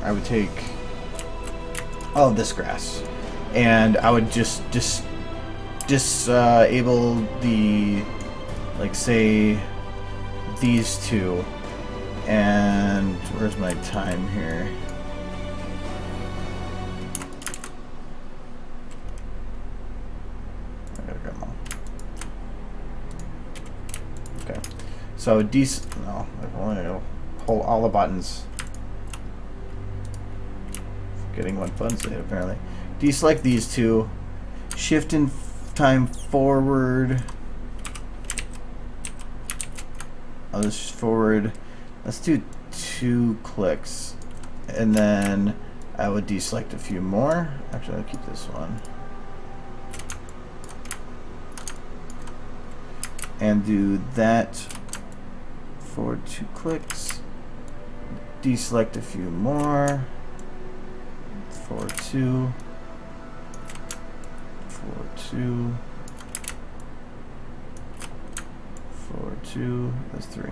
I would take all of this grass, and I would just disable the, like, say, these two. And where's my time here? I gotta grab them all. Okay, so no, I've only gotta hold all the buttons. Getting one button to hit apparently. Deselect these two. Shift in time forward. Oh, this is forward. Let's do 2 clicks. And then I would deselect a few more. Actually, I'll keep this one. And do that for 2 clicks. Deselect a few more. 4, 2, 4, 2, 4, 2, that's 3.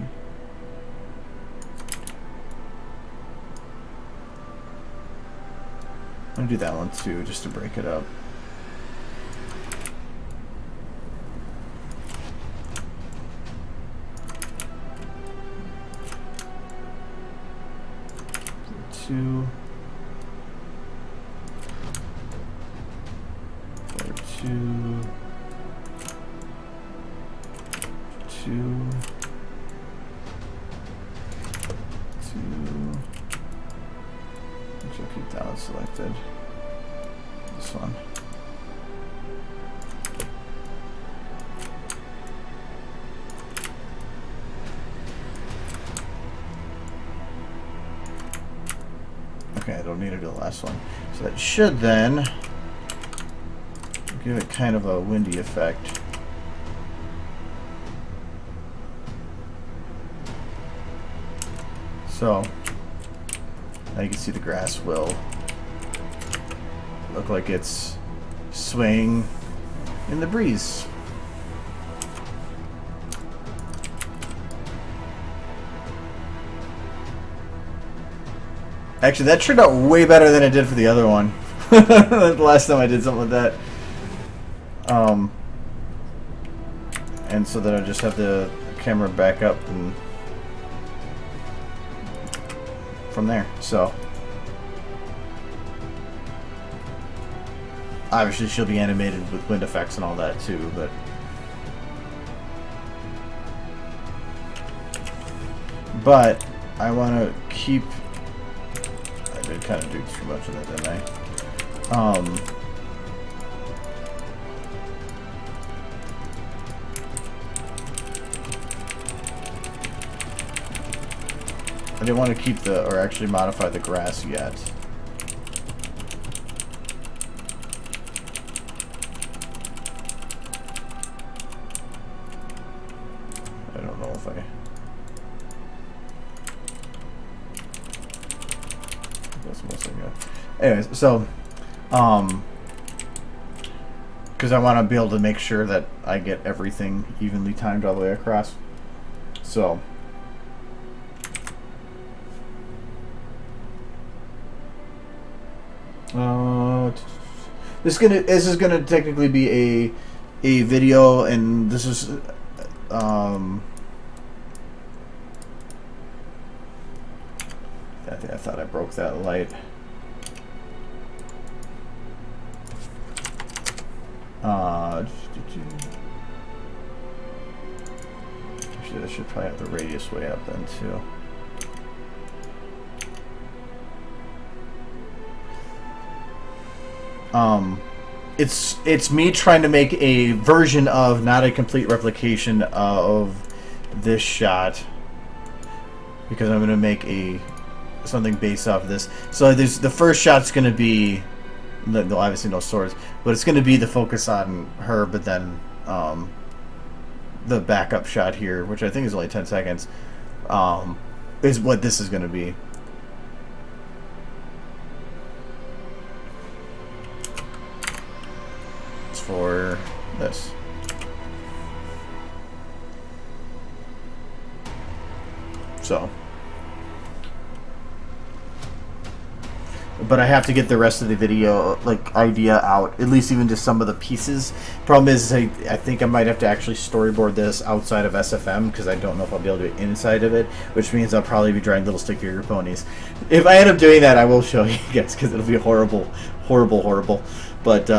I'm gonna do that one too, just to break it up. Two. 2, 2, 2. Actually, I'll keep that one selected. This one. Okay, I don't need to do the last one. So that should then give it kind of a windy effect. So now you can see the grass will look like it's swaying in the breeze. Actually, that turned out way better than it did for the other one. The last time I did something like that. And so then I just have the camera back up and from there. So obviously she'll be animated with wind effects and all that too, but I want to keep. I did kind of do too much of that, didn't I? I didn't want to keep or actually modify the grass yet. I don't know if that's mostly good. Anyways, so, because I want to be able to make sure that I get everything evenly timed all the way across. So. This is gonna technically be a video, and this is I thought I broke that light. Actually, I should probably have the radius way up then too. It's me trying to make a version of, not a complete replication of this shot, because I'm going to make something based off of this. So the first shot's going to be, obviously no swords, but it's going to be the focus on her, but then the backup shot here, which I think is only 10 seconds, is what this is going to be. For this. So. But I have to get the rest of the video, like, idea out, at least even just some of the pieces. Problem is, I think I might have to actually storyboard this outside of SFM, because I don't know if I'll be able to do it inside of it, which means I'll probably be drawing little stick figure ponies. If I end up doing that, I will show you guys, because it'll be horrible, horrible, horrible. But,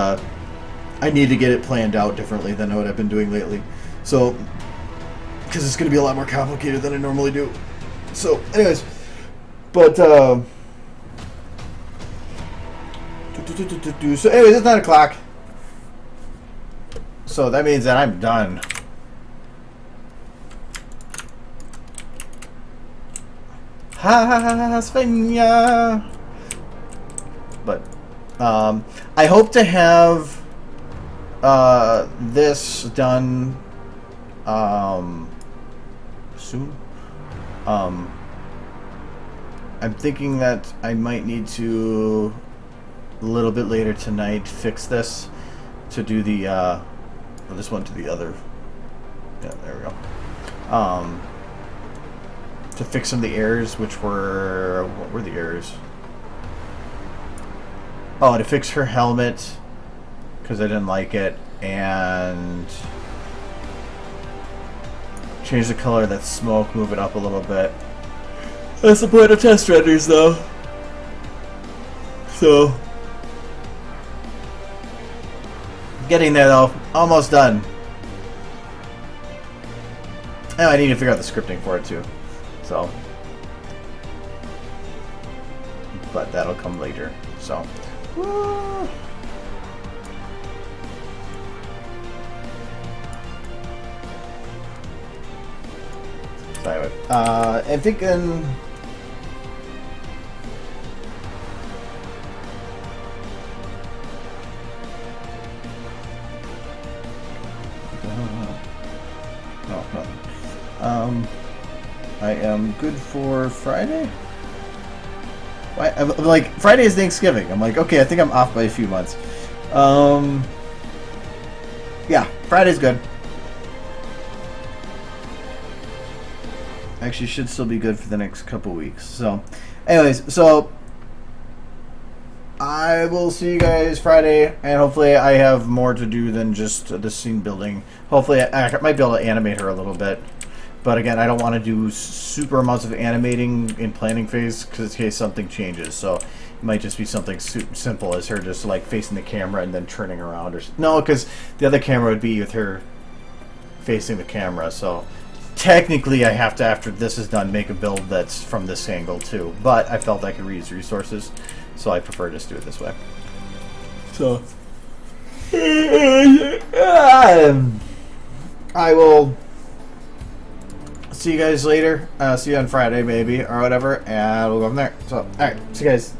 I need to get it planned out differently than what I've been doing lately. So, because it's going to be a lot more complicated than I normally do. So, anyways, but, so anyways, it's 9 o'clock. So that means that I'm done. Ha, Svenja. But, I hope to have this done soon. I'm thinking that I might need to a little bit later tonight fix this to do the this one to the other. Yeah, there we go. To fix some of the errors, what were the errors? Oh, to fix her helmet, because I didn't like it, and change the color of that smoke, move it up a little bit. That's the point of test renders, though. So, getting there though, almost done. And I need to figure out the scripting for it too. So, but that'll come later. So, woo. Anyway, I'm thinking. No, nothing. I am good for Friday. Why? I'm like, Friday is Thanksgiving. I'm like, okay, I think I'm off by a few months. Yeah, Friday's good. Actually, should still be good for the next couple weeks. So, anyways, so I will see you guys Friday, and hopefully I have more to do than just the scene building. Hopefully I might be able to animate her a little bit. But again, I don't want to do super amounts of animating in planning phase because in case something changes. So it might just be something simple as her just like facing the camera and then turning around. Or no, because the other camera would be with her facing the camera. So technically I have to, after this is done, make a build that's from this angle too. But I felt I could reuse resources, so I prefer to just do it this way. So I will see you guys later. See you on Friday maybe or whatever, and we'll go from there. So, alright, see you guys.